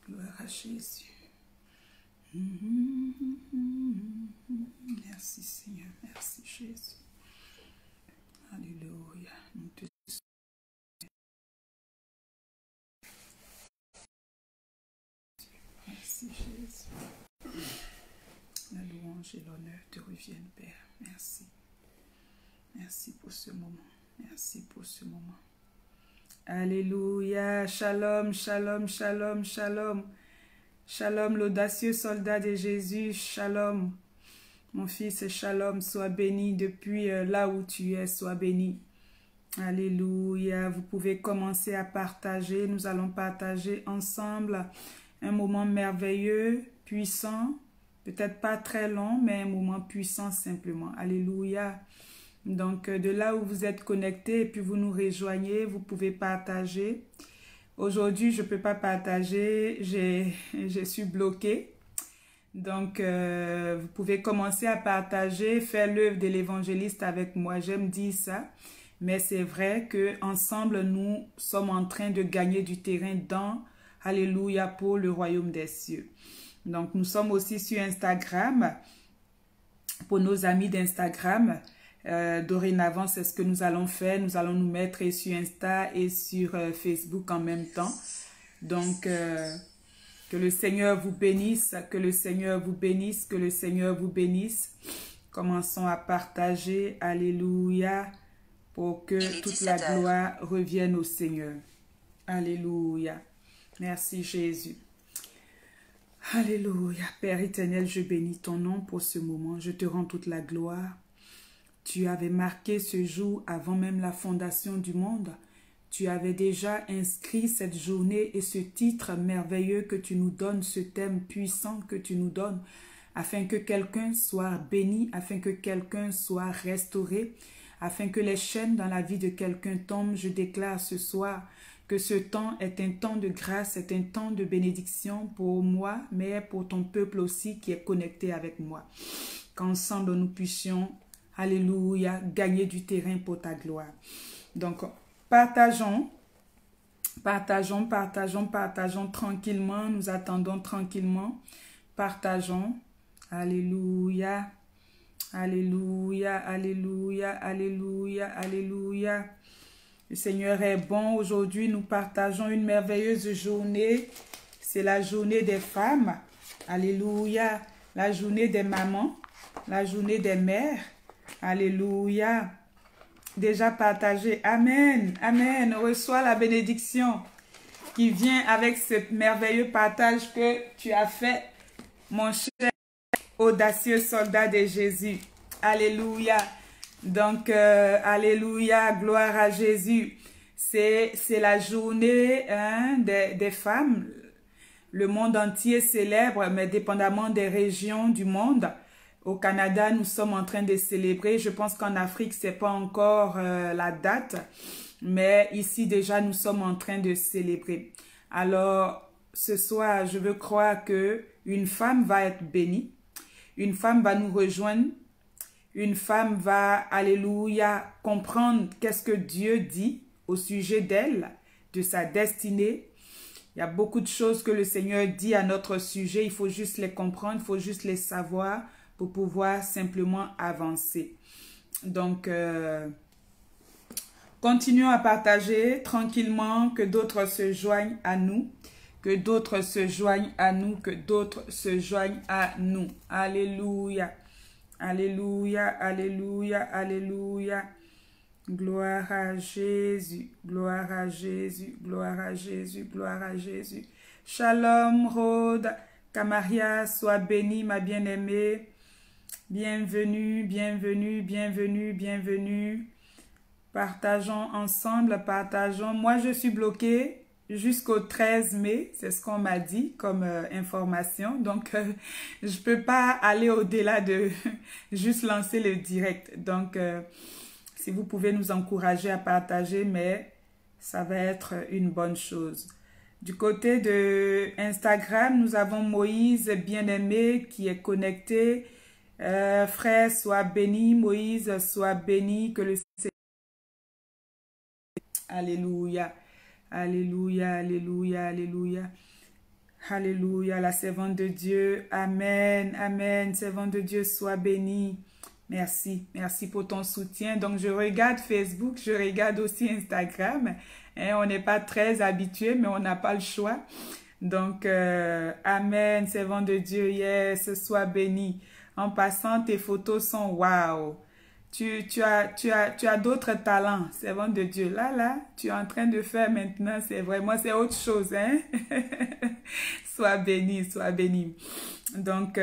Gloire à Jésus. Merci Seigneur, merci Jésus. Alléluia. Nous te merci Jésus. La louange et l'honneur te reviennent, Père. Merci. Merci pour ce moment. Merci pour ce moment. Alléluia. Shalom, shalom, shalom, shalom. Shalom, l'audacieux soldat de Jésus. Shalom. Mon fils, shalom. Sois béni depuis là où tu es. Sois béni. Alléluia. Vous pouvez commencer à partager. Nous allons partager ensemble un moment merveilleux, puissant. Peut-être pas très long, mais un moment puissant simplement. Alléluia. Donc, de là où vous êtes connectés et puis vous nous rejoignez, vous pouvez partager. Aujourd'hui, je ne peux pas partager, je suis bloquée. Donc, vous pouvez commencer à partager, faire l'œuvre de l'évangéliste avec moi. J'aime dire ça, mais c'est vrai qu'ensemble, nous sommes en train de gagner du terrain dans, alléluia, pour le royaume des cieux. Donc, nous sommes aussi sur Instagram, pour nos amis d'Instagram. Dorénavant, c'est ce que nous allons faire. Nous allons nous mettre sur Insta et sur Facebook en même temps. Donc, que le Seigneur vous bénisse, que le Seigneur vous bénisse, que le Seigneur vous bénisse. Commençons à partager, alléluia, pour que toute la gloire revienne au Seigneur. Alléluia. Merci Jésus. Alléluia. Père éternel, je bénis ton nom pour ce moment. Je te rends toute la gloire. Tu avais marqué ce jour avant même la fondation du monde. Tu avais déjà inscrit cette journée et ce titre merveilleux que tu nous donnes, ce thème puissant que tu nous donnes, afin que quelqu'un soit béni, afin que quelqu'un soit restauré, afin que les chaînes dans la vie de quelqu'un tombent. Je déclare ce soir que ce temps est un temps de grâce, est un temps de bénédiction pour moi, mais pour ton peuple aussi qui est connecté avec moi. Qu'ensemble nous puissions, alléluia, gagner du terrain pour ta gloire. Donc, partageons tranquillement. Nous attendons tranquillement. Partageons. Alléluia. Alléluia, alléluia, alléluia, alléluia. Le Seigneur est bon. Aujourd'hui, nous partageons une merveilleuse journée. C'est la journée des femmes. Alléluia. La journée des mamans. La journée des mères. Alléluia. Déjà partagé. Amen. Amen. Reçois la bénédiction qui vient avec ce merveilleux partage que tu as fait, mon cher audacieux soldat de Jésus. Alléluia. Donc, alléluia. Gloire à Jésus. C'est la journée des femmes. Le monde entier célèbre, mais dépendamment des régions du monde. Au Canada, nous sommes en train de célébrer. Je pense qu'en Afrique, ce n'est pas encore la date. Mais ici, déjà, nous sommes en train de célébrer. Alors, ce soir, je veux croire qu'une femme va être bénie. Une femme va nous rejoindre. Une femme va, alléluia, comprendre qu'est-ce que Dieu dit au sujet d'elle, de sa destinée. Il y a beaucoup de choses que le Seigneur dit à notre sujet. Il faut juste les comprendre, il faut juste les savoir pour pouvoir simplement avancer. Donc, continuons à partager tranquillement, que d'autres se joignent à nous, que d'autres se joignent à nous, que d'autres se joignent à nous. Alléluia, alléluia, alléluia, alléluia. Gloire à Jésus, gloire à Jésus, gloire à Jésus, gloire à Jésus. Shalom, Rhoda, Kamaria, sois bénie, ma bien-aimée. Bienvenue, bienvenue, bienvenue, bienvenue. Partageons ensemble, partageons. Moi, je suis bloquée. jusqu'au 13 mai, c'est ce qu'on m'a dit comme information. Donc, je peux pas aller au-delà de juste lancer le direct. Donc, si vous pouvez nous encourager à partager, mais ça va être une bonne chose. Du côté de Instagram, nous avons Moïse bien-aimé qui est connecté. Frère, sois béni. Moïse, sois béni. Que le Seigneur... Alléluia. Alléluia, alléluia, alléluia. Alléluia, la servante de Dieu. Amen, amen. Servante de Dieu, sois bénie. Merci, merci pour ton soutien. Donc, je regarde Facebook, je regarde aussi Instagram. Hein, on n'est pas très habitué, mais on n'a pas le choix. Donc, amen, servant de Dieu, yes, sois béni. En passant, tes photos sont waouh. Tu as d'autres talents, servant de Dieu. Là, tu es en train de faire maintenant, c'est vraiment, c'est autre chose, hein. Sois béni, sois béni. Donc,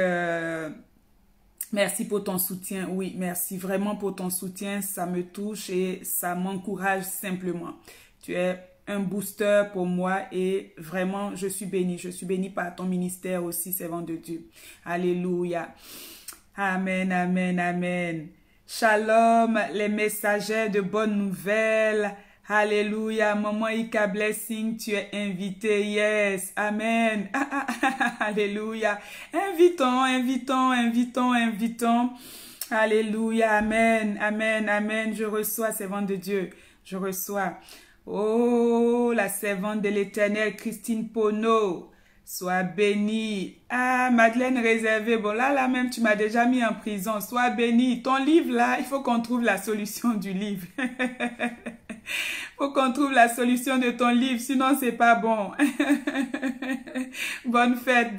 merci pour ton soutien. Oui, merci vraiment pour ton soutien. Ça me touche et ça m'encourage simplement. Tu es un booster pour moi et vraiment, je suis bénie. Je suis bénie par ton ministère aussi, servant de Dieu. Alléluia. Amen, amen, amen. Shalom, les messagers de bonnes nouvelles. Alléluia. Maman Ika Blessing, tu es invité. Yes. Amen. Alléluia. Invitons. Alléluia. Amen. Amen. Amen. Je reçois, servante de Dieu. Je reçois. Oh, la servante de l'Éternel, Christine Pono. Sois bénie. Ah, Madeleine réservée. Bon, là même, tu m'as déjà mis en prison. Sois bénie. Ton livre, là, il faut qu'on trouve la solution du livre. Faut qu'on trouve la solution de ton livre, sinon c'est pas bon. Bonne fête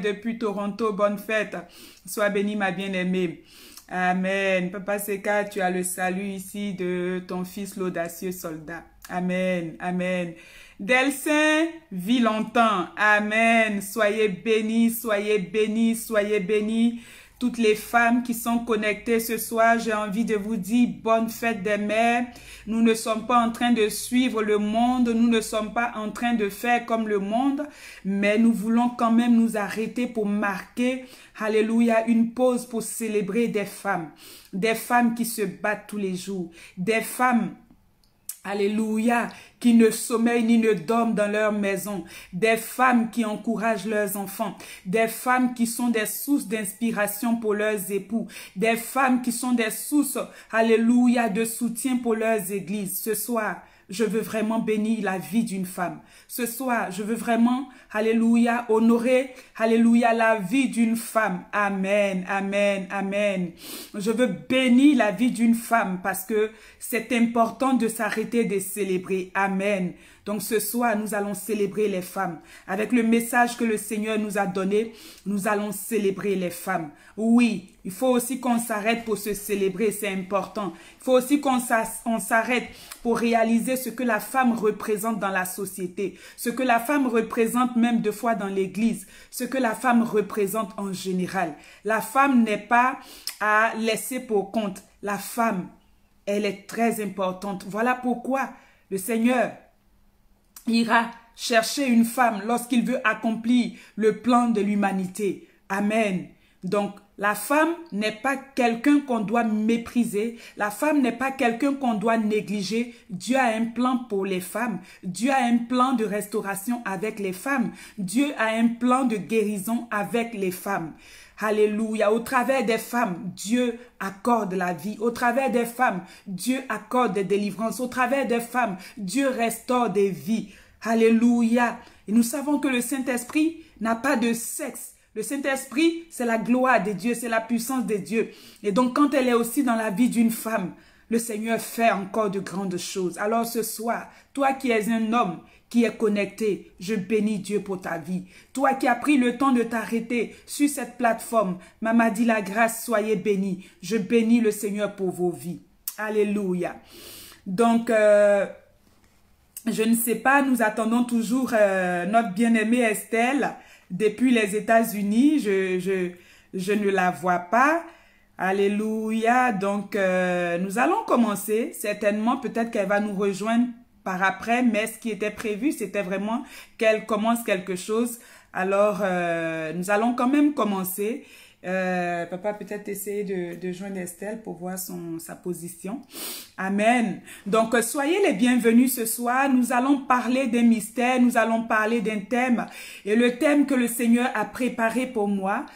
depuis Toronto. Bonne fête. Sois bénie, ma bien-aimée. Amen. Papa Seka, tu as le salut ici de ton fils, l'audacieux soldat. Amen. Amen. Delsin, vis longtemps. Amen. Soyez bénis, soyez bénis, soyez bénis. Toutes les femmes qui sont connectées ce soir, j'ai envie de vous dire bonne fête des mères. Nous ne sommes pas en train de suivre le monde, nous ne sommes pas en train de faire comme le monde, mais nous voulons quand même nous arrêter pour marquer, alléluia, une pause pour célébrer des femmes qui se battent tous les jours, des femmes, alléluia, qui ne sommeillent ni ne dorment dans leur maison, des femmes qui encouragent leurs enfants, des femmes qui sont des sources d'inspiration pour leurs époux, des femmes qui sont des sources, alléluia, de soutien pour leurs églises. Ce soir, je veux vraiment bénir la vie d'une femme. Ce soir, je veux vraiment, alléluia, honorer, alléluia, la vie d'une femme. Amen, amen, amen. Je veux bénir la vie d'une femme parce que c'est important de s'arrêter de célébrer. Amen. Donc ce soir, nous allons célébrer les femmes. Avec le message que le Seigneur nous a donné, nous allons célébrer les femmes. Oui, il faut aussi qu'on s'arrête pour se célébrer, c'est important. Il faut aussi qu'on s'arrête pour réaliser ce que la femme représente dans la société, ce que la femme représente même deux fois dans l'église, ce que la femme représente en général. La femme n'est pas à laisser pour compte. La femme, elle est très importante. Voilà pourquoi le Seigneur ira chercher une femme lorsqu'il veut accomplir le plan de l'humanité. Amen. Donc, la femme n'est pas quelqu'un qu'on doit mépriser. La femme n'est pas quelqu'un qu'on doit négliger. Dieu a un plan pour les femmes. Dieu a un plan de restauration avec les femmes. Dieu a un plan de guérison avec les femmes. Alléluia. Au travers des femmes, Dieu accorde la vie. Au travers des femmes, Dieu accorde des délivrances. Au travers des femmes, Dieu restaure des vies. Alléluia. Et nous savons que le Saint-Esprit n'a pas de sexe. Le Saint-Esprit, c'est la gloire de Dieu, c'est la puissance de Dieu. Et donc, quand elle est aussi dans la vie d'une femme, le Seigneur fait encore de grandes choses. Alors ce soir, toi qui es un homme qui est connecté, je bénis Dieu pour ta vie. Toi qui as pris le temps de t'arrêter sur cette plateforme, Maman dit la grâce, soyez bénis. Je bénis le Seigneur pour vos vies. Alléluia. Donc, je ne sais pas, nous attendons toujours notre bien-aimée Estelle depuis les États-Unis. Je ne la vois pas. Alléluia. Donc, nous allons commencer. Certainement, peut-être qu'elle va nous rejoindre par après, mais ce qui était prévu, c'était vraiment qu'elle commence quelque chose. Alors, nous allons quand même commencer. Papa peut-être essayer de joindre Estelle pour voir sa position. Amen. Donc, soyez les bienvenus ce soir. Nous allons parler des mystères, nous allons parler d'un thème. Et le thème que le Seigneur a préparé pour moi,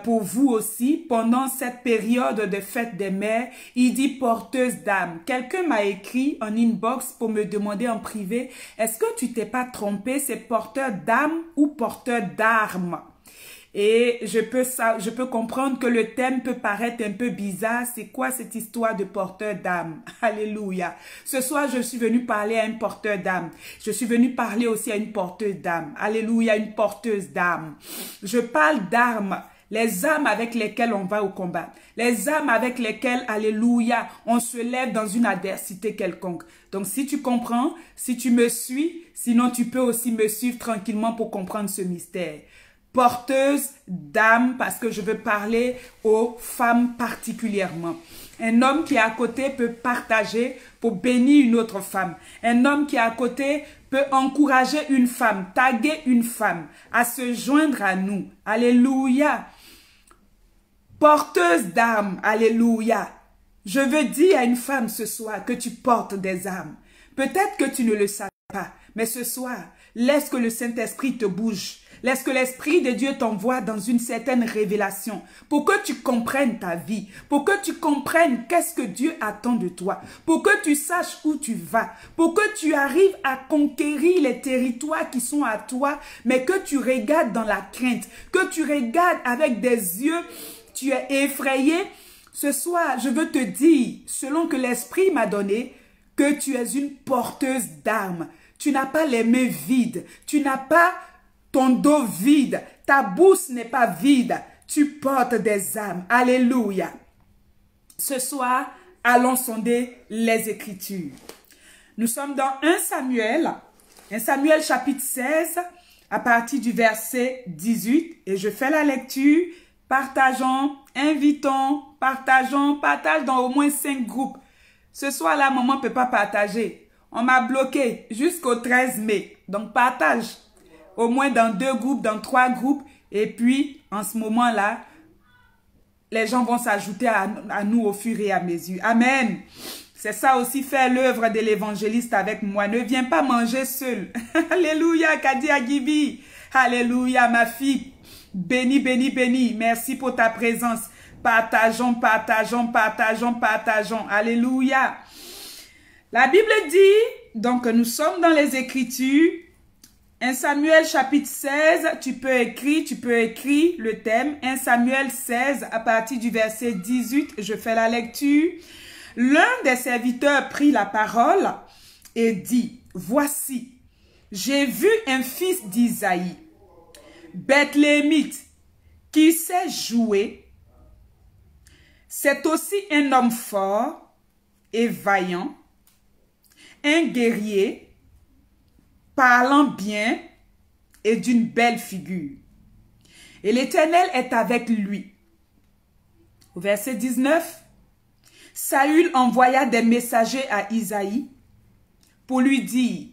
pour vous aussi, pendant cette période de fête des mères, il dit porteuse d'âme. Quelqu'un m'a écrit en inbox pour me demander en privé, est-ce que tu t'es pas trompé, c'est porteur d'âme ou porteur d'armes? Et je peux comprendre que le thème peut paraître un peu bizarre. C'est quoi cette histoire de porteur d'âme? Alléluia. Ce soir, je suis venue parler à un porteur d'âme. Je suis venue parler aussi à une porteuse d'âme. Alléluia, une porteuse d'âme. Je parle d'armes. Les armes avec lesquelles on va au combat. Les armes avec lesquelles, alléluia, on se lève dans une adversité quelconque. Donc, si tu comprends, si tu me suis, sinon tu peux aussi me suivre tranquillement pour comprendre ce mystère. Porteuse d'âme, parce que je veux parler aux femmes particulièrement. Un homme qui est à côté peut partager pour bénir une autre femme. Un homme qui est à côté peut encourager une femme, taguer une femme à se joindre à nous. Alléluia. Porteuse d'âme, alléluia. Je veux dire à une femme ce soir que tu portes des armes. Peut-être que tu ne le savais pas, mais ce soir, laisse que le Saint-Esprit te bouge. Laisse que l'Esprit de Dieu t'envoie dans une certaine révélation pour que tu comprennes ta vie, pour que tu comprennes qu'est-ce que Dieu attend de toi, pour que tu saches où tu vas, pour que tu arrives à conquérir les territoires qui sont à toi, mais que tu regardes dans la crainte, que tu regardes avec des yeux, tu es effrayé. Ce soir, je veux te dire, selon que l'Esprit m'a donné, que tu es une porteuse d'armes. Tu n'as pas les mains vides, tu n'as pas ton dos vide, ta bouche n'est pas vide, tu portes des armes. Alléluia. Ce soir, allons sonder les Écritures. Nous sommes dans 1 Samuel chapitre 16, à partir du verset 18, et je fais la lecture. Partageons, invitons, partage dans au moins 5 groupes. Ce soir-là, maman ne peut pas partager. On m'a bloqué jusqu'au 13 mai. Donc, partage. Au moins dans 2 groupes, dans 3 groupes. Et puis, en ce moment-là, les gens vont s'ajouter à nous au fur et à mesure. Amen. C'est ça aussi, faire l'œuvre de l'évangéliste avec moi. Ne viens pas manger seul. Alléluia, Kadia Gibi. Alléluia, ma fille. Béni, béni, béni. Merci pour ta présence. Partageons, partageons, partageons, partageons. Alléluia. La Bible dit, donc nous sommes dans les Écritures. 1 Samuel chapitre 16, tu peux écrire le thème. 1 Samuel 16 à partir du verset 18, je fais la lecture. L'un des serviteurs prit la parole et dit, voici, j'ai vu un fils d'Isaïe, Bethléemite, qui sait jouer. C'est aussi un homme fort et vaillant, un guerrier, parlant bien et d'une belle figure. Et l'Éternel est avec lui. Au verset 19, Saül envoya des messagers à Isaïe pour lui dire,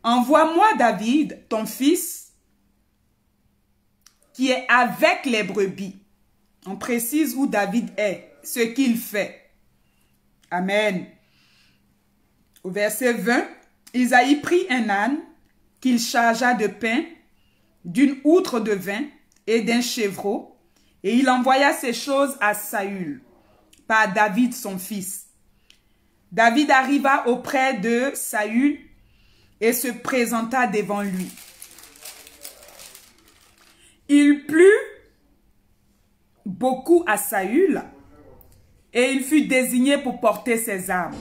envoie-moi David, ton fils, qui est avec les brebis. On précise où David est, ce qu'il fait. Amen. Au verset 20, Isaïe prit un âne qu'il chargea de pain, d'une outre de vin et d'un chevreau, et il envoya ces choses à Saül, par David son fils. David arriva auprès de Saül et se présenta devant lui. Il plut beaucoup à Saül et il fut désigné pour porter ses armes.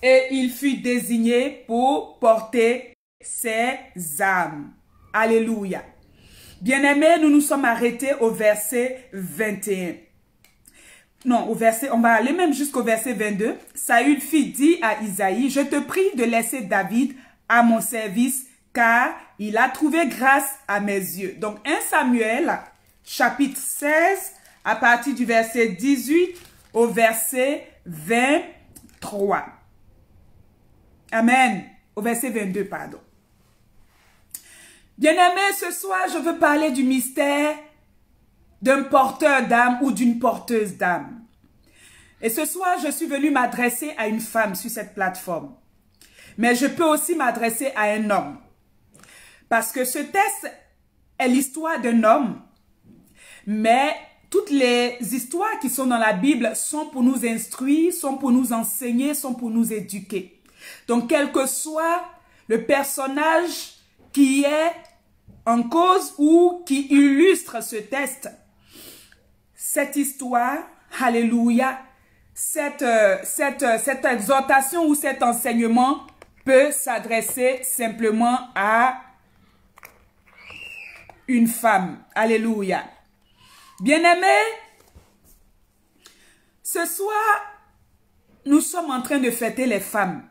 Et il fut désigné pour porter ses armes. Alléluia. Bien-aimés, nous nous sommes arrêtés au verset 21. Non, on va aller même jusqu'au verset 22. Saül fit dire à Isaïe, je te prie de laisser David à mon service, car il a trouvé grâce à mes yeux. Donc 1 Samuel, chapitre 16, à partir du verset 18 au verset 23. Amen. Au verset 22, pardon. Bien-aimés, ce soir, je veux parler du mystère d'un porteur d'âme ou d'une porteuse d'âme. Et ce soir, je suis venue m'adresser à une femme sur cette plateforme. Mais je peux aussi m'adresser à un homme. Parce que ce texte est l'histoire d'un homme. Mais toutes les histoires qui sont dans la Bible sont pour nous instruire, sont pour nous enseigner, sont pour nous éduquer. Donc, quel que soit le personnage qui est en cause ou qui illustre ce texte, cette histoire, alléluia, cette exhortation ou cet enseignement peut s'adresser simplement à une femme. Alléluia. Bien-aimés, ce soir, nous sommes en train de fêter les femmes.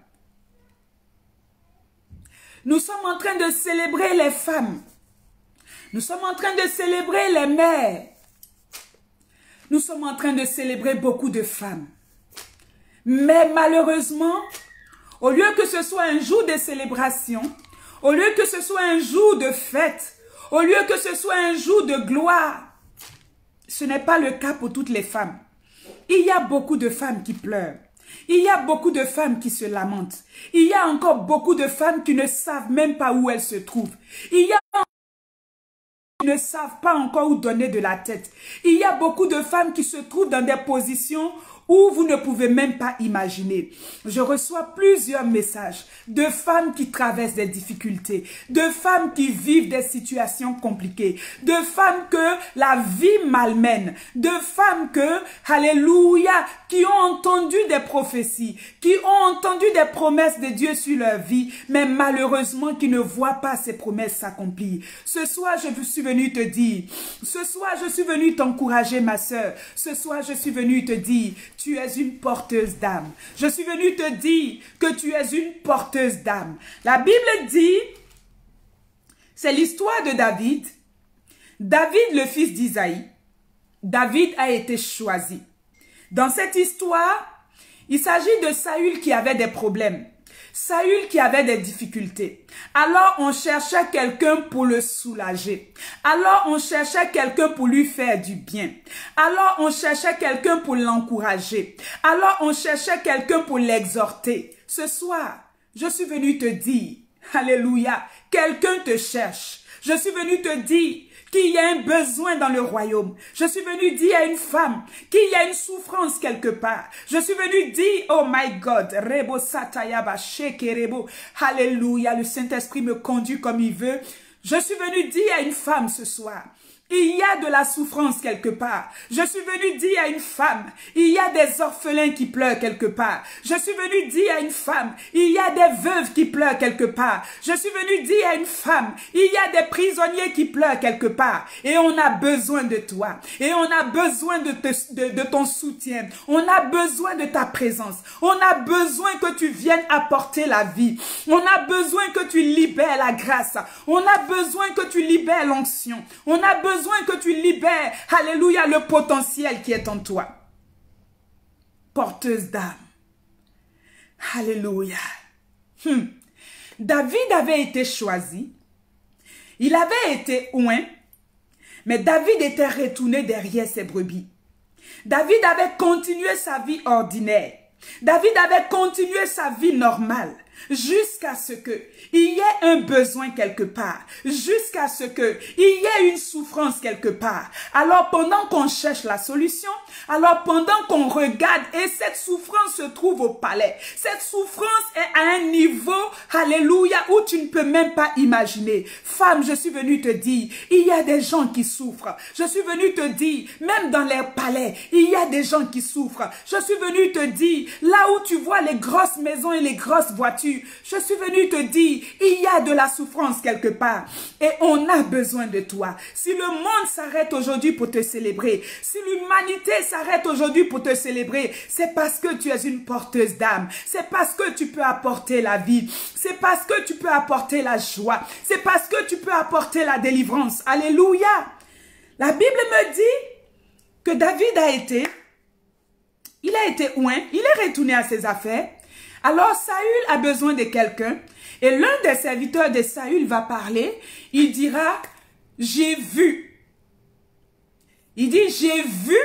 Nous sommes en train de célébrer les femmes. Nous sommes en train de célébrer les mères. Nous sommes en train de célébrer beaucoup de femmes. Mais malheureusement, au lieu que ce soit un jour de célébration, au lieu que ce soit un jour de fête, au lieu que ce soit un jour de gloire, ce n'est pas le cas pour toutes les femmes. Il y a beaucoup de femmes qui pleurent. Il y a beaucoup de femmes qui se lamentent. Il y a encore beaucoup de femmes qui ne savent même pas où elles se trouvent. Il y a qui ne savent pas encore où donner de la tête. Il y a beaucoup de femmes qui se trouvent dans des positions où vous ne pouvez même pas imaginer. Je reçois plusieurs messages de femmes qui traversent des difficultés, de femmes qui vivent des situations compliquées, de femmes que la vie malmène, de femmes que, alléluia, qui ont entendu des prophéties, qui ont entendu des promesses de Dieu sur leur vie, mais malheureusement qui ne voient pas ces promesses s'accomplir. Ce soir, je suis venue te dire, ce soir, je suis venue t'encourager, ma sœur. Ce soir, je suis venue te dire, tu es une porteuse d'âme. Je suis venue te dire que tu es une porteuse d'âme. La Bible dit, c'est l'histoire de David. David, le fils d'Isaïe. David a été choisi. Dans cette histoire, il s'agit de Saül qui avait des problèmes. Saül qui avait des difficultés. Alors on cherchait quelqu'un pour le soulager. Alors on cherchait quelqu'un pour lui faire du bien. Alors on cherchait quelqu'un pour l'encourager. Alors on cherchait quelqu'un pour l'exhorter. Ce soir, je suis venue te dire, alléluia, quelqu'un te cherche. Je suis venue te dire qu'il y a un besoin dans le royaume. Je suis venue dire à une femme qu'il y a une souffrance quelque part. Je suis venue dire, oh my God, Rebo Satayaba Shekerebo, alléluia, le Saint-Esprit me conduit comme il veut. Je suis venue dire à une femme ce soir, il y a de la souffrance quelque part. Je suis venue dire à une femme, il y a des orphelins qui pleurent quelque part. Je suis venue dire à une femme, il y a des veuves qui pleurent quelque part. Je suis venue dire à une femme, il y a des prisonniers qui pleurent quelque part. Et on a besoin de toi. Et on a besoin de ton soutien. On a besoin de ta présence. On a besoin que tu viennes apporter la vie. On a besoin que tu libères la grâce. On a besoin que tu libères l'onction. On a besoin que tu libères, alléluia, le potentiel qui est en toi. Porteuse d'âme. Alléluia. David avait été choisi. Il avait été oint. Mais David était retourné derrière ses brebis. David avait continué sa vie ordinaire. David avait continué sa vie normale. Jusqu'à ce qu'il y ait un besoin quelque part, jusqu'à ce qu'il y ait une souffrance quelque part. Alors pendant qu'on cherche la solution, alors pendant qu'on regarde, et cette souffrance se trouve au palais, cette souffrance est à un niveau, alléluia, où tu ne peux même pas imaginer. Femme, je suis venue te dire, il y a des gens qui souffrent. Je suis venue te dire, même dans les palais, il y a des gens qui souffrent. Je suis venue te dire, là où tu vois les grosses maisons et les grosses voitures, je suis venue te dire, il y a de la souffrance quelque part et on a besoin de toi. Si le monde s'arrête aujourd'hui pour te célébrer, si l'humanité s'arrête aujourd'hui pour te célébrer, c'est parce que tu es une porteuse d'âme. C'est parce que tu peux apporter la vie. C'est parce que tu peux apporter la joie. C'est parce que tu peux apporter la délivrance. Alléluia. La Bible me dit que David il a été oint, il est retourné à ses affaires. Alors Saül a besoin de quelqu'un et l'un des serviteurs de Saül va parler. Il dira, j'ai vu. Il dit, j'ai vu.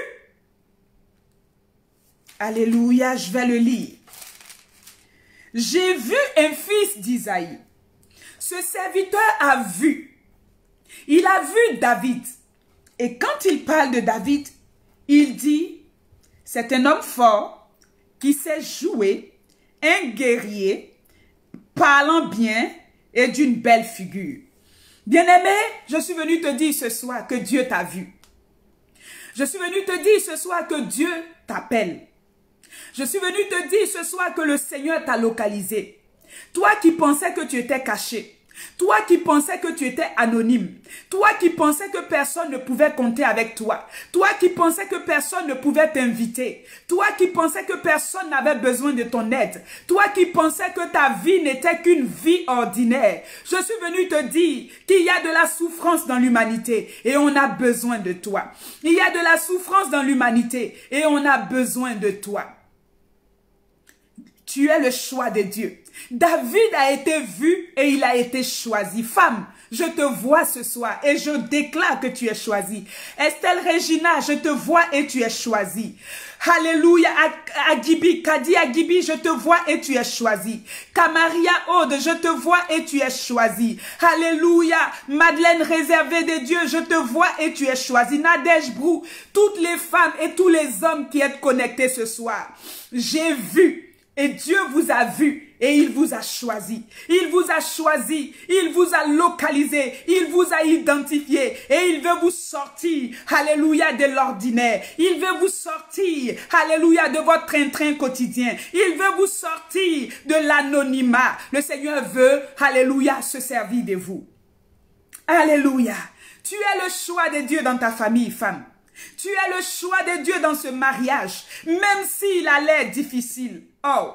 Alléluia, je vais le lire. J'ai vu un fils d'Isaïe. Ce serviteur a vu. Il a vu David. Et quand il parle de David, il dit, c'est un homme fort qui sait jouer, un guerrier, parlant bien et d'une belle figure. Bien-aimé, je suis venu te dire ce soir que Dieu t'a vu. Je suis venu te dire ce soir que Dieu t'appelle. Je suis venu te dire ce soir que le Seigneur t'a localisé. Toi qui pensais que tu étais caché. Toi qui pensais que tu étais anonyme. Toi qui pensais que personne ne pouvait compter avec toi. Toi qui pensais que personne ne pouvait t'inviter. Toi qui pensais que personne n'avait besoin de ton aide. Toi qui pensais que ta vie n'était qu'une vie ordinaire. Je suis venu te dire qu'il y a de la souffrance dans l'humanité et on a besoin de toi. Il y a de la souffrance dans l'humanité et on a besoin de toi. Tu es le choix de Dieu. David a été vu et il a été choisi. Femme, je te vois ce soir et je déclare que tu es choisie. Estelle Regina, je te vois et tu es choisie. Alléluia. Agibi, Kadi Agibi, je te vois et tu es choisie. Kamaria Aude, je te vois et tu es choisie. Alléluia. Madeleine réservée de Dieu, je te vois et tu es choisie. Nadège Brou, toutes les femmes et tous les hommes qui êtes connectés ce soir. J'ai vu. Et Dieu vous a vu et il vous a choisi. Il vous a choisi, il vous a localisé, il vous a identifié et il veut vous sortir, alléluia, de l'ordinaire. Il veut vous sortir, alléluia, de votre train-train quotidien. Il veut vous sortir de l'anonymat. Le Seigneur veut, alléluia, se servir de vous. Alléluia. Tu es le choix de Dieu dans ta famille, femme. Tu es le choix de Dieu dans ce mariage, même s'il a l'air difficile. Oh,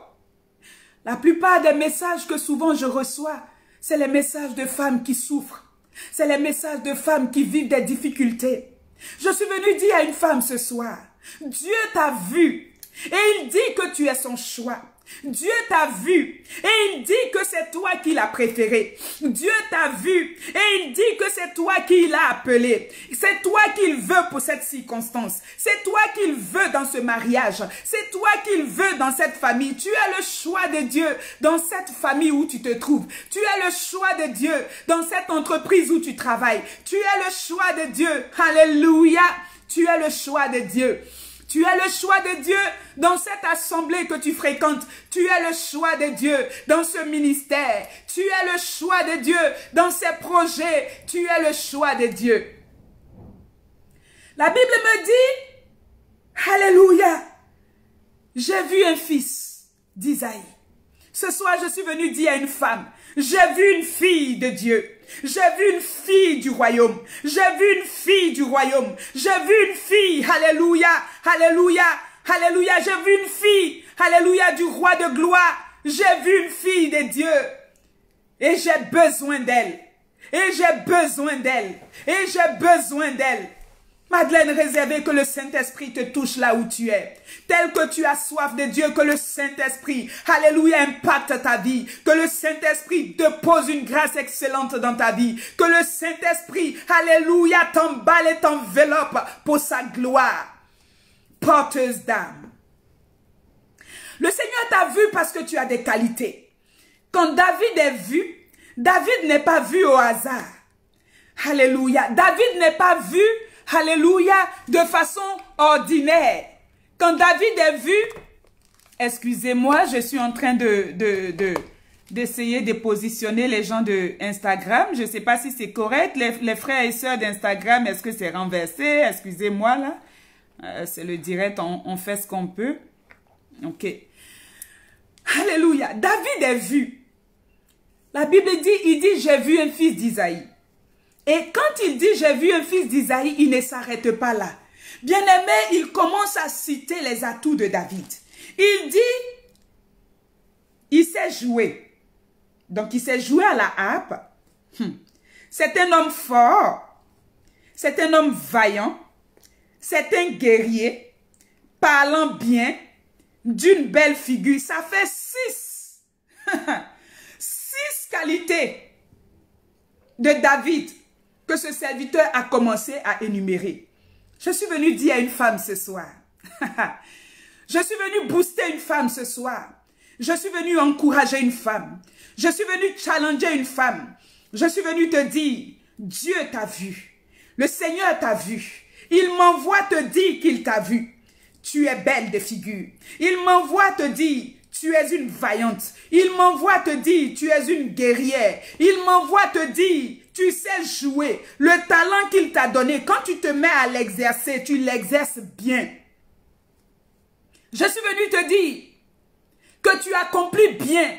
la plupart des messages que souvent je reçois, c'est les messages de femmes qui souffrent. C'est les messages de femmes qui vivent des difficultés. Je suis venue dire à une femme ce soir, Dieu t'a vu et il dit que tu es son choix. Dieu t'a vu et il dit que c'est toi qui l'as préféré. Dieu t'a vu et il dit que c'est toi qui l'as appelé. C'est toi qu'il veut pour cette circonstance. C'est toi qu'il veut dans ce mariage. C'est toi qu'il veut dans cette famille. Tu es le choix de Dieu dans cette famille où tu te trouves. Tu es le choix de Dieu dans cette entreprise où tu travailles. Tu es le choix de Dieu. Alléluia. Tu es le choix de Dieu. Tu es le choix de Dieu dans cette assemblée que tu fréquentes. Tu es le choix de Dieu dans ce ministère. Tu es le choix de Dieu dans ces projets. Tu es le choix de Dieu. La Bible me dit, alléluia, j'ai vu un fils d'Isaïe. Ce soir, je suis venue dire à une femme, j'ai vu une fille de Dieu. J'ai vu une fille du royaume. J'ai vu une fille du royaume. J'ai vu une fille. Alléluia. Alléluia. Alléluia. J'ai vu une fille. Alléluia. Du roi de gloire. J'ai vu une fille de Dieu. Et j'ai besoin d'elle. Et j'ai besoin d'elle. Et j'ai besoin d'elle. Madeleine réservée, que le Saint-Esprit te touche là où tu es. Tel que tu as soif de Dieu, que le Saint-Esprit, alléluia, impacte ta vie. Que le Saint-Esprit te pose une grâce excellente dans ta vie. Que le Saint-Esprit, alléluia, t'emballe et t'enveloppe pour sa gloire. Porteuse d'âme. Le Seigneur t'a vu parce que tu as des qualités. Quand David est vu, David n'est pas vu au hasard. Alléluia. David n'est pas vu, alléluia, de façon ordinaire. Quand David est vu, excusez-moi, je suis en train d'essayer de positionner les gens de Instagram. Je ne sais pas si c'est correct. Les frères et sœurs d'Instagram, est-ce que c'est renversé? Excusez-moi là. C'est le direct, on fait ce qu'on peut. Ok. Alléluia. David est vu. La Bible dit, il dit, j'ai vu un fils d'Isaïe. Et quand il dit, j'ai vu un fils d'Isaïe, il ne s'arrête pas là. Bien-aimé, il commence à citer les atouts de David. Il dit, il sait jouer. Donc, il sait jouer à la harpe. C'est un homme fort. C'est un homme vaillant. C'est un guerrier. Parlant bien. D'une belle figure. Ça fait 6. 6 qualités de David que ce serviteur a commencé à énumérer. Je suis venu dire à une femme ce soir. Je suis venu booster une femme ce soir. Je suis venu encourager une femme. Je suis venu challenger une femme. Je suis venu te dire, Dieu t'a vu. Le Seigneur t'a vu. Il m'envoie te dire qu'il t'a vu. Tu es belle de figure. Il m'envoie te dire, tu es une vaillante. Il m'envoie te dire, tu es une guerrière. Il m'envoie te dire, tu sais jouer. Le talent qu'il t'a donné, quand tu te mets à l'exercer, tu l'exerces bien. Je suis venu te dire que tu accomplis bien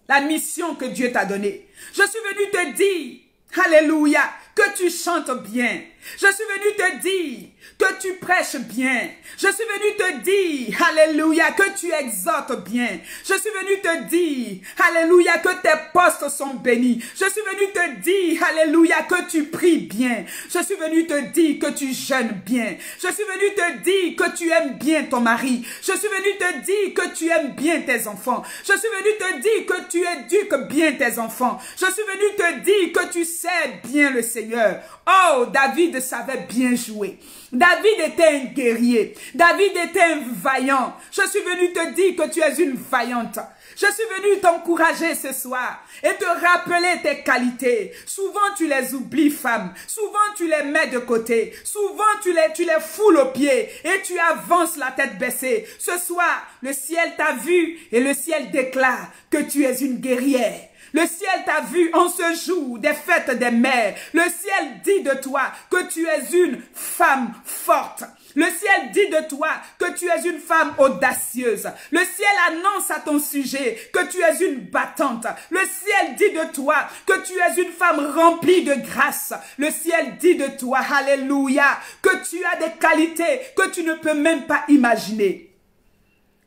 la mission que Dieu t'a donnée. Je suis venu te dire, alléluia, que tu chantes bien. Je suis venu te dire que tu prêches bien. Je suis venu te dire, alléluia, que tu exhortes bien. Je suis venu te dire, alléluia, que tes postes sont bénis. Je suis venu te dire, alléluia, que tu pries bien. Je suis venu te dire que tu jeûnes bien. Je suis venu te dire que tu aimes bien ton mari. Je suis venu te dire que tu aimes bien tes enfants. Je suis venu te dire que tu éduques bien tes enfants. Je suis venu te dire que tu sais bien le Seigneur. Oh, David savait bien jouer. David était un guerrier. David était un vaillant. Je suis venu te dire que tu es une vaillante. Je suis venu t'encourager ce soir et te rappeler tes qualités. Souvent tu les oublies, femme. Souvent tu les mets de côté. Souvent tu les foules aux pieds et tu avances la tête baissée. Ce soir, le ciel t'a vu et le ciel déclare que tu es une guerrière. Le ciel t'a vu en ce jour des fêtes des mères. Le ciel dit de toi que tu es une femme forte. Le ciel dit de toi que tu es une femme audacieuse. Le ciel annonce à ton sujet que tu es une battante. Le ciel dit de toi que tu es une femme remplie de grâce. Le ciel dit de toi, alléluia, que tu as des qualités que tu ne peux même pas imaginer.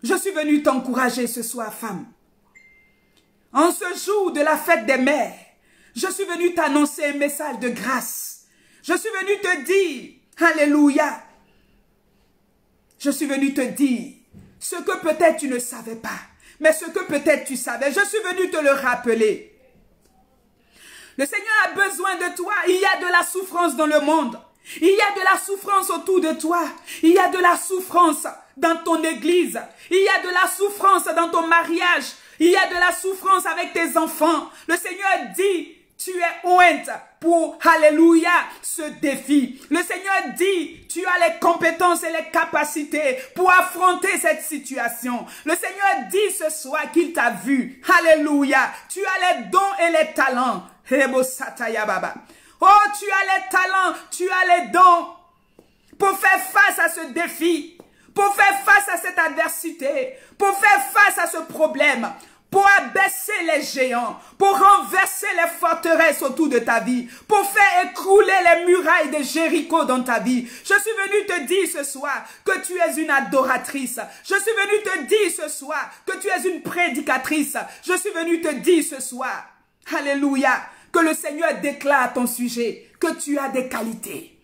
Je suis venue t'encourager ce soir, femme. En ce jour de la fête des mères, je suis venu t'annoncer un message de grâce. Je suis venu te dire, alléluia. Je suis venu te dire ce que peut-être tu ne savais pas, mais ce que peut-être tu savais. Je suis venu te le rappeler. Le Seigneur a besoin de toi. Il y a de la souffrance dans le monde. Il y a de la souffrance autour de toi. Il y a de la souffrance dans ton église. Il y a de la souffrance dans ton mariage. Il y a de la souffrance avec tes enfants. Le Seigneur dit, tu es ointe pour, alléluia, ce défi. Le Seigneur dit, tu as les compétences et les capacités pour affronter cette situation. Le Seigneur dit ce soir qu'il t'a vu. Alléluia. Tu as les dons et les talents. Oh, tu as les talents, tu as les dons pour faire face à ce défi. Pour faire face à cette adversité, pour faire face à ce problème, pour abaisser les géants, pour renverser les forteresses autour de ta vie, pour faire écrouler les murailles de Jéricho dans ta vie. Je suis venu te dire ce soir que tu es une adoratrice. Je suis venu te dire ce soir que tu es une prédicatrice. Je suis venu te dire ce soir, alléluia, que le Seigneur déclare à ton sujet que tu as des qualités.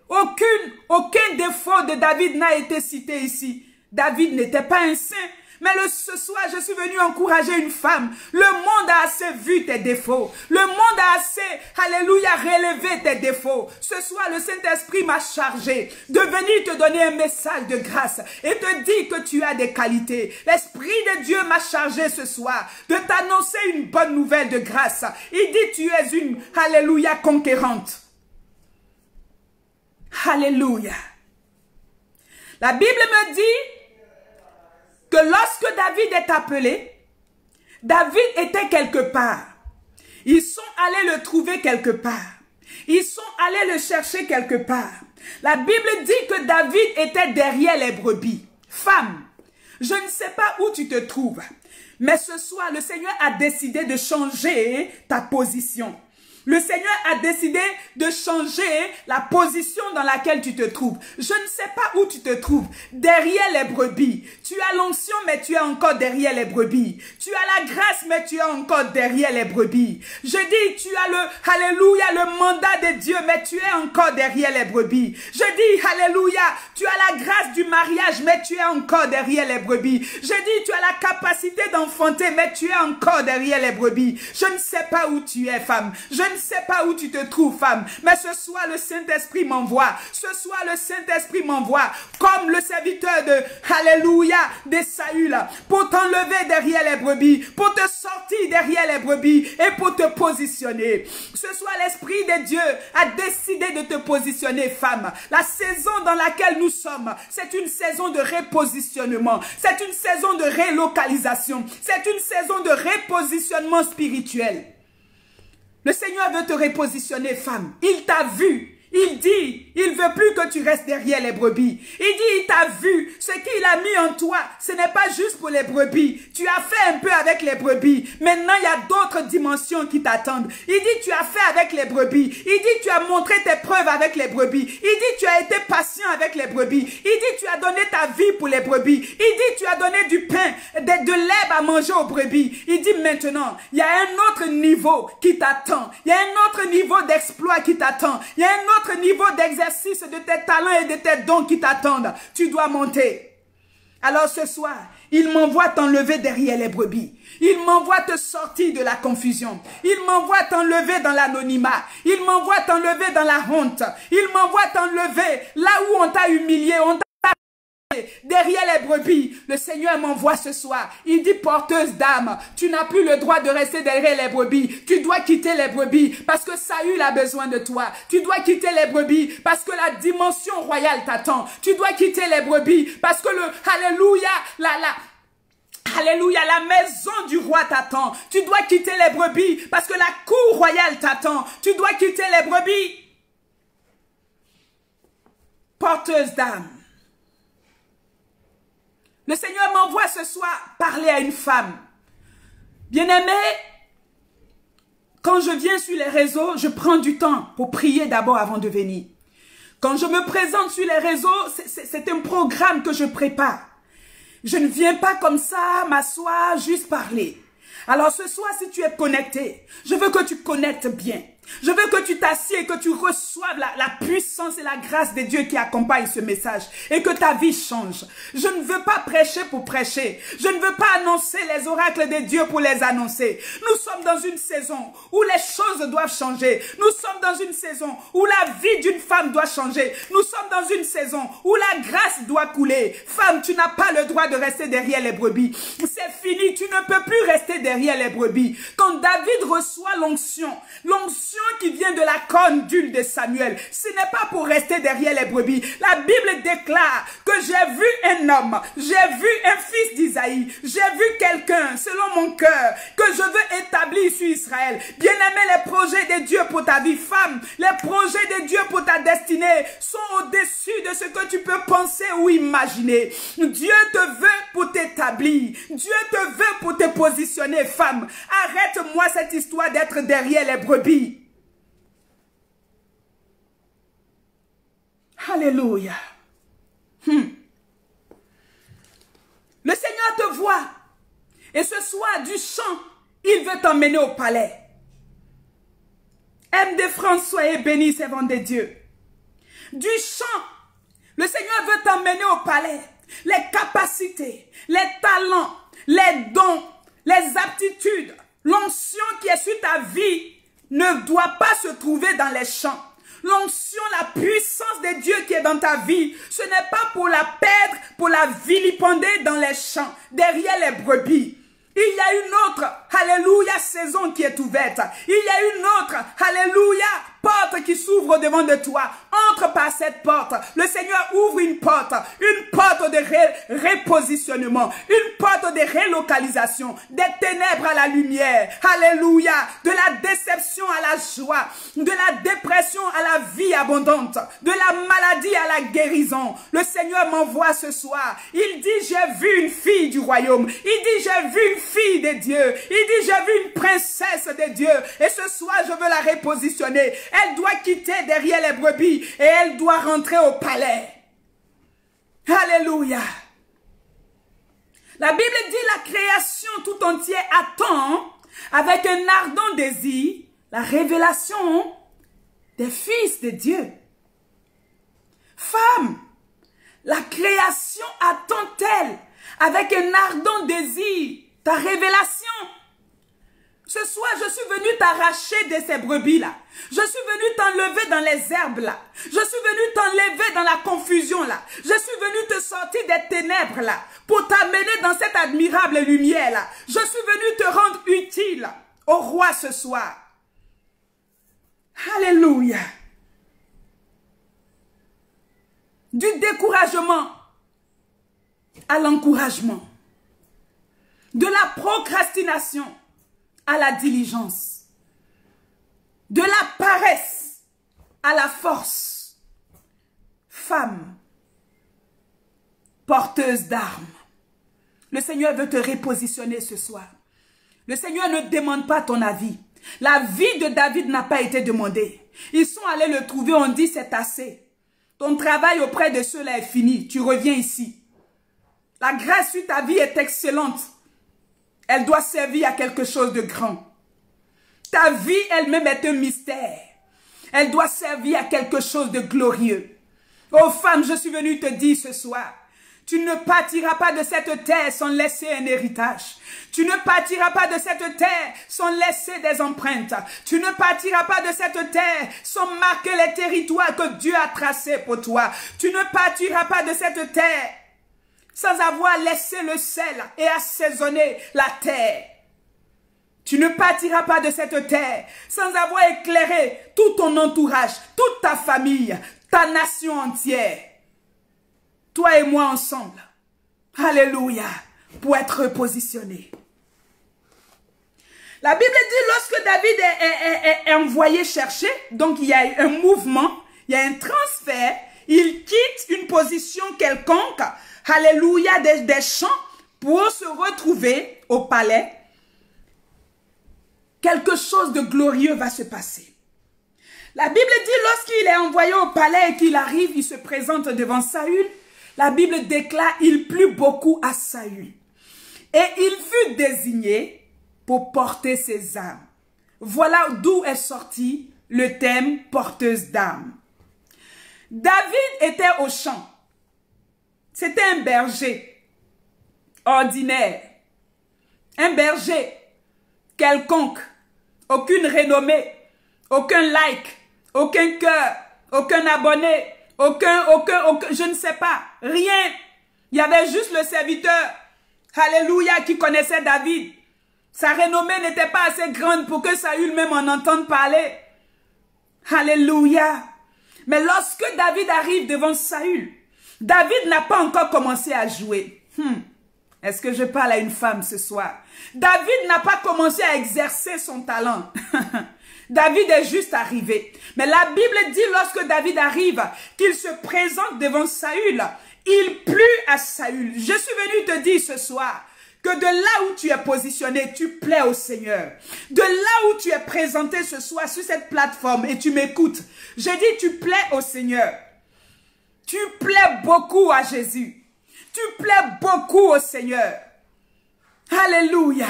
Aucun défaut de David n'a été cité ici. David n'était pas un saint. Mais ce soir, je suis venu encourager une femme. Le monde a assez vu tes défauts. Le monde a assez, alléluia, relevé tes défauts. Ce soir, le Saint-Esprit m'a chargé de venir te donner un message de grâce et te dire que tu as des qualités. L'Esprit de Dieu m'a chargé ce soir de t'annoncer une bonne nouvelle de grâce. Il dit, tu es une, alléluia, conquérante. Alléluia. La Bible me dit que lorsque David est appelé, David était quelque part. Ils sont allés le trouver quelque part. Ils sont allés le chercher quelque part. La Bible dit que David était derrière les brebis. Femme, je ne sais pas où tu te trouves, mais ce soir, le Seigneur a décidé de changer ta position. Le Seigneur a décidé de changer la position dans laquelle tu te trouves. Je ne sais pas où tu te trouves. Derrière les brebis. Tu as l'onction, mais tu es encore derrière les brebis. Tu as la grâce, mais tu es encore derrière les brebis. Je dis, tu as le, alléluia, le mandat de Dieu, mais tu es encore derrière les brebis. Je dis, alléluia, tu as la grâce du mariage, mais tu es encore derrière les brebis. Je dis, tu as la capacité d'enfanter, mais tu es encore derrière les brebis. Je ne sais pas où tu es, femme. Je ne sais pas où tu te trouves, femme. Mais ce soir, le Saint-Esprit m'envoie. Ce soir, le Saint-Esprit m'envoie. Comme le serviteur de, alléluia, de Saül, pour t'enlever derrière les brebis, pour te sortir derrière les brebis et pour te positionner. Ce soir, l'Esprit de Dieu a décidé de te positionner, femme. La saison dans laquelle nous sommes, c'est une saison de repositionnement. C'est une saison de relocalisation. C'est une saison de repositionnement spirituel. Le Seigneur veut te repositionner, femme. Il t'a vu. Il dit, il veut plus que tu restes derrière les brebis. Il dit, il t'a vu. Ce qu'il a mis en toi, ce n'est pas juste pour les brebis. Tu as fait un peu avec les brebis. Maintenant, il y a d'autres dimensions qui t'attendent. Il dit, tu as fait avec les brebis. Il dit, tu as montré tes preuves avec les brebis. Il dit, tu as été patient avec les brebis. Il dit, tu as donné ta vie pour les brebis. Il dit, tu as donné du pain, de l'herbe à manger aux brebis. Il dit, maintenant, il y a un autre niveau qui t'attend. Il y a un autre niveau d'exploit qui t'attend. Il y a un autre niveau d'exercice de tes talents et de tes dons qui t'attendent. Tu dois monter. Alors ce soir, il m'envoie t'enlever derrière les brebis. Il m'envoie te sortir de la confusion. Il m'envoie t'enlever dans l'anonymat. Il m'envoie t'enlever dans la honte. Il m'envoie t'enlever là où on t'a humilié, on t'a derrière les brebis. Le Seigneur m'envoie ce soir. Il dit, porteuse d'âme, tu n'as plus le droit de rester derrière les brebis. Tu dois quitter les brebis parce que Saül a besoin de toi. Tu dois quitter les brebis parce que la dimension royale t'attend. Tu dois quitter les brebis parce que le alléluia, alléluia, la maison du roi t'attend. Tu dois quitter les brebis parce que la cour royale t'attend. Tu dois quitter les brebis. Porteuse d'âme. Le Seigneur m'envoie ce soir parler à une femme. Bien-aimée, quand je viens sur les réseaux, je prends du temps pour prier d'abord avant de venir. Quand je me présente sur les réseaux, c'est un programme que je prépare. Je ne viens pas comme ça m'asseoir, juste parler. Alors ce soir, si tu es connecté, je veux que tu connectes bien. Je veux que tu t'assieds et que tu reçoives la puissance et la grâce de Dieu qui accompagne ce message et que ta vie change. Je ne veux pas prêcher pour prêcher. Je ne veux pas annoncer les oracles de Dieu pour les annoncer. Nous sommes dans une saison où les choses doivent changer. Nous sommes dans une saison où la vie d'une femme doit changer. Nous sommes dans une saison où la grâce doit couler. Femme, tu n'as pas le droit de rester derrière les brebis. C'est fini, tu ne peux plus rester derrière les brebis. Quand David reçoit l'onction qui vient de la corne d'huile de Samuel, ce n'est pas pour rester derrière les brebis. La Bible déclare que j'ai vu un homme, j'ai vu un fils d'Isaïe, j'ai vu quelqu'un selon mon cœur que je veux établir sur Israël. Bien-aimé, les projets de Dieu pour ta vie, femme, les projets de Dieu pour ta destinée sont au-dessus de ce que tu peux penser ou imaginer. Dieu te veut pour t'établir. Dieu te veut pour te positionner, femme. Arrête-moi cette histoire d'être derrière les brebis. Alléluia. Le Seigneur te voit. Et ce soir, du chant, il veut t'emmener au palais. M. de François est béni, servant de Dieu. Du chant, le Seigneur veut t'emmener au palais. Les capacités, les talents, les dons, les aptitudes, l'onction qui est sur ta vie ne doit pas se trouver dans les champs. L'onction, la puissance de Dieu qui est dans ta vie, ce n'est pas pour la perdre, pour la vilipender dans les champs, derrière les brebis. Il y a une autre, alléluia, saison qui est ouverte. Il y a une autre, alléluia, porte qui s'ouvre devant de toi. Entre par cette porte. Le Seigneur ouvre une porte de repositionnement, une porte de relocalisation, des ténèbres à la lumière. Alléluia, de la déception à la joie, de la dépression à la vie abondante, de la maladie à la guérison. Le Seigneur m'envoie ce soir. Il dit, j'ai vu une fille du royaume. Il dit, j'ai vu une fille de Dieu. Il dit, j'ai vu une princesse de Dieu. Et ce soir, je veux la repositionner. Elle doit quitter derrière les brebis et elle doit rentrer au palais. Alléluia. La Bible dit, la création tout entière attend avec un ardent désir la révélation des fils de Dieu. Femme, la création attend-elle avec un ardent désir ta révélation? Ce soir, je suis venue t'arracher de ces brebis-là. Je suis venue t'enlever dans les herbes-là. Je suis venue t'enlever dans la confusion-là. Je suis venue te sortir des ténèbres-là pour t'amener dans cette admirable lumière-là. Je suis venue te rendre utile au roi ce soir. Alléluia. Du découragement à l'encouragement. De la procrastination à la diligence. De la paresse à la force. Femme, porteuse d'armes. Le Seigneur veut te repositionner ce soir. Le Seigneur ne demande pas ton avis. La vie de David n'a pas été demandée. Ils sont allés le trouver, on dit c'est assez. Ton travail auprès de ceux-là est fini. Tu reviens ici. La grâce sur ta vie est excellente. Elle doit servir à quelque chose de grand. Ta vie elle-même est un mystère. Elle doit servir à quelque chose de glorieux. Oh femme, je suis venue te dire ce soir, tu ne partiras pas de cette terre sans laisser un héritage. Tu ne partiras pas de cette terre sans laisser des empreintes. Tu ne partiras pas de cette terre sans marquer les territoires que Dieu a tracés pour toi. Tu ne partiras pas de cette terre sans avoir laissé le sel et assaisonner la terre. Tu ne partiras pas de cette terre sans avoir éclairé tout ton entourage, toute ta famille, ta nation entière. Toi et moi ensemble. Alléluia. Pour être repositionné. La Bible dit lorsque David est envoyé chercher, donc il y a un mouvement, il y a un transfert, il quitte une position quelconque, alléluia, des champs, pour se retrouver au palais. Quelque chose de glorieux va se passer. La Bible dit lorsqu'il est envoyé au palais et qu'il arrive, il se présente devant Saül. La Bible déclare, il plut beaucoup à Saül. Et il fut désigné pour porter ses armes. Voilà d'où est sorti le thème porteuse d'armes. David était au champ. C'était un berger ordinaire. Un berger quelconque. Aucune renommée. Aucun like. Aucun cœur. Aucun abonné. Aucun, je ne sais pas, rien. Il y avait juste le serviteur, alléluia, qui connaissait David. Sa renommée n'était pas assez grande pour que Saül même en entende parler. Alléluia. Mais lorsque David arrive devant Saül, David n'a pas encore commencé à jouer. Est-ce que je parle à une femme ce soir? David n'a pas commencé à exercer son talent. David est juste arrivé. Mais la Bible dit lorsque David arrive, qu'il se présente devant Saül, il plut à Saül. Je suis venu te dire ce soir que de là où tu es positionné, tu plais au Seigneur. De là où tu es présenté ce soir sur cette plateforme et tu m'écoutes, je dis tu plais au Seigneur. Tu plais beaucoup à Jésus. Tu plais beaucoup au Seigneur. Alléluia.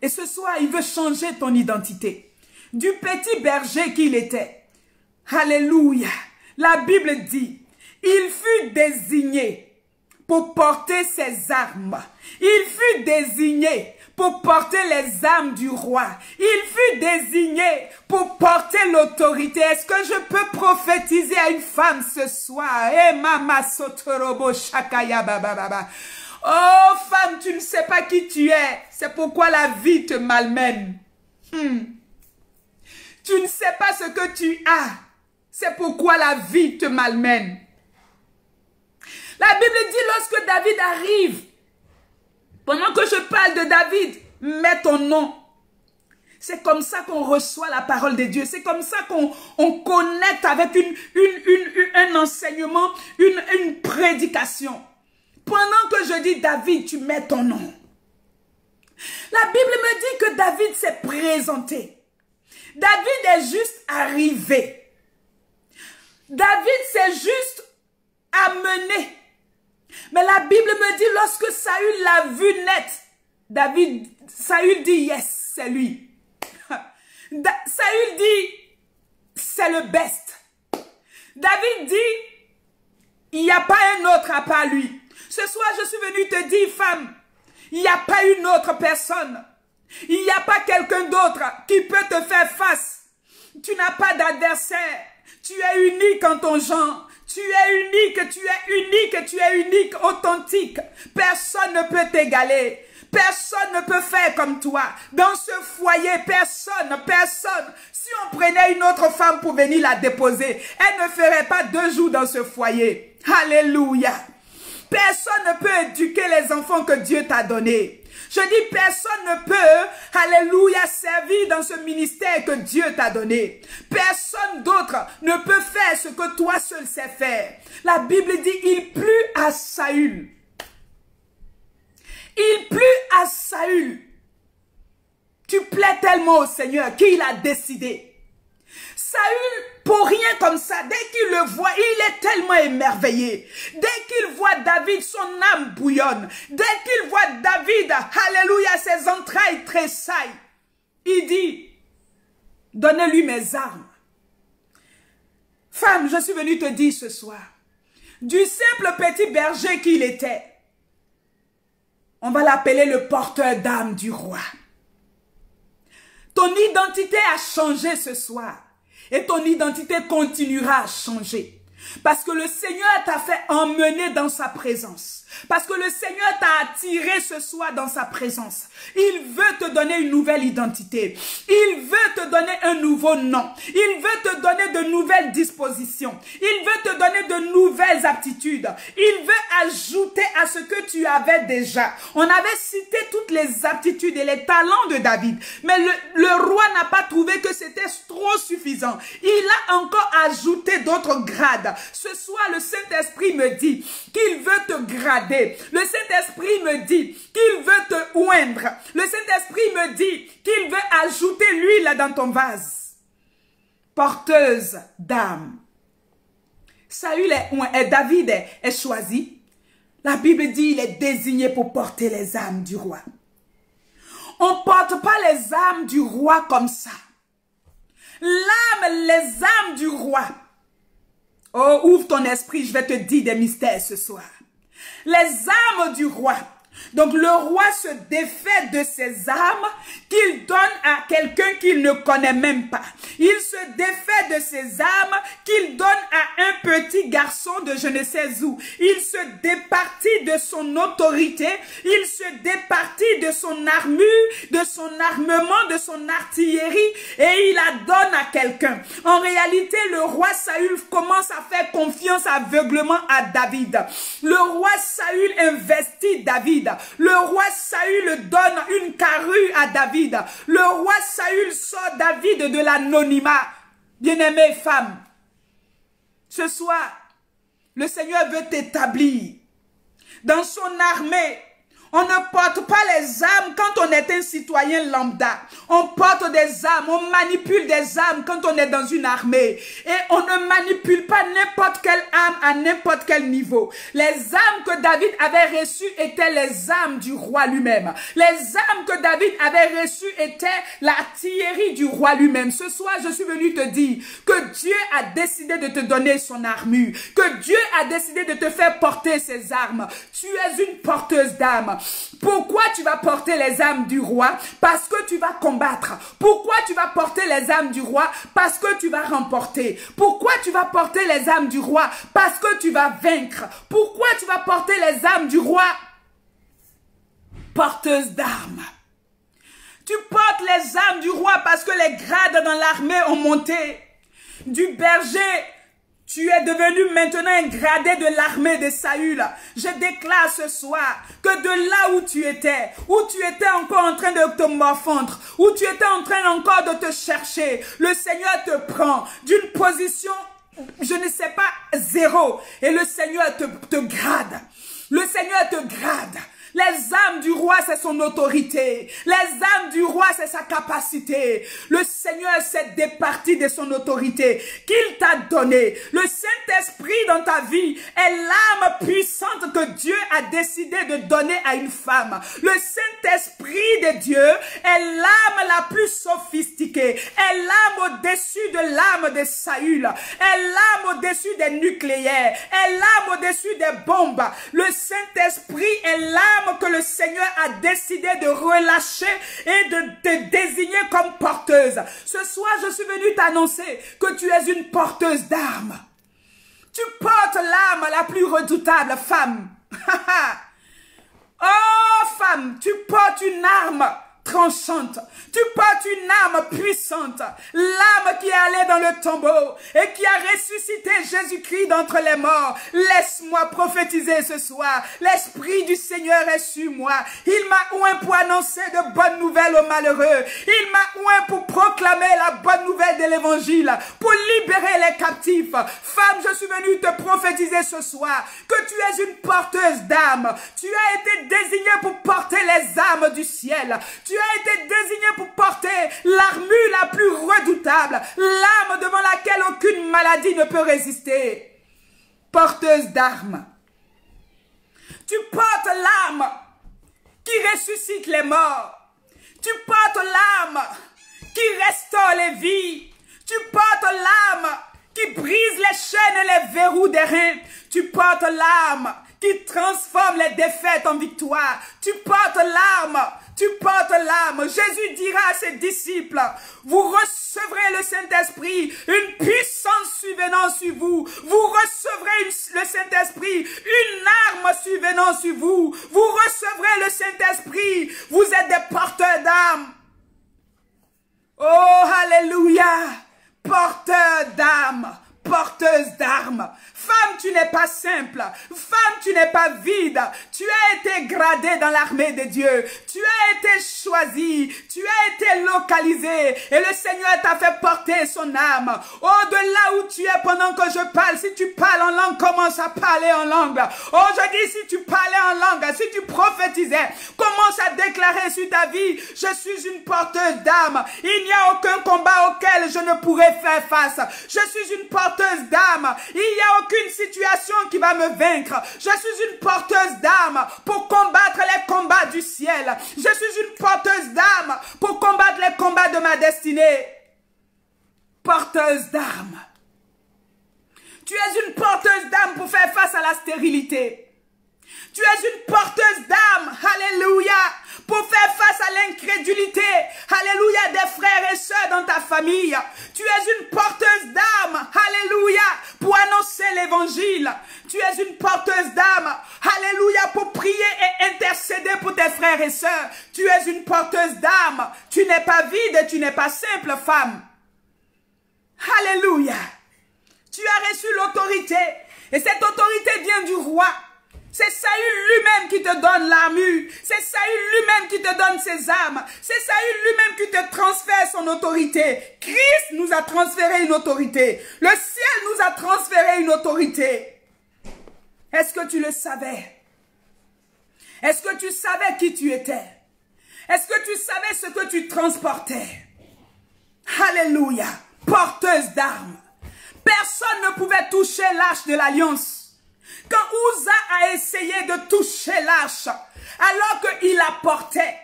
Et ce soir, il veut changer ton identité. Du petit berger qu'il était. Alléluia. La Bible dit, il fut désigné pour porter ses armes. Il fut désigné pour porter les armes du roi. Il fut désigné pour porter l'autorité. Est-ce que je peux prophétiser à une femme ce soir? Eh, mama sotorobo shakaya baba. Oh, femme, tu ne sais pas qui tu es. C'est pourquoi la vie te malmène. Tu ne sais pas ce que tu as. C'est pourquoi la vie te malmène. La Bible dit lorsque David arrive, pendant que je parle de David, mets ton nom. C'est comme ça qu'on reçoit la parole de Dieu. C'est comme ça qu'on connecte avec un enseignement, une prédication. Pendant que je dis David, tu mets ton nom. La Bible me dit que David s'est présenté. David est juste arrivé. David s'est juste amené. Mais la Bible me dit, lorsque Saül l'a vu net, Saül dit, yes, c'est lui. Saül dit, c'est le best. David dit, il n'y a pas un autre à part lui. Ce soir, je suis venu te dire, femme, il n'y a pas une autre personne. Il n'y a pas quelqu'un d'autre qui peut te faire face. Tu n'as pas d'adversaire. Tu es unique en ton genre. Tu es unique, tu es unique, tu es unique, authentique. Personne ne peut t'égaler. Personne ne peut faire comme toi. Dans ce foyer, personne. Si on prenait une autre femme pour venir la déposer, elle ne ferait pas 2 jours dans ce foyer. Alléluia. Personne ne peut éduquer les enfants que Dieu t'a donnés. Je dis, personne ne peut, alléluia, servir dans ce ministère que Dieu t'a donné. Personne d'autre ne peut faire ce que toi seul sais faire. La Bible dit, il plut à Saül. Il plut à Saül. Tu plais tellement au Seigneur qu'il a décidé. Saül, pour rien comme ça, dès qu'il le voit, il est tellement émerveillé. Dès qu'il voit David, son âme bouillonne. Dès qu'il voit David, alléluia, ses entrailles tressaillent. Il dit, donnez-lui mes armes. Femme, je suis venue te dire ce soir, du simple petit berger qu'il était, on va l'appeler le porteur d'âme du roi. Ton identité a changé ce soir. Et ton identité continuera à changer. Parce que le Seigneur t'a fait emmener dans sa présence. Parce que le Seigneur t'a attiré ce soir dans sa présence. Il veut te donner une nouvelle identité. Il veut te donner un nouveau nom. Il veut te donner de nouvelles dispositions. Il veut te donner de nouvelles aptitudes. Il veut ajouter à ce que tu avais déjà. On avait cité toutes les aptitudes et les talents de David. Mais le roi n'a pas trouvé que c'était trop suffisant. Il a encore ajouté d'autres grades. Ce soir, le Saint-Esprit me dit qu'il veut te grader. Le Saint-Esprit me dit qu'il veut te oindre. Le Saint-Esprit me dit qu'il veut ajouter l'huile dans ton vase. Porteuse d'âme. David est choisi. La Bible dit qu'il est désigné pour porter les âmes du roi. On ne porte pas les âmes du roi comme ça. Les âmes du roi. Oh, ouvre ton esprit, je vais te dire des mystères ce soir. Les âmes du roi. Donc le roi se défait de ses âmes qu'il donne à quelqu'un qu'il ne connaît même pas. Il se défait de ses âmes qu'il donne à un petit garçon de je ne sais où. Il se départit de son autorité. Il se départit de son armure, de son armement, de son artillerie et il la donne à quelqu'un. En réalité, le roi Saül commence à faire confiance aveuglement à David. Le roi Saül investit David. Le roi Saül donne une carrure à David. Le roi Saül sort David de l'anonymat. Bien-aimée femme, ce soir, le Seigneur veut t'établir dans son armée. On ne porte pas les armes quand on est un citoyen lambda. On porte des armes, on manipule des armes quand on est dans une armée. Et on ne manipule pas n'importe quelle arme à n'importe quel niveau. Les armes que David avait reçues étaient les armes du roi lui-même. Les armes que David avait reçues étaient l'artillerie du roi lui-même. Ce soir, je suis venu te dire que Dieu a décidé de te donner son armure. Que Dieu a décidé de te faire porter ses armes. Tu es une porteuse d'armes. Pourquoi tu vas porter les armes du roi? Parce que tu vas combattre. Pourquoi tu vas porter les armes du roi? Parce que tu vas remporter. Pourquoi tu vas porter les armes du roi? Parce que tu vas vaincre. Pourquoi tu vas porter les armes du roi? Porteuse d'armes. Tu portes les armes du roi parce que les grades dans l'armée ont monté. Du berger, tu es devenu maintenant un gradé de l'armée de Saül. Je déclare ce soir que de là où tu étais encore en train de te morfondre, où tu étais en train encore de te chercher, le Seigneur te prend d'une position, je ne sais pas, 0. Et le Seigneur te grade. Le Seigneur te grade. Les âmes du roi, c'est son autorité. Les âmes du roi, c'est sa capacité. Le Seigneur s'est départi de son autorité qu'il t'a donnée. Le Saint-Esprit dans ta vie est l'âme puissante que Dieu a décidé de donner à une femme. Le Saint-Esprit de Dieu est l'âme la plus sophistiquée, est l'âme au-dessus de l'âme de Saül, est l'âme au-dessus des nucléaires, est l'âme au-dessus des bombes. Le Saint-Esprit est l'âme que le Seigneur a décidé de relâcher et de te désigner comme porteuse. Ce soir, je suis venue t'annoncer que tu es une porteuse d'armes. Tu portes l'arme la plus redoutable, femme. Oh, femme, tu portes une arme tranchante. Tu portes une arme puissante. L'âme qui est allée dans le tombeau et qui a ressuscité Jésus-Christ d'entre les morts. Laisse-moi prophétiser ce soir. L'Esprit du Seigneur est sur moi. Il m'a oint pour annoncer de bonnes nouvelles aux malheureux. Il m'a oint pour proclamer la bonne nouvelle de l'Évangile, pour libérer les captifs. Femme, je suis venue te prophétiser ce soir que tu es une porteuse d'âme. Tu as été désignée pour porter les armes du ciel. Tu as été désigné pour porter l'armure la plus redoutable, l'arme devant laquelle aucune maladie ne peut résister. Porteuse d'armes. Tu portes l'arme qui ressuscite les morts. Tu portes l'arme qui restaure les vies. Tu portes l'arme qui brise les chaînes et les verrous des reins. Tu portes l'arme qui transforme les défaites en victoire. Tu portes l'arme. Tu portes l'arme. Jésus dira à ses disciples, vous recevrez le Saint-Esprit, une puissance survenant sur vous. Vous recevrez le Saint-Esprit, une arme survenant sur vous. Vous recevrez le Saint-Esprit. Vous êtes des porteurs d'âme. Oh, alléluia. Porteurs d'âme. Porteuse d'armes. Femme, tu n'es pas simple. Femme, tu n'es pas vide. Tu as été gradée dans l'armée de Dieu. Tu as été choisie. Tu as été localisée. Et le Seigneur t'a fait porter son âme. Au-delà où tu es pendant que je parle, si tu parles en langue, commence à parler en langue. Oh, je dis, si tu parlais en langue, si tu prophétisais, commence à déclarer sur ta vie, je suis une porteuse d'âme. Il n'y a aucun combat auquel je ne pourrai faire face. Je suis une porteuse d'âme. Il n'y a aucune situation qui va me vaincre. Je suis une porteuse d'âme pour combattre les combats du ciel. Je suis une porteuse d'âme pour combattre les combats de ma destinée. Porteuse d'âme. Tu es une porteuse d'âme pour faire face à la stérilité. Tu es une porteuse d'âme, alléluia, pour faire face à l'incrédulité, alléluia, des frères et sœurs dans ta famille. Tu es une porteuse d'âme, alléluia, pour annoncer l'évangile. Tu es une porteuse d'âme, alléluia, pour prier et intercéder pour tes frères et sœurs. Tu es une porteuse d'âme. Tu n'es pas vide, tu n'es pas simple, femme. Alléluia. Tu as reçu l'autorité, et cette autorité vient du roi. C'est Saül lui-même qui te donne l'armure. C'est Saül lui-même qui te donne ses armes. C'est Saül lui-même qui te transfère son autorité. Christ nous a transféré une autorité. Le ciel nous a transféré une autorité. Est-ce que tu le savais? Est-ce que tu savais qui tu étais? Est-ce que tu savais ce que tu transportais? Alléluia. Porteuse d'armes. Personne ne pouvait toucher l'arche de l'alliance. Quand Uza a essayé de toucher l'arche, alors qu'il la portait,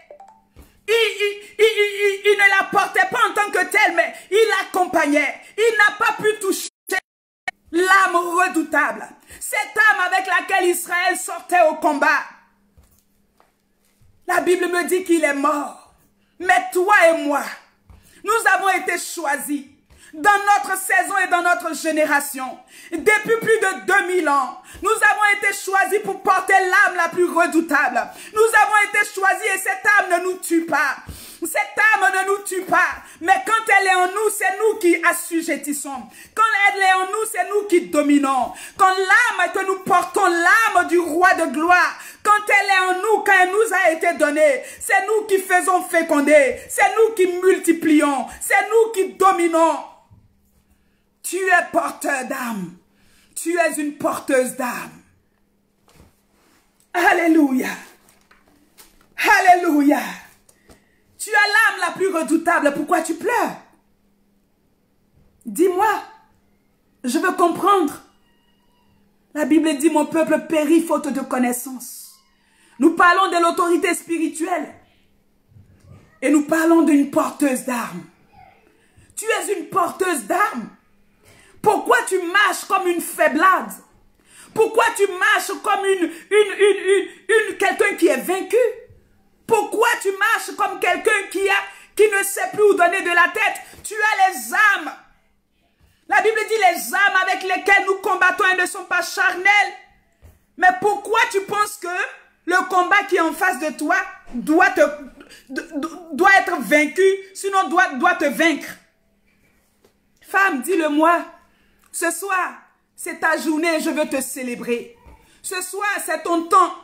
il ne la portait pas en tant que telle, mais il l'accompagnait. Il n'a pas pu toucher l'âme redoutable, cette âme avec laquelle Israël sortait au combat. La Bible me dit qu'il est mort. Mais toi et moi, nous avons été choisis. Dans notre saison et dans notre génération, depuis plus de 2000 ans, nous avons été choisis pour porter l'âme la plus redoutable. Nous avons été choisis et cette âme ne nous tue pas. Cette âme ne nous tue pas. Mais quand elle est en nous, c'est nous qui assujettissons. Quand elle est en nous, c'est nous qui dominons. Quand l'âme que nous portons, l'âme du roi de gloire, quand elle est en nous, quand elle nous a été donnée, c'est nous qui faisons féconder. C'est nous qui multiplions. C'est nous qui dominons. Tu es porteur d'âme. Tu es une porteuse d'âme. Alléluia. Alléluia. Tu as l'âme la plus redoutable. Pourquoi tu pleures? Dis-moi. Je veux comprendre. La Bible dit, mon peuple périt faute de connaissance. Nous parlons de l'autorité spirituelle. Et nous parlons d'une porteuse d'armes. Tu es une porteuse d'armes. Pourquoi tu marches comme une faiblade? Pourquoi tu marches comme quelqu'un qui est vaincu? Pourquoi tu marches comme quelqu'un qui ne sait plus où donner de la tête? Tu as les âmes. La Bible dit les âmes avec lesquelles nous combattons, elles ne sont pas charnelles. Mais pourquoi tu penses que le combat qui est en face de toi doit être vaincu, sinon doit te vaincre? Femme, dis-le-moi. Ce soir, c'est ta journée et je veux te célébrer. Ce soir, c'est ton temps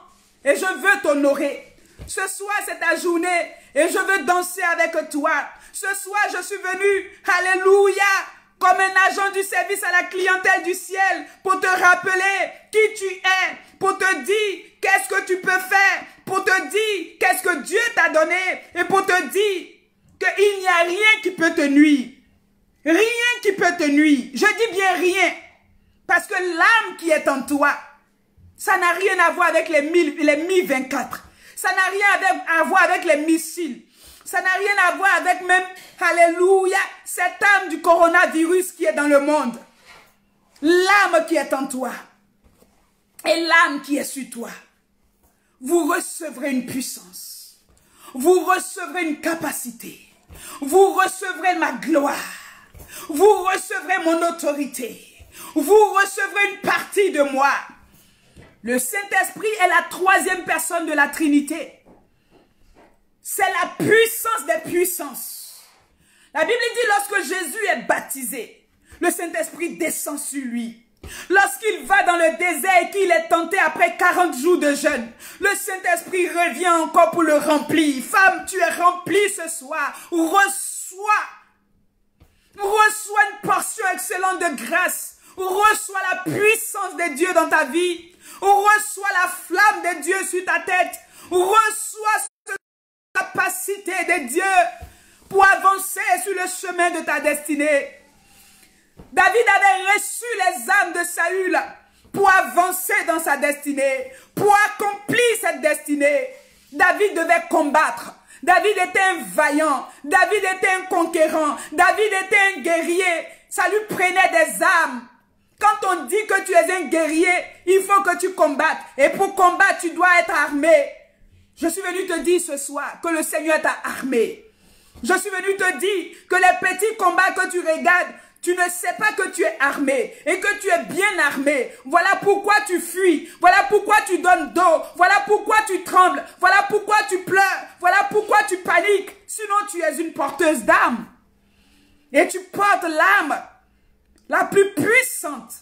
et je veux t'honorer. Ce soir, c'est ta journée et je veux danser avec toi. Ce soir, je suis venu, alléluia, comme un agent du service à la clientèle du ciel pour te rappeler qui tu es, pour te dire qu'est-ce que tu peux faire, pour te dire qu'est-ce que Dieu t'a donné et pour te dire qu'il n'y a rien qui peut te nuire. Rien qui peut te nuire. Je dis bien rien. Parce que l'âme qui est en toi, ça n'a rien à voir avec les Mi-24. Ça n'a rien à voir avec les missiles. Ça n'a rien à voir avec même, alléluia, cette âme du coronavirus qui est dans le monde. L'âme qui est en toi et l'âme qui est sur toi. Vous recevrez une puissance. Vous recevrez une capacité. Vous recevrez ma gloire. Vous recevrez mon autorité. Vous recevrez une partie de moi. Le Saint-Esprit est la troisième personne de la Trinité. C'est la puissance des puissances. La Bible dit lorsque Jésus est baptisé, le Saint-Esprit descend sur lui. Lorsqu'il va dans le désert et qu'il est tenté après 40 jours de jeûne, le Saint-Esprit revient encore pour le remplir. Femme, tu es remplie ce soir. Reçois une portion excellente de grâce. Reçois la puissance de Dieu dans ta vie. Reçois la flamme de Dieu sur ta tête. Reçois cette capacité de Dieu pour avancer sur le chemin de ta destinée. David avait reçu les âmes de Saül pour avancer dans sa destinée, pour accomplir cette destinée. David devait combattre. David était un vaillant. David était un conquérant. David était un guerrier. Ça lui prenait des âmes. Quand on dit que tu es un guerrier, il faut que tu combattes. Et pour combattre, tu dois être armé. Je suis venu te dire ce soir que le Seigneur t'a armé. Je suis venu te dire que les petits combats que tu regardes, tu ne sais pas que tu es armé et que tu es bien armé. Voilà pourquoi tu fuis. Voilà pourquoi tu donnes dos. Voilà pourquoi tu trembles. Voilà pourquoi tu pleures. Voilà pourquoi tu paniques. Sinon, tu es une porteuse d'âme. Et tu portes l'âme la plus puissante.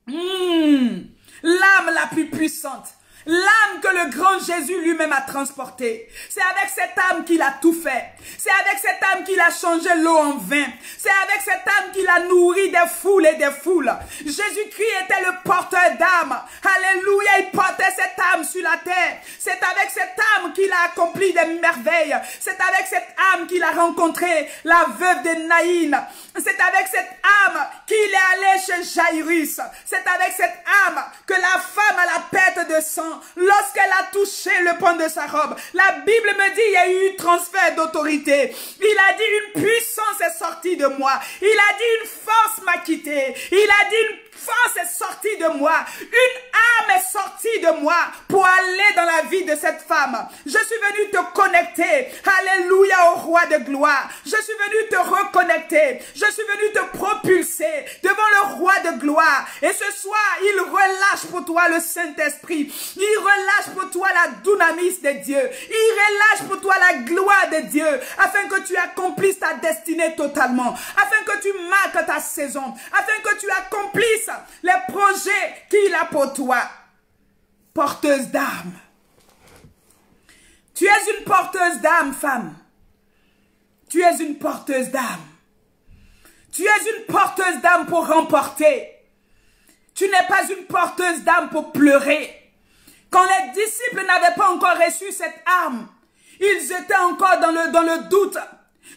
L'âme la plus puissante. L'âme que le grand Jésus lui-même a transportée. C'est avec cette âme qu'il a tout fait. C'est avec cette âme qu'il a changé l'eau en vin. C'est avec cette âme qu'il a nourri des foules et des foules. Jésus-Christ était le porteur d'âme. Alléluia, il portait cette âme sur la terre. C'est avec cette âme qu'il a accompli des merveilles. C'est avec cette âme qu'il a rencontré la veuve de Naïn. C'est avec cette âme qu'il est allé chez Jairus. C'est avec cette âme que la femme à la perte de sang, lorsqu'elle a touché le pan de sa robe, la Bible me dit il y a eu un transfert d'autorité. Il a dit une puissance est sortie de moi. Il a dit une force m'a quitté. Il a dit une force est sortie de moi. Une âme est sortie de moi pour aller dans la vie de cette femme. Je suis venu te connecter. Alléluia au roi de gloire. Je suis venu te reconnecter. Je suis venu te propulser devant le roi de gloire. Et ce soir, il relâche pour toi le Saint-Esprit. Il relâche pour toi la dunamis de Dieu. Il relâche pour toi la gloire de Dieu. Afin que tu accomplisses ta destinée totalement. Afin que tu marques ta saison. Afin que tu accomplisses les projets qu'il a pour toi. Porteuse d'âme. Tu es une porteuse d'âme, femme. Tu es une porteuse d'âme. Tu es une porteuse d'âme pour remporter. Tu n'es pas une porteuse d'âme pour pleurer. Quand les disciples n'avaient pas encore reçu cette arme, ils étaient encore dans le doute.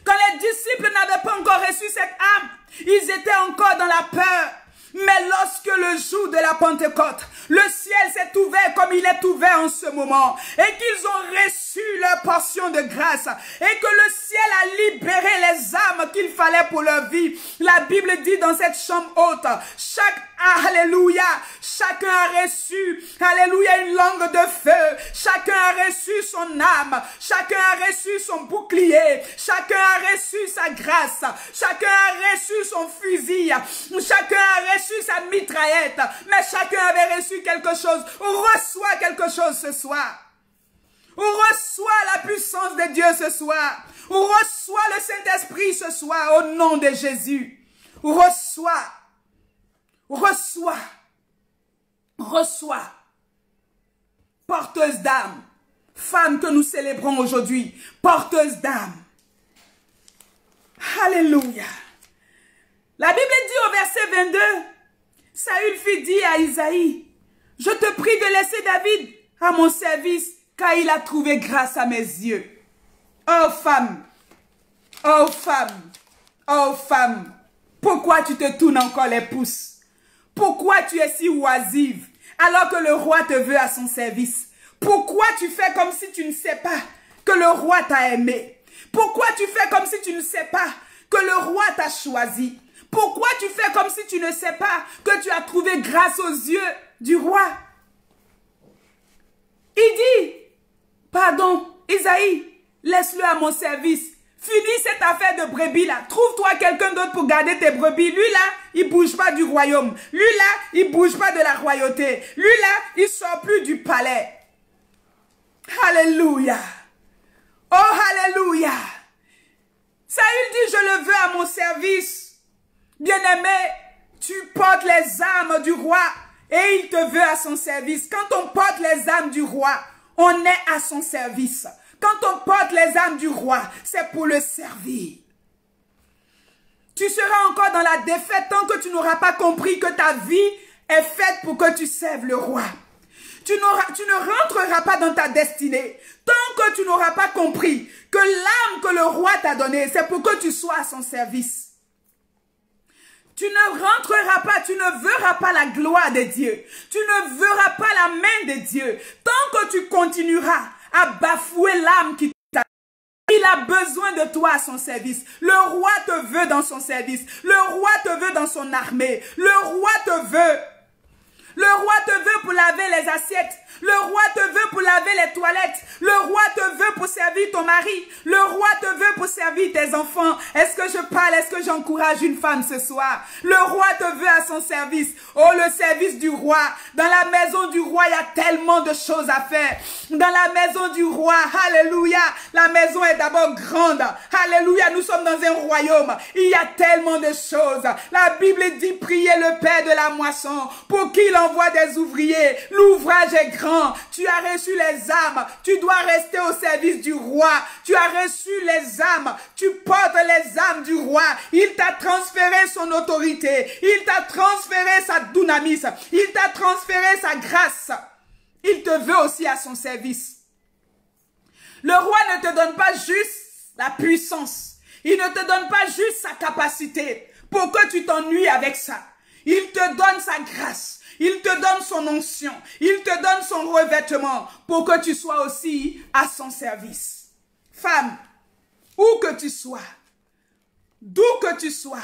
Quand les disciples n'avaient pas encore reçu cette arme, ils étaient encore dans la peur. Mais lorsque le jour de la Pentecôte, le ciel s'est ouvert comme il est ouvert en ce moment, et qu'ils ont reçu leur portion de grâce, et que le ciel a libéré les âmes qu'il fallait pour leur vie. La Bible dit dans cette chambre haute, alléluia, chacun a reçu, alléluia, une langue de feu, chacun a reçu son âme, chacun a reçu son bouclier, chacun a reçu sa grâce, chacun a reçu son fusil, chacun a reçu sa mitraillette, mais chacun avait reçu quelque chose. On reçoit quelque chose ce soir. On reçoit la puissance de Dieu ce soir. On reçoit le Saint-Esprit ce soir au nom de Jésus. On reçoit. Porteuse d'âme. Femme que nous célébrons aujourd'hui. Porteuse d'âme. Alléluia. La Bible dit au verset 22, Saül fit dire à Isaïe, je te prie de laisser David à mon service, car il a trouvé grâce à mes yeux. Oh femme, oh femme, oh femme, pourquoi tu te tournes encore les pouces? Pourquoi tu es si oisive alors que le roi te veut à son service? Pourquoi tu fais comme si tu ne sais pas que le roi t'a aimé? Pourquoi tu fais comme si tu ne sais pas que le roi t'a choisi? Pourquoi tu fais comme si tu ne sais pas que tu as trouvé grâce aux yeux du roi? Il dit, pardon, Isaïe, laisse-le à mon service. Finis cette affaire de brebis là. Trouve-toi quelqu'un d'autre pour garder tes brebis. Lui là, il bouge pas du royaume. Lui là, il bouge pas de la royauté. Lui là, il sort plus du palais. Alléluia. Oh, alléluia. Saül dit, je le veux à mon service. Bien-aimé, tu portes les armes du roi et il te veut à son service. Quand on porte les armes du roi, on est à son service. Quand on porte les armes du roi, c'est pour le servir. Tu seras encore dans la défaite tant que tu n'auras pas compris que ta vie est faite pour que tu serves le roi. Tu ne rentreras pas dans ta destinée tant que tu n'auras pas compris que l'âme que le roi t'a donnée, c'est pour que tu sois à son service. Tu ne rentreras pas, tu ne verras pas la gloire de Dieu. Tu ne verras pas la main de Dieu. Tant que tu continueras à bafouer l'âme qui t'a donné. Il a besoin de toi à son service. Le roi te veut dans son service. Le roi te veut dans son armée. Le roi te veut. Le roi te veut pour laver les assiettes. Le roi te veut pour laver les toilettes. Le roi te veut pour servir ton mari. Le roi te veut pour servir tes enfants. Est-ce que je parle? Est-ce que j'encourage une femme ce soir? Le roi te veut à son service. Oh, le service du roi. Dans la maison du roi, il y a tellement de choses à faire. Dans la maison du roi, alléluia, la maison est d'abord grande. Alléluia, nous sommes dans un royaume. Il y a tellement de choses. La Bible dit, priez le Père de la moisson pour qu'il envoie des ouvriers. L'ouvrage est grand. Tu as reçu les âmes. Tu dois rester au service du roi. Tu as reçu les âmes. Tu portes les âmes du roi. Il t'a transféré son autorité. Il t'a transféré sa dunamis. Il t'a transféré sa grâce. Il te veut aussi à son service. Le roi ne te donne pas juste la puissance. Il ne te donne pas juste sa capacité pour que tu t'ennuies avec ça. Il te donne sa grâce. Il te donne son onction. Il te donne son revêtement pour que tu sois aussi à son service. Femme, où que tu sois, d'où que tu sois,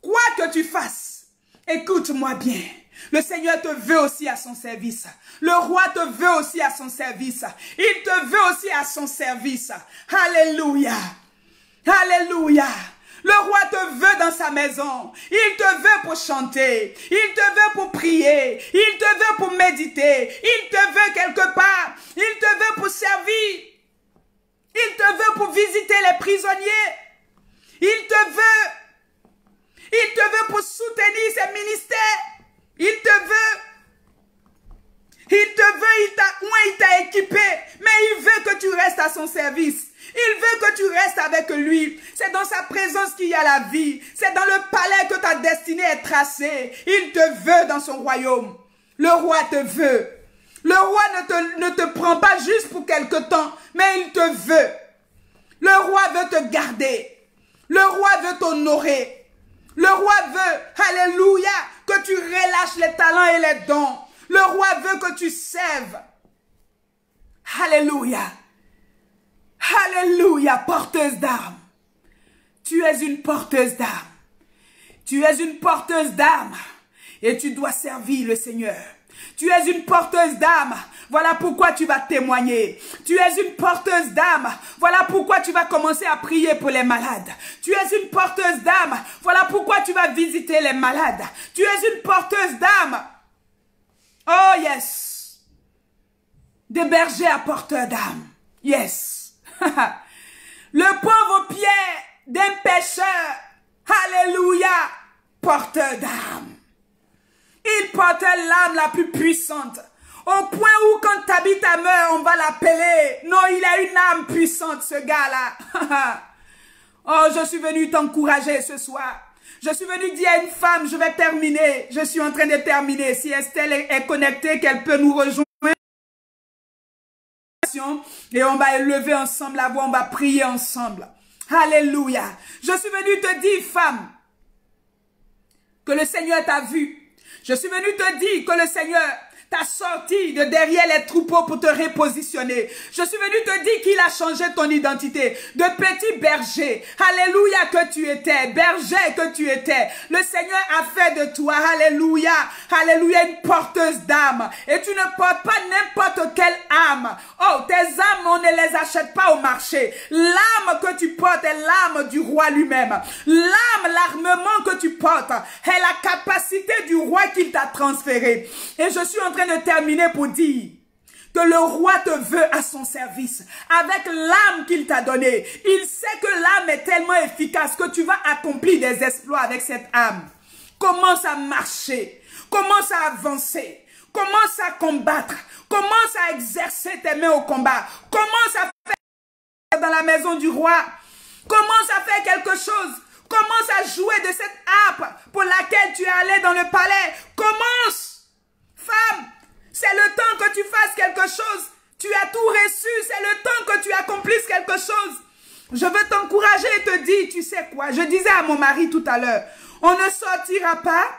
quoi que tu fasses, écoute-moi bien. Le Seigneur te veut aussi à son service. Le roi te veut aussi à son service. Il te veut aussi à son service. Alléluia. Alléluia. Le roi te veut dans sa maison. Il te veut pour chanter. Il te veut pour prier. Il te veut pour méditer. Il te veut quelque part. Il te veut pour servir. Il te veut pour visiter les prisonniers. Il te veut. Il te veut pour soutenir ses ministères. Il te veut. Il te veut, il t'a équipé. Mais il veut que tu restes à son service. Il veut que tu restes avec lui. C'est dans sa présence qu'il y a la vie. C'est dans le palais que ta destinée est tracée. Il te veut dans son royaume. Le roi te veut. Le roi ne te prend pas juste pour quelque temps, mais il te veut. Le roi veut te garder. Le roi veut t'honorer. Le roi veut, alléluia, que tu relâches les talents et les dons. Le roi veut que tu serves. Alléluia. Alléluia, porteuse d'armes. Tu es une porteuse d'armes. Tu es une porteuse d'armes. Et tu dois servir le Seigneur. Tu es une porteuse d'âme. Voilà pourquoi tu vas témoigner. Tu es une porteuse d'âme. Voilà pourquoi tu vas commencer à prier pour les malades. Tu es une porteuse d'âme. Voilà pourquoi tu vas visiter les malades. Tu es une porteuse d'âme. Oh yes. Des bergers à porteurs d'âme. Yes. Le pauvre Pierre d'un pécheur. Alléluia. Porteur d'âme. Il portait l'âme la plus puissante. Au point où quand Tabitha meurt, on va l'appeler. Non, il a une âme puissante, ce gars-là. Oh, je suis venu t'encourager ce soir. Je suis venu dire à une femme, je vais terminer. Je suis en train de terminer. Si Estelle est connectée, qu'elle peut nous rejoindre. Et on va élever ensemble la voix, on va prier ensemble. Alléluia. Je suis venu te dire, femme, que le Seigneur t'a vu. Je suis venu te dire que le Seigneur t'a sorti de derrière les troupeaux pour te repositionner. Je suis venu te dire qu'il a changé ton identité. De petit berger, alléluia, que tu étais, berger que tu étais. Le Seigneur a fait de toi, alléluia, alléluia, une porteuse d'âme. Et tu ne portes pas n'importe quelle âme. Oh, tes âmes, on ne les achète pas au marché. L'âme que tu portes est l'âme du roi lui-même. L'âme, l'armement que tu portes est la capacité du roi qu'il t'a transféré. Et je suis en train de terminer pour dire que le roi te veut à son service avec l'âme qu'il t'a donnée. Il sait que l'âme est tellement efficace que tu vas accomplir des exploits avec cette âme. Commence à marcher, commence à avancer, commence à combattre, commence à exercer tes mains au combat, commence à faire dans la maison du roi, commence à faire quelque chose, commence à jouer de cette harpe pour laquelle tu es allé dans le palais, commence. Femme, c'est le temps que tu fasses quelque chose. Tu as tout reçu. C'est le temps que tu accomplisses quelque chose. Je veux t'encourager et te dire, tu sais quoi? Je disais à mon mari tout à l'heure, on ne sortira pas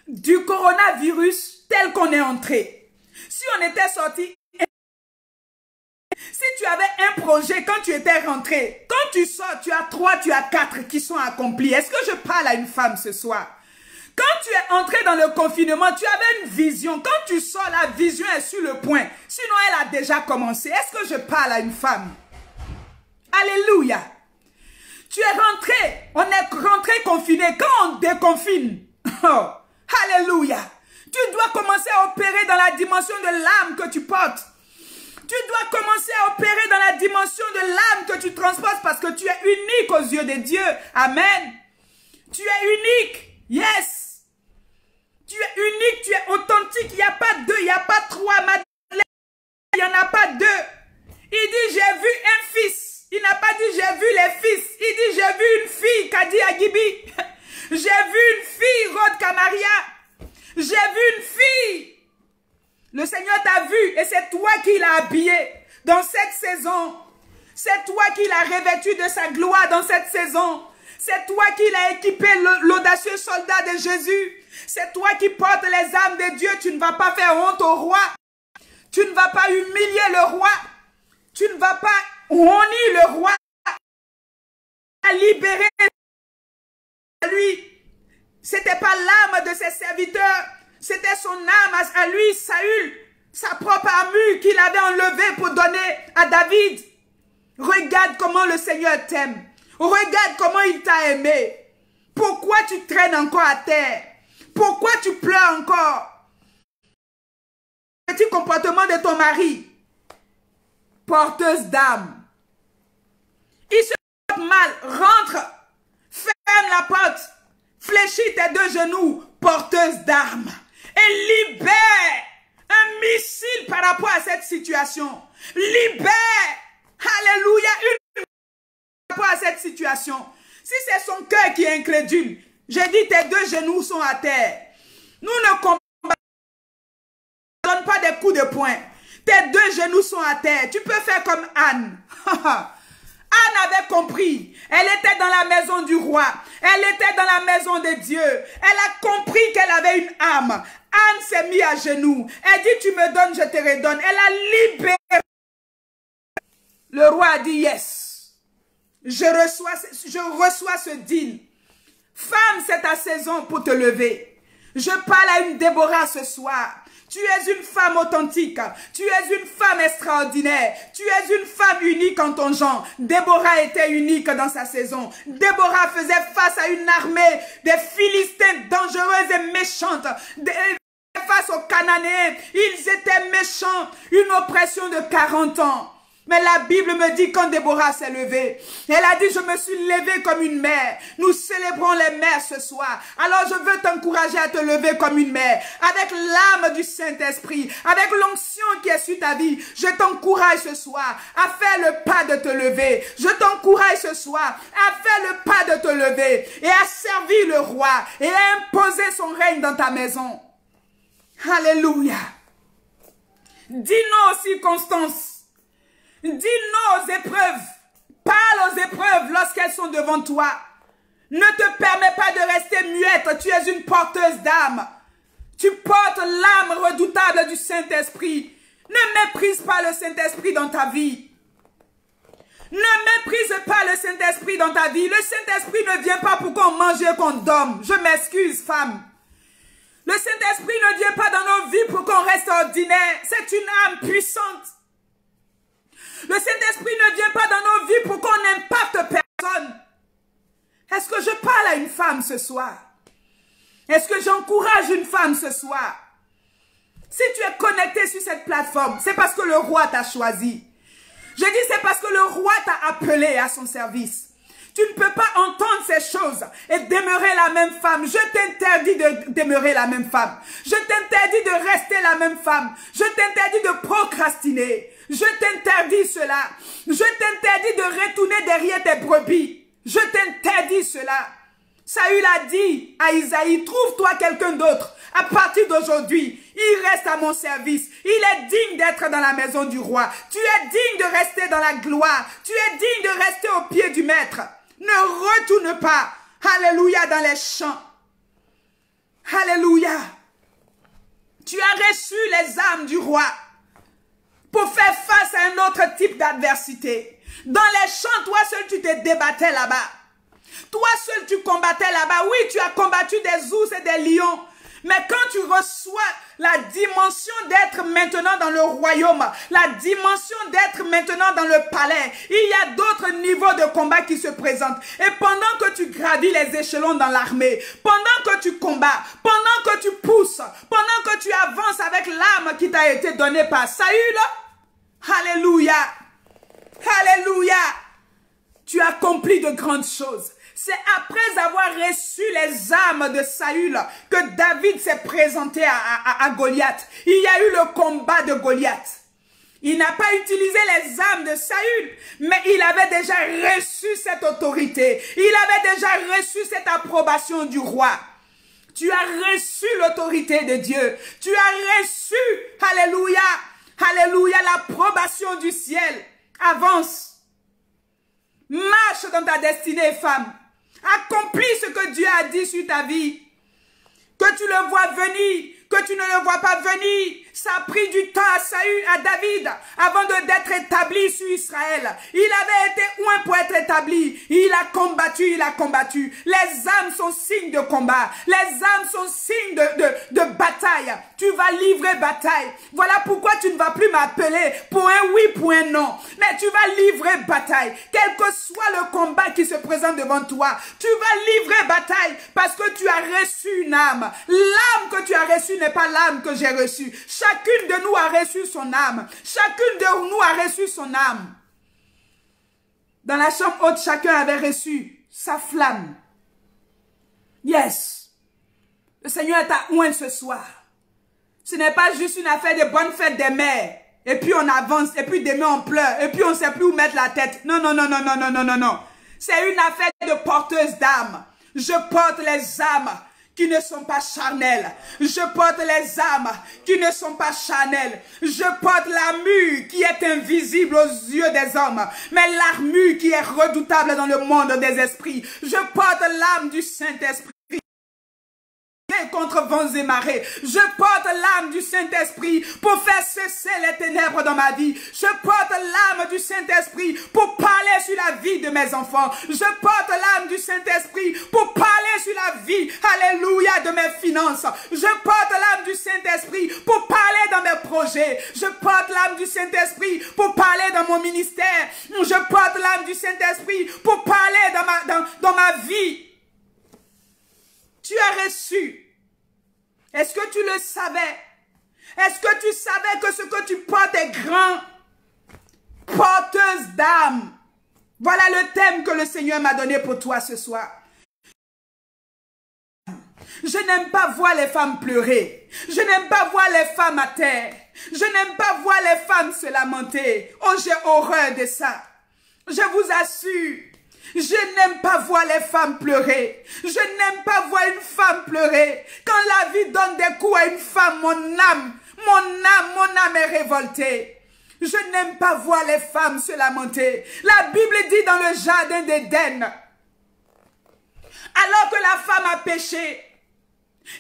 du coronavirus tel qu'on est entré. Si on était sorti, si tu avais un projet quand tu étais rentré, quand tu sors, tu as 3, tu as 4 qui sont accomplis. Est-ce que je parle à une femme ce soir? Quand tu es entré dans le confinement, tu avais une vision. Quand tu sors, la vision est sur le point. Sinon, elle a déjà commencé. Est-ce que je parle à une femme? Alléluia. Tu es rentré. On est rentré confiné. Quand on déconfine, oh, alléluia. Tu dois commencer à opérer dans la dimension de l'âme que tu portes. Tu dois commencer à opérer dans la dimension de l'âme que tu transposes parce que tu es unique aux yeux de Dieu. Amen. Tu es unique. Yes. Tu es unique, tu es authentique. Il n'y a pas deux, il n'y a pas trois. Il n'y en a pas deux. Il dit, j'ai vu un fils. Il n'a pas dit, j'ai vu les fils. Il dit, j'ai vu une fille, Kadi Agibi. J'ai vu une fille, Rod Kamaria. J'ai vu une fille. Le Seigneur t'a vu et c'est toi qui l'as habillé dans cette saison. C'est toi qui l'as revêtu de sa gloire dans cette saison. C'est toi qui l'as équipé, l'audacieux soldat de Jésus. C'est toi qui portes les âmes de Dieu. Tu ne vas pas faire honte au roi. Tu ne vas pas humilier le roi. Tu ne vas pas honnir le roi. À libérer lui. C'était pas l'âme de ses serviteurs. C'était son âme à lui, Saül. Sa propre armure qu'il avait enlevée pour donner à David. Regarde comment le Seigneur t'aime. Regarde comment il t'a aimé. Pourquoi tu traînes encore à terre? Pourquoi tu pleures encore? Petit comportement de ton mari. Porteuse d'âme. Il se porte mal. Rentre. Ferme la porte. Fléchis tes deux genoux. Porteuse d'âme. Et libère un missile par rapport à cette situation. Libère. Alléluia. Par rapport à cette situation. Si c'est son cœur qui est incrédule, j'ai dit tes deux genoux sont à terre. Nous ne combattons point. Tes deux genoux sont à terre. Tu peux faire comme Anne. Anne avait compris. Elle était dans la maison du roi. Elle était dans la maison de Dieu. Elle a compris qu'elle avait une âme. Anne s'est mise à genoux. Elle dit, tu me donnes, je te redonne. Elle a libéré. Le roi a dit, yes. Je reçois ce deal. Femme, c'est ta saison pour te lever. Je parle à une Déborah ce soir. Tu es une femme authentique. Tu es une femme extraordinaire. Tu es une femme unique en ton genre. Déborah était unique dans sa saison. Déborah faisait face à une armée des Philistins dangereuses et méchantes. Face aux Cananéens, ils étaient méchants. Une oppression de 40 ans. Mais la Bible me dit quand Déborah s'est levée, elle a dit, je me suis levée comme une mère. Nous célébrons les mères ce soir. Alors je veux t'encourager à te lever comme une mère, avec l'âme du Saint-Esprit, avec l'onction qui est sur ta vie. Je t'encourage ce soir à faire le pas de te lever. Je t'encourage ce soir à faire le pas de te lever et à servir le roi et à imposer son règne dans ta maison. Alléluia. Dis non aux circonstances. Dis non aux épreuves. Parle aux épreuves lorsqu'elles sont devant toi. Ne te permets pas de rester muette. Tu es une porteuse d'âme. Tu portes l'âme redoutable du Saint-Esprit. Ne méprise pas le Saint-Esprit dans ta vie. Ne méprise pas le Saint-Esprit dans ta vie. Le Saint-Esprit ne vient pas pour qu'on mange et qu'on dorme. Je m'excuse, femme. Le Saint-Esprit ne vient pas dans nos vies pour qu'on reste ordinaire. C'est une âme puissante. Le Saint-Esprit ne vient pas dans nos vies pour qu'on n'impacte personne. Est-ce que je parle à une femme ce soir? Est-ce que j'encourage une femme ce soir? Si tu es connecté sur cette plateforme, c'est parce que le roi t'a choisi. Je dis c'est parce que le roi t'a appelé à son service. Tu ne peux pas entendre ces choses et demeurer la même femme. Je t'interdis de demeurer la même femme. Je t'interdis de rester la même femme. Je t'interdis de procrastiner. Je t'interdis cela. Je t'interdis de retourner derrière tes brebis. Je t'interdis cela. Saül a dit à Isaïe, trouve-toi quelqu'un d'autre. À partir d'aujourd'hui, il reste à mon service. Il est digne d'être dans la maison du roi. Tu es digne de rester dans la gloire. Tu es digne de rester au pied du maître. Ne retourne pas, alléluia, dans les champs. Alléluia. Tu as reçu les armes du roi pour faire face à un autre type d'adversité. Dans les champs, toi seul, tu te débattais là-bas. Toi seul, tu combattais là-bas. Oui, tu as combattu des ours et des lions. Mais quand tu reçois la dimension d'être maintenant dans le royaume, la dimension d'être maintenant dans le palais, il y a d'autres niveaux de combat qui se présentent. Et pendant que tu gravis les échelons dans l'armée, pendant que tu combats, pendant que tu pousses, pendant que tu avances avec l'âme qui t'a été donnée par Saül, alléluia, alléluia, tu as accompli de grandes choses. C'est après avoir reçu les armes de Saül que David s'est présenté à Goliath. Il y a eu le combat de Goliath. Il n'a pas utilisé les armes de Saül, mais il avait déjà reçu cette autorité. Il avait déjà reçu cette approbation du roi. Tu as reçu l'autorité de Dieu. Tu as reçu, alléluia, alléluia, l'approbation du ciel. Avance. Marche dans ta destinée, femme. Accomplis ce que Dieu a dit sur ta vie. Que tu le vois venir, que tu ne le vois pas venir. Ça a pris du temps à Saül, à David, avant d'être établi sur Israël. Il avait été loin pour être établi. Il a combattu, il a combattu. Les âmes sont signes de combat. Les âmes sont signes de bataille. Tu vas livrer bataille. Voilà pourquoi tu ne vas plus m'appeler pour un oui, pour un non. Mais tu vas livrer bataille. Quel que soit le combat qui se présente devant toi, tu vas livrer bataille parce que tu as reçu une âme. L'âme que tu as reçue n'est pas l'âme que j'ai reçue. Chacune de nous a reçu son âme. Chacune de nous a reçu son âme. Dans la chambre haute, chacun avait reçu sa flamme. Yes. Le Seigneur t'a oint ce soir. Ce n'est pas juste une affaire de bonne fête des mères. Et puis on avance, et puis demain on pleure, et puis on ne sait plus où mettre la tête. Non, non, non, non, non, non, non, non, non. C'est une affaire de porteuse d'âme. Je porte les âmes qui ne sont pas charnelles. Je porte les âmes qui ne sont pas charnelles. Je porte l'armure qui est invisible aux yeux des hommes, mais l'armure qui est redoutable dans le monde des esprits. Je porte l'âme du Saint-Esprit contre vents et marées. Je porte l'âme du Saint-Esprit pour faire cesser les ténèbres dans ma vie. Je porte l'âme du Saint-Esprit pour parler sur la vie de mes enfants. Je porte l'âme du Saint-Esprit pour parler sur la vie, alléluia, de mes finances. Je porte l'âme du Saint-Esprit pour parler dans mes projets. Je porte l'âme du Saint-Esprit pour parler dans mon ministère. Je porte l'âme du Saint-Esprit pour parler dans ma vie. Tu as reçu. Est-ce que tu le savais? Est-ce que tu savais que ce que tu portes est grand? Porteuse d'âme. Voilà le thème que le Seigneur m'a donné pour toi ce soir. Je n'aime pas voir les femmes pleurer. Je n'aime pas voir les femmes à terre. Je n'aime pas voir les femmes se lamenter. Oh, j'ai horreur de ça. Je vous assure. Je n'aime pas voir les femmes pleurer. Je n'aime pas voir une femme pleurer. Quand la vie donne des coups à une femme, mon âme est révoltée. Je n'aime pas voir les femmes se lamenter. La Bible dit dans le jardin d'Éden, alors que la femme a péché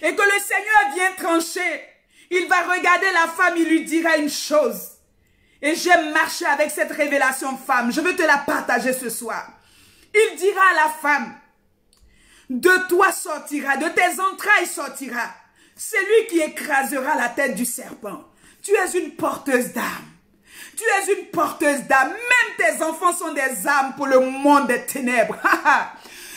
et que le Seigneur vient trancher, il va regarder la femme, il lui dira une chose. Et j'aime marcher avec cette révélation femme. Je veux te la partager ce soir. Il dira à la femme, de toi sortira, de tes entrailles sortira, celui qui écrasera la tête du serpent. Tu es une porteuse d'âme. Tu es une porteuse d'âme. Même tes enfants sont des âmes pour le monde des ténèbres.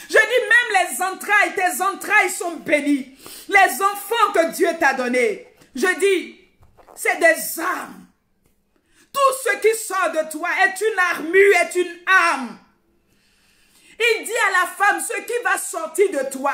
Je dis même les entrailles, tes entrailles sont bénies. Les enfants que Dieu t'a donnés, je dis, c'est des âmes. Tout ce qui sort de toi est une armure, est une âme. Il dit à la femme, ce qui va sortir de toi,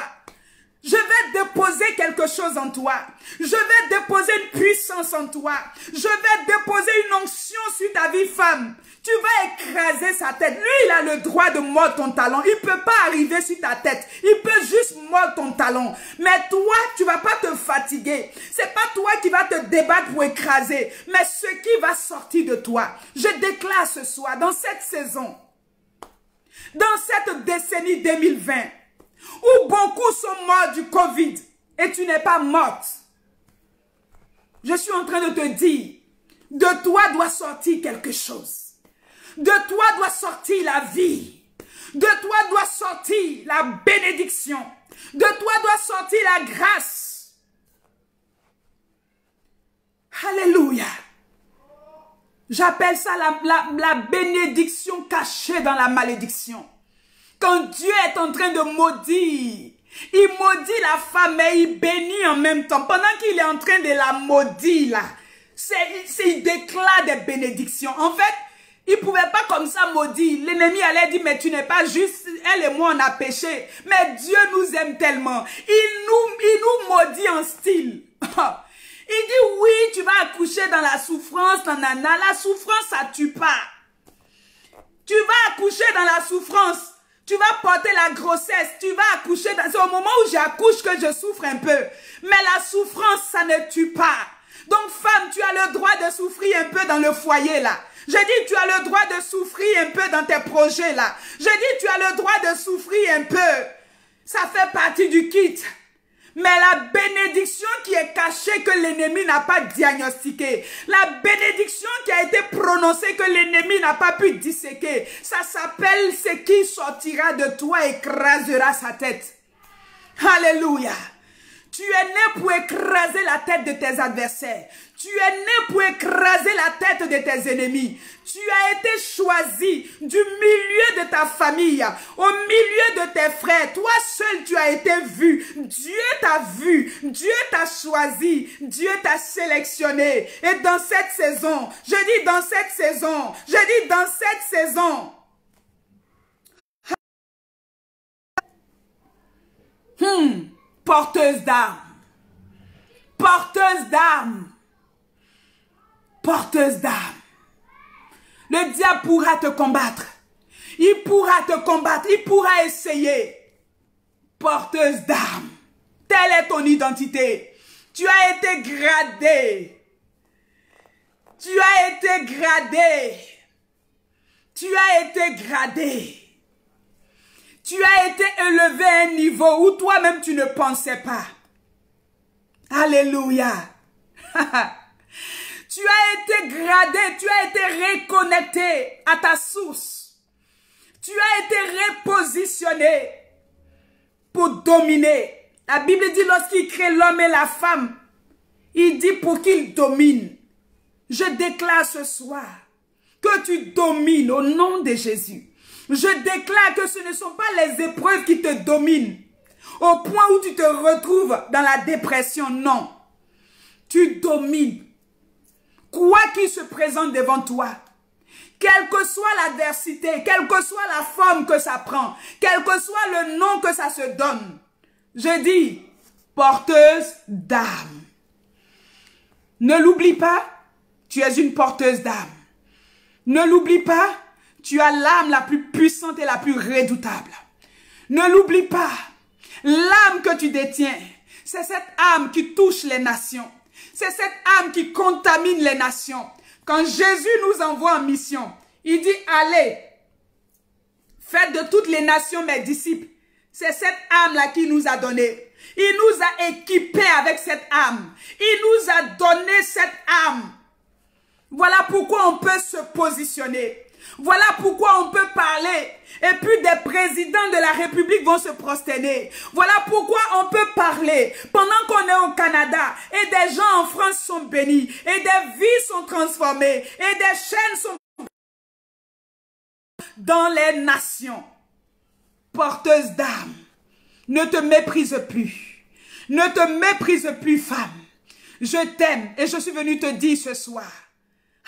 je vais déposer quelque chose en toi. Je vais déposer une puissance en toi. Je vais déposer une onction sur ta vie, femme. Tu vas écraser sa tête. Lui, il a le droit de mordre ton talon. Il ne peut pas arriver sur ta tête. Il peut juste mordre ton talon. Mais toi, tu ne vas pas te fatiguer. Ce n'est pas toi qui vas te débattre pour écraser. Mais ce qui va sortir de toi. Je déclare ce soir, dans cette saison, dans cette décennie 2020, où beaucoup sont morts du Covid et tu n'es pas morte, je suis en train de te dire, de toi doit sortir quelque chose. De toi doit sortir la vie. De toi doit sortir la bénédiction. De toi doit sortir la grâce. Alléluia. J'appelle ça la bénédiction cachée dans la malédiction. Quand Dieu est en train de maudire, il maudit la femme et il bénit en même temps. Pendant qu'il est en train de la maudire là, il déclare des bénédictions. En fait, il ne pouvait pas comme ça maudire. L'ennemi allait dire, mais tu n'es pas juste, elle et moi on a péché. Mais Dieu nous aime tellement. Il nous maudit en style. Il dit, oui, tu vas accoucher dans la souffrance, nanana. La souffrance, ça tue pas. Tu vas accoucher dans la souffrance. Tu vas porter la grossesse. Tu vas accoucher. C'est au moment où j'accouche que je souffre un peu. Mais la souffrance, ça ne tue pas. Donc, femme, tu as le droit de souffrir un peu dans le foyer, là. Je dis, tu as le droit de souffrir un peu dans tes projets, là. Je dis, tu as le droit de souffrir un peu. Ça fait partie du kit. Mais la bénédiction qui est cachée que l'ennemi n'a pas diagnostiquée, la bénédiction qui a été prononcée que l'ennemi n'a pas pu disséquer, ça s'appelle ce qui sortira de toi et écrasera sa tête. Alléluia. Tu es né pour écraser la tête de tes adversaires. Tu es né pour écraser la tête de tes ennemis. Tu as été choisi du milieu de ta famille, au milieu de tes frères. Toi seul, tu as été vu. Dieu t'a vu. Dieu t'a choisi. Dieu t'a sélectionné. Et dans cette saison, je dis dans cette saison, je dis dans cette saison, porteuse d'âme. Porteuse d'âme. Porteuse d'âme. Le diable pourra te combattre. Il pourra te combattre. Il pourra essayer. Porteuse d'âme. Telle est ton identité. Tu as été gradé. Tu as été gradé. Tu as été gradé. Tu as été élevé à un niveau où toi-même tu ne pensais pas. Alléluia. Tu as été gradé, tu as été reconnecté à ta source. Tu as été repositionné pour dominer. La Bible dit lorsqu'il crée l'homme et la femme, il dit pour qu'ils dominent. Je déclare ce soir que tu domines au nom de Jésus. Je déclare que ce ne sont pas les épreuves qui te dominent au point où tu te retrouves dans la dépression. Non. Tu domines. Quoi qu'il se présente devant toi, quelle que soit l'adversité, quelle que soit la forme que ça prend, quel que soit le nom que ça se donne, je dis, porteuse d'âme. Ne l'oublie pas, tu es une porteuse d'âme. Ne l'oublie pas, tu as l'âme la plus puissante et la plus redoutable. Ne l'oublie pas, l'âme que tu détiens, c'est cette âme qui touche les nations. C'est cette âme qui contamine les nations. Quand Jésus nous envoie en mission, il dit, allez, faites de toutes les nations mes disciples. C'est cette âme-là qu'il nous a donné. Il nous a équipés avec cette âme. Il nous a donné cette âme. Voilà pourquoi on peut se positionner. Voilà pourquoi on peut parler. Et puis des présidents de la République vont se prosterner. Voilà pourquoi on peut parler pendant qu'on est au Canada. Et des gens en France sont bénis. Et des vies sont transformées. Et des chaînes sont dans les nations. Porteuse d'âme, ne te méprise plus. Ne te méprise plus, femme. Je t'aime et je suis venue te dire ce soir.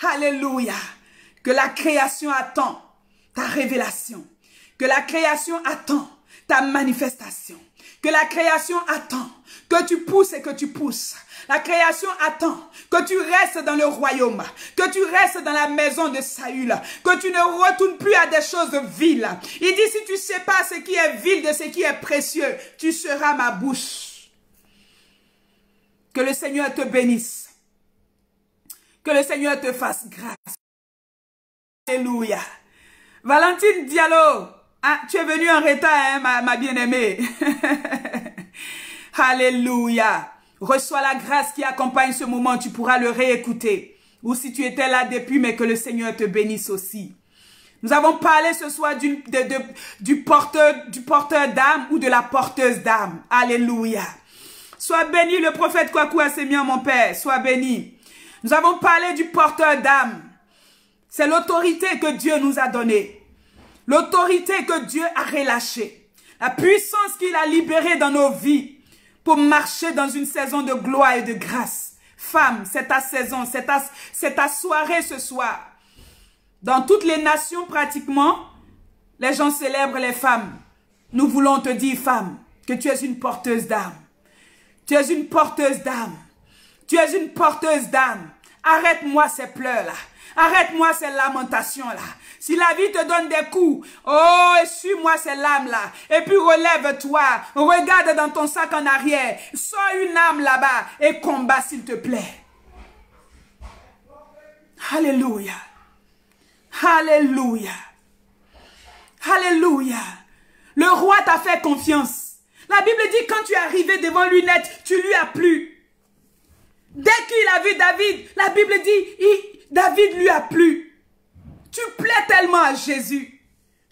Alléluia. Que la création attend ta révélation. Que la création attend ta manifestation. Que la création attend que tu pousses et que tu pousses. La création attend que tu restes dans le royaume, que tu restes dans la maison de Saül, que tu ne retournes plus à des choses viles. Il dit, si tu sépares ce qui est vil de ce qui est précieux, tu seras ma bouche. Que le Seigneur te bénisse. Que le Seigneur te fasse grâce. Alléluia. Valentine Diallo, ah, tu es venue en retard, hein, ma bien-aimée. Alléluia. Reçois la grâce qui accompagne ce moment, tu pourras le réécouter. Ou si tu étais là depuis, mais que le Seigneur te bénisse aussi. Nous avons parlé ce soir du porteur d'âme ou de la porteuse d'âme. Alléluia. Sois béni, le prophète Kwaku Asemian, mon père. Sois béni. Nous avons parlé du porteur d'âme. C'est l'autorité que Dieu nous a donnée. L'autorité que Dieu a relâchée. La puissance qu'il a libérée dans nos vies pour marcher dans une saison de gloire et de grâce. Femme, c'est ta saison, c'est ta soirée ce soir. Dans toutes les nations pratiquement, les gens célèbrent les femmes. Nous voulons te dire, femme, que tu es une porteuse d'âme. Tu es une porteuse d'âme. Tu es une porteuse d'âme. Arrête-moi ces pleurs-là. Arrête-moi ces lamentations-là. Si la vie te donne des coups, oh, essuie-moi ces lames-là. Et puis relève-toi. Regarde dans ton sac en arrière. Sors une âme là-bas et combat s'il te plaît. Alléluia. Alléluia. Alléluia. Le roi t'a fait confiance. La Bible dit quand tu es arrivé devant lui net, tu lui as plu. Dès qu'il a vu David, la Bible dit, David lui a plu. Tu plais tellement à Jésus.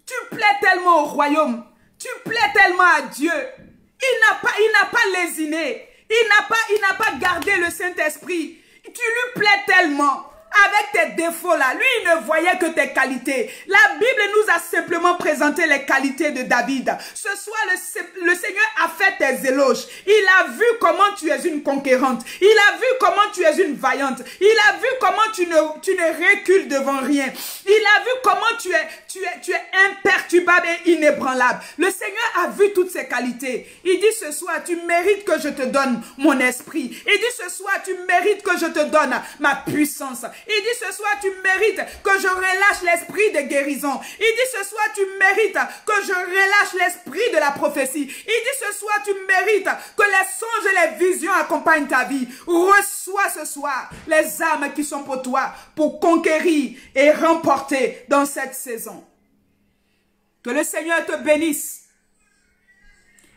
Tu plais tellement au royaume. Tu plais tellement à Dieu. Il n'a pas lésiné. Il n'a pas gardé le Saint-Esprit. Tu lui plais tellement. Avec tes défauts là, lui il ne voyait que tes qualités. La Bible nous a simplement présenté les qualités de David. Ce soir le Seigneur a fait tes éloges. Il a vu comment tu es une conquérante. Il a vu comment tu es une vaillante. Il a vu comment tu ne recules devant rien. Il a vu comment tu es imperturbable et inébranlable. Le Seigneur a vu toutes ces qualités. Il dit ce soir tu mérites que je te donne mon esprit. Il dit ce soir tu mérites que je te donne ma puissance. Il dit ce soir, tu mérites que je relâche l'esprit de guérison. Il dit ce soir, tu mérites que je relâche l'esprit de la prophétie. Il dit ce soir, tu mérites que les songes et les visions accompagnent ta vie. Reçois ce soir les armes qui sont pour toi, pour conquérir et remporter dans cette saison. Que le Seigneur te bénisse.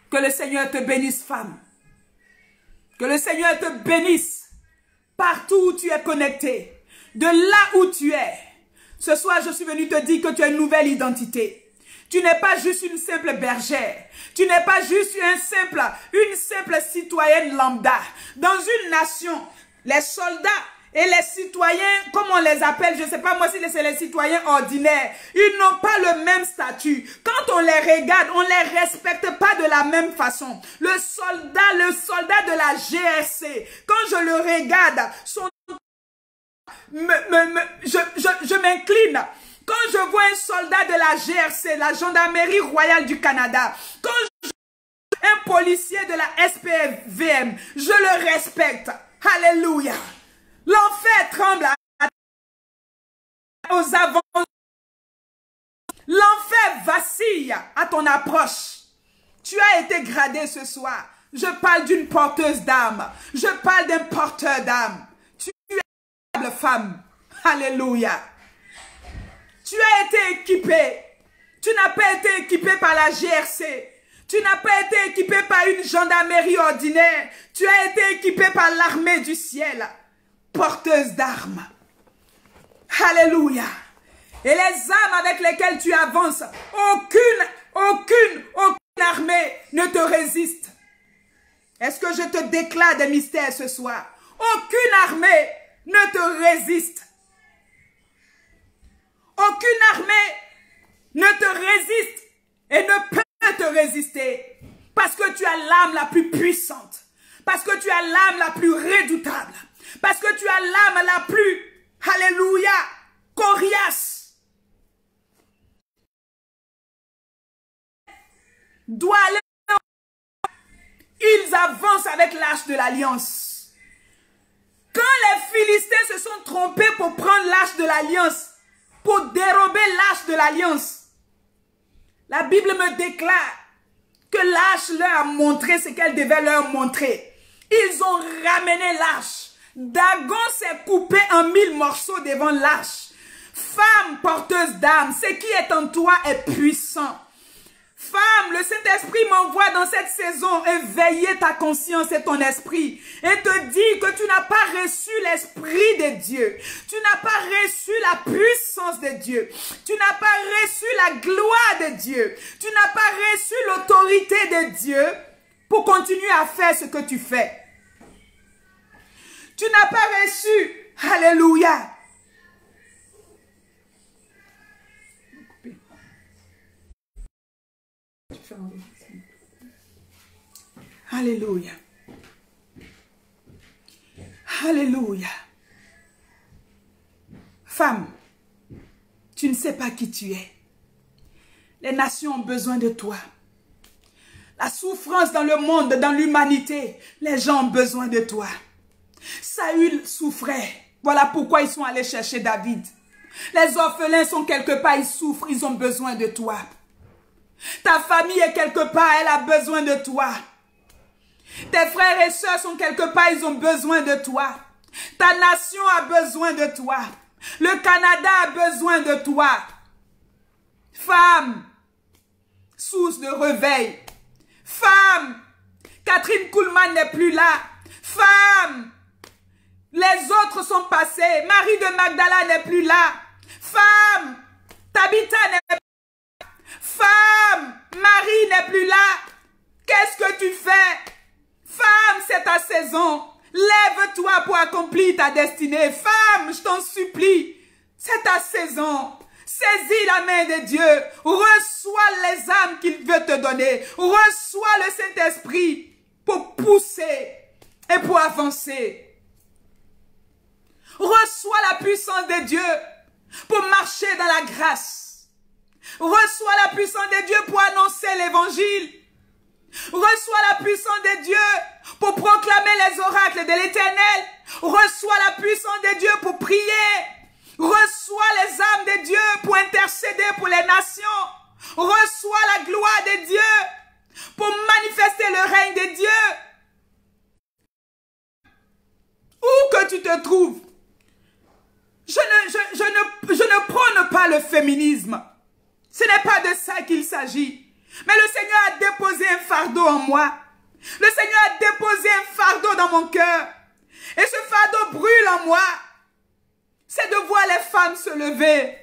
Que le Seigneur te bénisse, femme. Que le Seigneur te bénisse partout où tu es connecté. De là où tu es. Ce soir, je suis venu te dire que tu as une nouvelle identité. Tu n'es pas juste une simple bergère. Tu n'es pas juste une simple citoyenne lambda. Dans une nation, les soldats et les citoyens, comme on les appelle, je ne sais pas moi si c'est les citoyens ordinaires, ils n'ont pas le même statut. Quand on les regarde, on ne les respecte pas de la même façon. Le soldat de la GRC, quand je le regarde, je m'incline. Quand je vois un soldat de la GRC, la Gendarmerie royale du Canada, quand je vois un policier de la SPVM, je le respecte. Alléluia. L'enfer tremble aux avant. L'enfer vacille à ton approche. Tu as été gradé ce soir. Je parle d'une porteuse d'âme. Je parle d'un porteur d'âme. Tu es une femme. Alléluia. Tu as été équipé. Tu n'as pas été équipé par la GRC. Tu n'as pas été équipé par une gendarmerie ordinaire. Tu as été équipé par l'armée du ciel. Porteuse d'armes. Alléluia. Et les armes avec lesquelles tu avances, aucune armée ne te résiste. Est-ce que je te déclare des mystères ce soir? Aucune armée ne te résiste. Aucune armée ne te résiste et ne peut te résister. Parce que tu as l'âme la plus puissante. Parce que tu as l'âme la plus redoutable. Parce que tu as l'âme la plus, alléluia, coriace. Doit aller. Ils avancent avec l'arche de l'alliance. Quand les Philistins se sont trompés pour prendre l'arche de l'alliance, pour dérober l'arche de l'alliance, la Bible me déclare que l'arche leur a montré ce qu'elle devait leur montrer. Ils ont ramené l'arche. Dagon s'est coupé en 1000 morceaux devant l'arche. Femme porteuse d'âme, ce qui est en toi est puissant. Femme, le Saint-Esprit m'envoie dans cette saison éveiller ta conscience et ton esprit et te dire que tu n'as pas reçu l'Esprit de Dieu. Tu n'as pas reçu la puissance de Dieu. Tu n'as pas reçu la gloire de Dieu. Tu n'as pas reçu l'autorité de Dieu pour continuer à faire ce que tu fais. Tu n'as pas reçu, alléluia. Alléluia. Alléluia. Femme, tu ne sais pas qui tu es. Les nations ont besoin de toi. La souffrance dans le monde, dans l'humanité, les gens ont besoin de toi. Saül souffrait. Voilà pourquoi ils sont allés chercher David. Les orphelins sont quelque part, ils souffrent, ils ont besoin de toi. Ta famille est quelque part, elle a besoin de toi. Tes frères et sœurs sont quelque part, ils ont besoin de toi. Ta nation a besoin de toi. Le Canada a besoin de toi. Femme, source de réveil. Femme, Catherine Kuhlman n'est plus là. Femme, les autres sont passés. Marie de Magdala n'est plus là. Femme, Tabitha n'est plus là. Femme, Marie n'est plus là. Qu'est-ce que tu fais? Femme, c'est ta saison. Lève-toi pour accomplir ta destinée. Femme, je t'en supplie. C'est ta saison. Saisis la main de Dieu. Reçois les âmes qu'il veut te donner. Reçois le Saint-Esprit pour pousser et pour avancer. Reçois la puissance de Dieu pour marcher dans la grâce. Reçois la puissance de Dieu pour annoncer l'évangile. Reçois la puissance de Dieu pour proclamer les oracles de l'Éternel. Reçois la puissance de Dieu pour prier. Reçois les âmes de Dieu pour intercéder pour les nations. Reçois la gloire de Dieu pour manifester le règne de Dieu. Où que tu te trouves, je ne prône pas le féminisme. Ce n'est pas de ça qu'il s'agit. Mais le Seigneur a déposé un fardeau en moi. Le Seigneur a déposé un fardeau dans mon cœur. Et ce fardeau brûle en moi. C'est de voir les femmes se lever.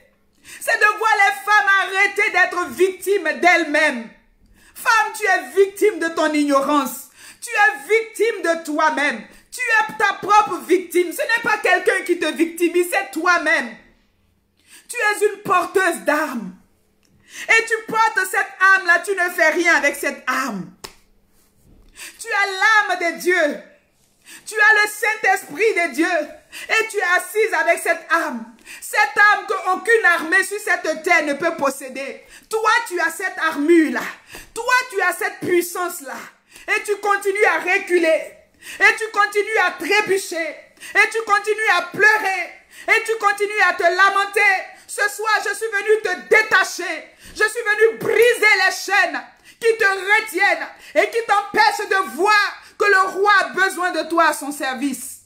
C'est de voir les femmes arrêter d'être victimes d'elles-mêmes. Femme, tu es victime de ton ignorance. Tu es victime de toi-même. Tu es ta propre victime. Ce n'est pas quelqu'un qui te victimise, c'est toi-même. Tu es une porteuse d'armes. Et tu portes cette âme-là, tu ne fais rien avec cette âme. Tu as l'âme de Dieu. Tu as le Saint-Esprit de Dieu. Et tu es assise avec cette âme. Cette âme qu'aucune armée sur cette terre ne peut posséder. Toi, tu as cette armure-là. Toi, tu as cette puissance-là. Et tu continues à reculer. Et tu continues à trébucher. Et tu continues à pleurer. Et tu continues à te lamenter. Ce soir, je suis venu te détacher. Je suis venu briser les chaînes qui te retiennent et qui t'empêchent de voir que le roi a besoin de toi à son service.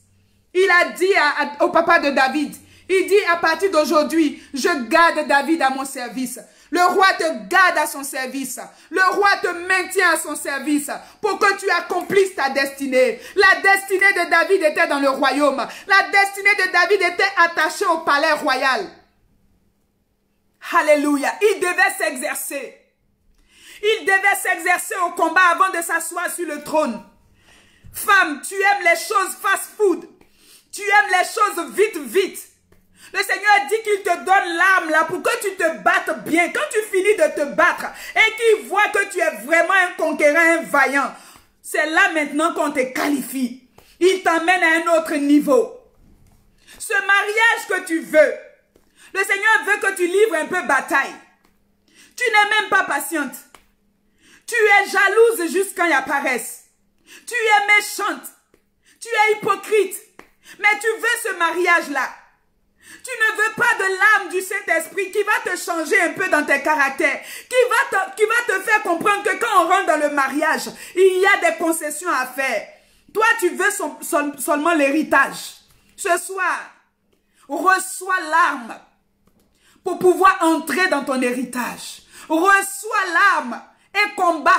Il a dit au papa de David, il dit à partir d'aujourd'hui, je garde David à mon service. Le roi te garde à son service. Le roi te maintient à son service pour que tu accomplisses ta destinée. La destinée de David était dans le royaume. La destinée de David était attachée au palais royal. Alléluia. Il devait s'exercer. Il devait s'exercer au combat avant de s'asseoir sur le trône. Femme, tu aimes les choses fast-food. Tu aimes les choses vite, vite. Le Seigneur dit qu'il te donne l'âme là pour que tu te battes bien. Quand tu finis de te battre et qu'il voit que tu es vraiment un conquérant, un vaillant, c'est là maintenant qu'on te qualifie. Il t'emmène à un autre niveau. Ce mariage que tu veux, le Seigneur veut que tu livres un peu bataille. Tu n'es même pas patiente. Tu es jalouse juste quand il y a paresse. Tu es méchante. Tu es hypocrite. Mais tu veux ce mariage-là. Tu ne veux pas de l'âme du Saint-Esprit qui va te changer un peu dans tes caractères. Qui va te faire comprendre que quand on rentre dans le mariage, il y a des concessions à faire. Toi, tu veux seulement l'héritage. Ce soir, reçois l'âme pour pouvoir entrer dans ton héritage. Reçois l'âme et combat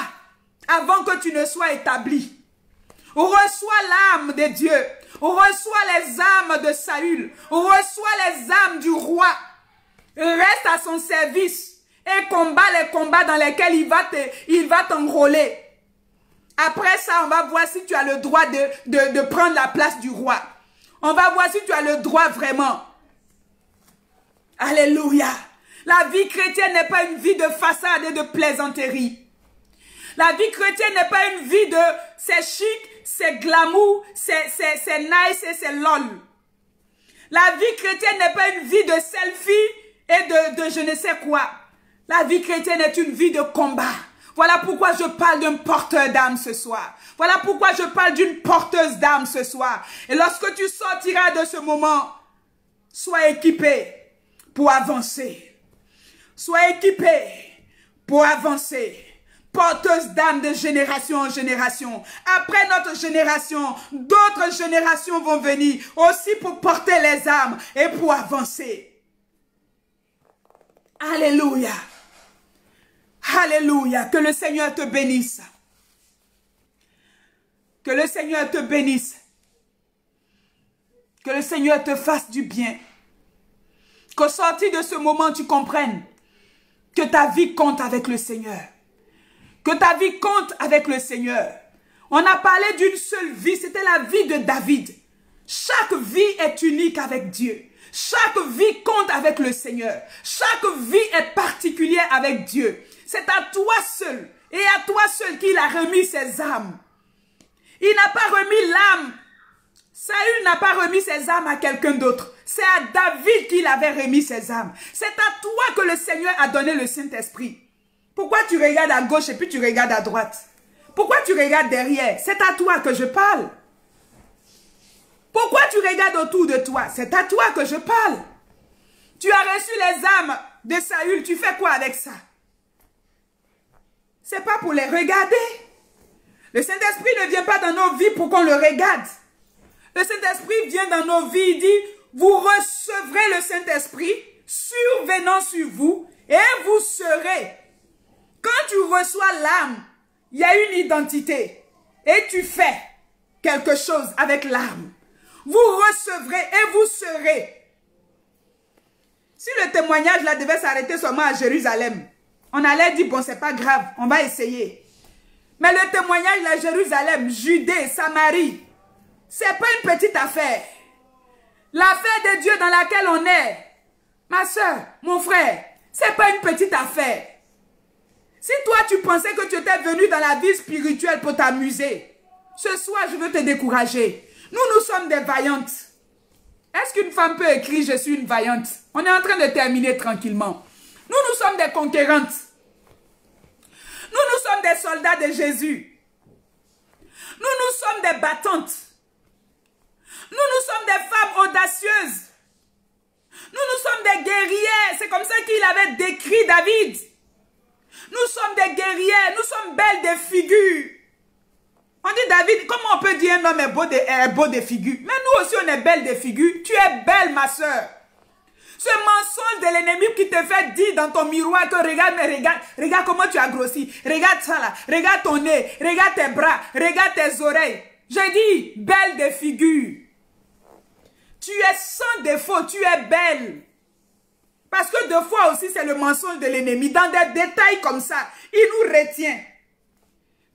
avant que tu ne sois établi. Reçois l'âme de Dieu. Reçois les âmes de Saül. Reçois les âmes du roi. Reste à son service et combat les combats dans lesquels il va t'enrôler. Après ça, on va voir si tu as le droit de prendre la place du roi. On va voir si tu as le droit vraiment. Alléluia. La vie chrétienne n'est pas une vie de façade et de plaisanterie. La vie chrétienne n'est pas une vie de c'est chic, c'est glamour, c'est nice et c'est lol. La vie chrétienne n'est pas une vie de selfie et de je ne sais quoi. La vie chrétienne est une vie de combat. Voilà pourquoi je parle d'un porteur d'âme ce soir. Voilà pourquoi je parle d'une porteuse d'âme ce soir. Et lorsque tu sortiras de ce moment, sois équipé pour avancer. Sois équipé pour avancer. Porteuse d'âme de génération en génération. Après notre génération, d'autres générations vont venir aussi pour porter les âmes et pour avancer. Alléluia. Alléluia. Que le Seigneur te bénisse. Que le Seigneur te bénisse. Que le Seigneur te fasse du bien. Qu'au sortir de ce moment, tu comprennes que ta vie compte avec le Seigneur. Que ta vie compte avec le Seigneur. On a parlé d'une seule vie, c'était la vie de David. Chaque vie est unique avec Dieu. Chaque vie compte avec le Seigneur. Chaque vie est particulière avec Dieu. C'est à toi seul et à toi seul qu'il a remis ses âmes. Il n'a pas remis l'âme. Saül n'a pas remis ses âmes à quelqu'un d'autre. C'est à David qu'il avait remis ses âmes. C'est à toi que le Seigneur a donné le Saint-Esprit. Pourquoi tu regardes à gauche et puis tu regardes à droite? Pourquoi tu regardes derrière? C'est à toi que je parle. Pourquoi tu regardes autour de toi? C'est à toi que je parle. Tu as reçu les âmes de Saül. Tu fais quoi avec ça? C'est pas pour les regarder. Le Saint-Esprit ne vient pas dans nos vies pour qu'on le regarde. Le Saint-Esprit vient dans nos vies. Il dit, vous recevrez le Saint-Esprit survenant sur vous et vous serez. Quand tu reçois l'âme, il y a une identité et tu fais quelque chose avec l'âme. Vous recevrez et vous serez. Si le témoignage là devait s'arrêter seulement à Jérusalem, on allait dire, bon, c'est pas grave, on va essayer. Mais le témoignage à Jérusalem, Judée, Samarie, c'est pas une petite affaire. L'affaire de Dieu dans laquelle on est, ma soeur, mon frère, c'est pas une petite affaire. Si toi tu pensais que tu étais venu dans la vie spirituelle pour t'amuser, ce soir je veux te décourager. Nous sommes des vaillantes. Est-ce qu'une femme peut écrire « Je suis une vaillante » ? On est en train de terminer tranquillement. Nous sommes des conquérantes. Nous sommes des soldats de Jésus. Nous sommes des battantes. Nous sommes des femmes audacieuses. Nous sommes des guerrières. C'est comme ça qu'il avait décrit David. Nous sommes des guerrières. Nous sommes belles de figure. On dit David, comment on peut dire un homme est beau de figure? Mais nous aussi on est belle de figure. Tu es belle ma soeur. Ce mensonge de l'ennemi qui te fait dire dans ton miroir que regarde, mais regarde comment tu as grossi. Regarde ça là, regarde ton nez, regarde tes bras, regarde tes oreilles. Je dis, belle de figure. Tu es sans défaut, tu es belle. Parce que deux fois aussi c'est le mensonge de l'ennemi. Dans des détails comme ça, il nous retient.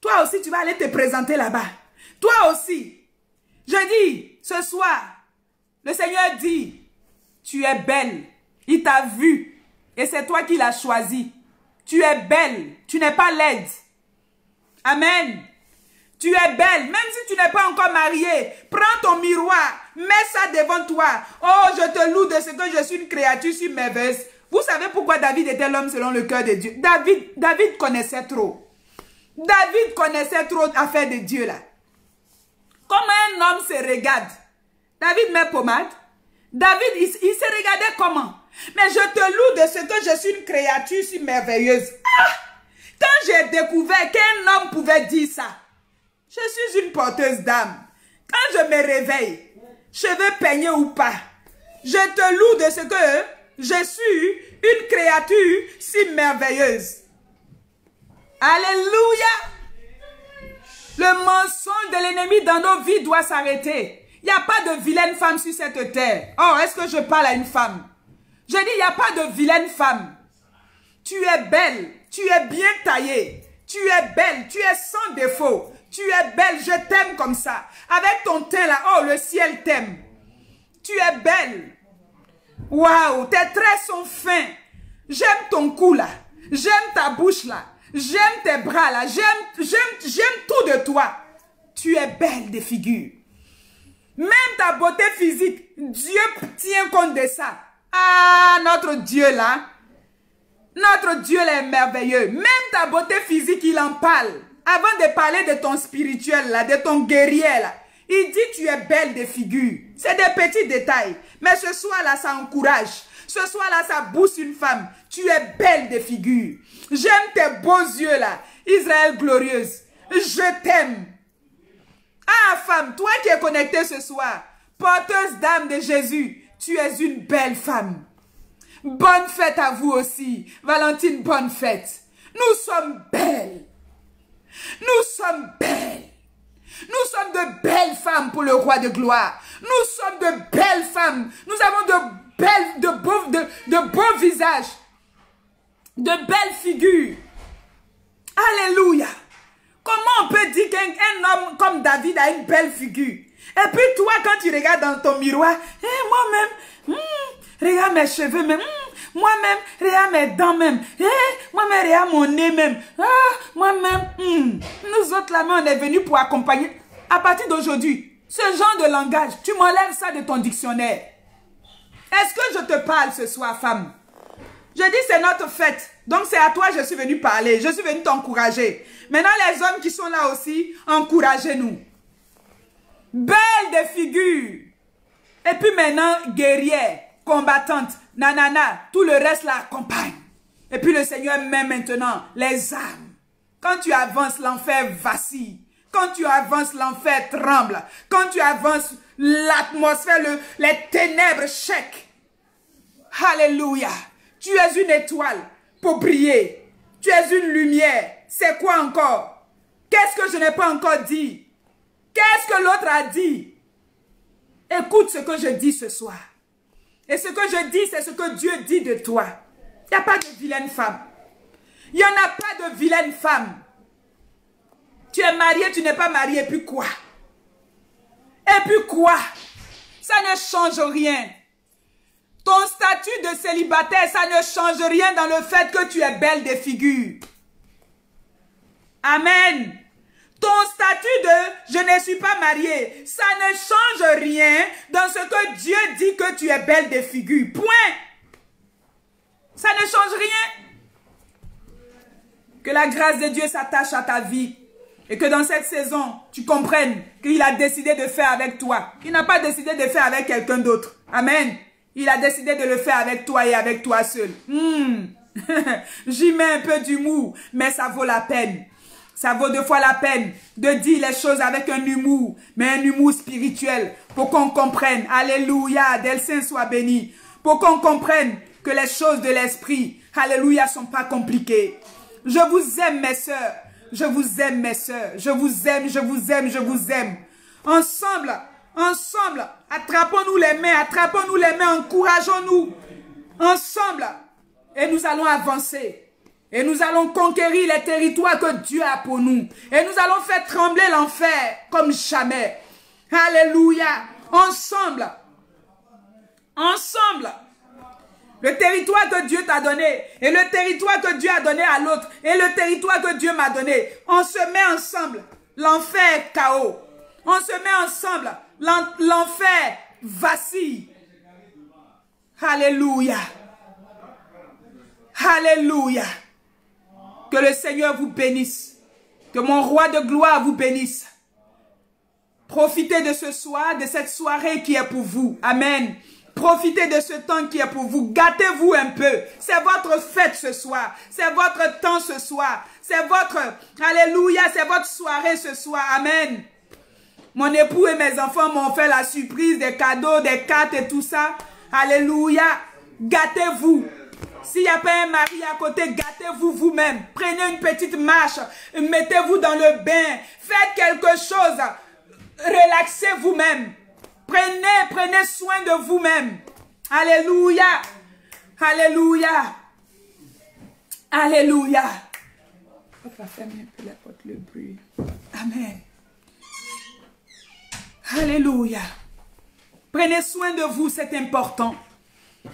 Toi aussi tu vas aller te présenter là-bas. Toi aussi. Je dis, ce soir, le Seigneur dit, tu es belle. Il t'a vu. Et c'est toi qui l'as choisi. Tu es belle. Tu n'es pas laide. Amen. Tu es belle. Même si tu n'es pas encore mariée, prends ton miroir. Mets ça devant toi. Oh, je te loue de ce que je suis une créature si merveilleuse. Vous savez pourquoi David était l'homme selon le cœur de Dieu? David connaissait trop. David connaissait trop l'affaire de Dieu là. Comment un homme se regarde? David met pommade. David, il se regardait comment? Mais je te loue de ce que je suis une créature si merveilleuse. Ah! Quand j'ai découvert qu'un homme pouvait dire ça, je suis une porteuse d'âme. Quand je me réveille, cheveux peignés ou pas, je te loue de ce que je suis une créature si merveilleuse. Alléluia! Le mensonge de l'ennemi dans nos vies doit s'arrêter. Il n'y a pas de vilaine femme sur cette terre. Oh, est-ce que je parle à une femme? Je dis, il n'y a pas de vilaine femme. Tu es belle, tu es bien taillée, tu es belle, tu es sans défaut. Tu es belle, je t'aime comme ça. Avec ton teint là, oh, le ciel t'aime. Tu es belle. Waouh, tes traits sont fins. J'aime ton cou là. J'aime ta bouche là. J'aime tes bras là. J'aime tout de toi. Tu es belle de figure. Même ta beauté physique, Dieu tient compte de ça. Ah, notre Dieu là, notre Dieu là est merveilleux. Même ta beauté physique, il en parle. Avant de parler de ton spirituel là, de ton guerrier là, il dit tu es belle de figure. C'est des petits détails. Mais ce soir là, ça encourage. Ce soir là, ça booste une femme. Tu es belle de figure. J'aime tes beaux yeux là. Israël glorieuse. Je t'aime. Ah femme, toi qui es connectée ce soir, porteuse d'âme de Jésus, tu es une belle femme. Bonne fête à vous aussi. Valentine, bonne fête. Nous sommes belles. Nous sommes belles. Nous sommes de belles femmes pour le roi de gloire. Nous sommes de belles femmes. Nous avons de beaux visages. De belles figures. Alléluia. Comment on peut dire qu'un homme comme David a une belle figure? Et puis toi, quand tu regardes dans ton miroir, moi-même, regarde mes cheveux même, moi-même, regarde mes dents même, moi-même, regarde mon nez même, moi-même, nous autres là, on est venus pour accompagner. À partir d'aujourd'hui, ce genre de langage, tu m'enlèves ça de ton dictionnaire. Est-ce que je te parle ce soir, femme? Je dis c'est notre fête. Donc c'est à toi que je suis venue parler. Je suis venue t'encourager. Maintenant les hommes qui sont là aussi, encouragez-nous. Belle des figures. Et puis maintenant, guerrière, combattante, nanana, tout le reste l'accompagne. Et puis le Seigneur met maintenant les âmes. Quand tu avances, l'enfer vacille. Quand tu avances, l'enfer tremble. Quand tu avances, l'atmosphère, les ténèbres shake. Alléluia. Tu es une étoile pour briller. Tu es une lumière. C'est quoi encore? Qu'est-ce que je n'ai pas encore dit? Qu'est-ce que l'autre a dit? Écoute ce que je dis ce soir. Et ce que je dis, c'est ce que Dieu dit de toi. Il n'y a pas de vilaine femme. Il n'y en a pas de vilaine femme. Tu es marié, tu n'es pas marié, et puis quoi? Et puis quoi? Ça ne change rien. Ton statut de célibataire, ça ne change rien dans le fait que tu es belle des figures. Amen. Ton statut de « je ne suis pas marié », ça ne change rien dans ce que Dieu dit que tu es belle des figures. Point. Ça ne change rien. Que la grâce de Dieu s'attache à ta vie. Et que dans cette saison, tu comprennes qu'il a décidé de faire avec toi. Il n'a pas décidé de faire avec quelqu'un d'autre. Amen. Il a décidé de le faire avec toi et avec toi seul. J'y mets un peu d'humour, mais ça vaut la peine. Ça vaut 2 fois la peine de dire les choses avec un humour, mais un humour spirituel, pour qu'on comprenne. Alléluia, del Saint soit béni. Pour qu'on comprenne que les choses de l'esprit, alléluia, sont pas compliquées. Je vous aime, mes sœurs. Je vous aime, mes sœurs. Je vous aime, je vous aime, je vous aime. Ensemble, ensemble, attrapons-nous les mains, encourageons-nous. Ensemble. Et nous allons avancer. Et nous allons conquérir les territoires que Dieu a pour nous. Et nous allons faire trembler l'enfer comme jamais. Alléluia. Ensemble. Ensemble. Le territoire que Dieu t'a donné. Et le territoire que Dieu a donné à l'autre. Et le territoire que Dieu m'a donné. On se met ensemble. L'enfer est chaos. On se met ensemble. L'enfer vacille. Alléluia. Alléluia. Que le Seigneur vous bénisse. Que mon roi de gloire vous bénisse. Profitez de ce soir, de cette soirée qui est pour vous. Amen. Profitez de ce temps qui est pour vous. Gâtez-vous un peu. C'est votre fête ce soir. C'est votre temps ce soir. C'est votre, alléluia, c'est votre soirée ce soir. Amen. Mon époux et mes enfants m'ont fait la surprise des cadeaux, des cartes et tout ça. Alléluia. Gâtez-vous. S'il n'y a pas un mari à côté, gâtez-vous vous-même. Prenez une petite marche. Mettez-vous dans le bain. Faites quelque chose. Relaxez vous-même. Prenez soin de vous-même. Alléluia. Alléluia. Alléluia. On va fermer un peu la porte, le bruit. Amen. Alléluia. Prenez soin de vous, c'est important.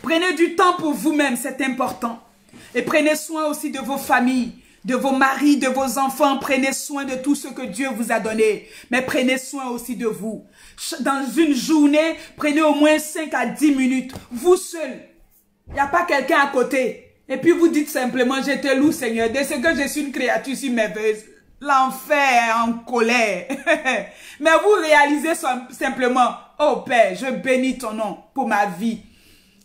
Prenez du temps pour vous-même, c'est important. Et prenez soin aussi de vos familles, de vos maris, de vos enfants. Prenez soin de tout ce que Dieu vous a donné. Mais prenez soin aussi de vous. Dans une journée, prenez au moins 5 à 10 minutes. Vous seul. Il n'y a pas quelqu'un à côté. Et puis vous dites simplement, je te loue Seigneur. Dès que je suis une créature si merveilleuse. L'enfer en colère. Mais vous réalisez simplement, oh Père, je bénis ton nom pour ma vie.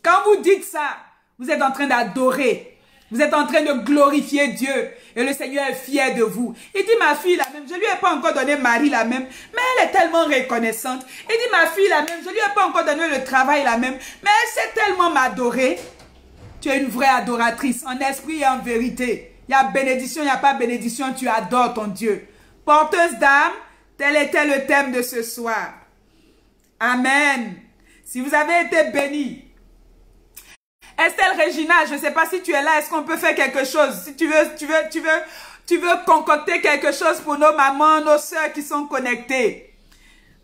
Quand vous dites ça, vous êtes en train d'adorer. Vous êtes en train de glorifier Dieu. Et le Seigneur est fier de vous. Il dit, ma fille la même, je lui ai pas encore donné mari la même, mais elle est tellement reconnaissante. Il dit, ma fille la même, je lui ai pas encore donné le travail la même, mais elle sait tellement m'adorer. Tu es une vraie adoratrice, en esprit et en vérité. Il y a bénédiction, il n'y a pas bénédiction, tu adores ton Dieu. Porteuse d'âme, tel était le thème de ce soir. Amen. Si vous avez été bénis, Estelle Regina, je ne sais pas si tu es là, est-ce qu'on peut faire quelque chose? Si tu veux concocter quelque chose pour nos mamans, nos soeurs qui sont connectées.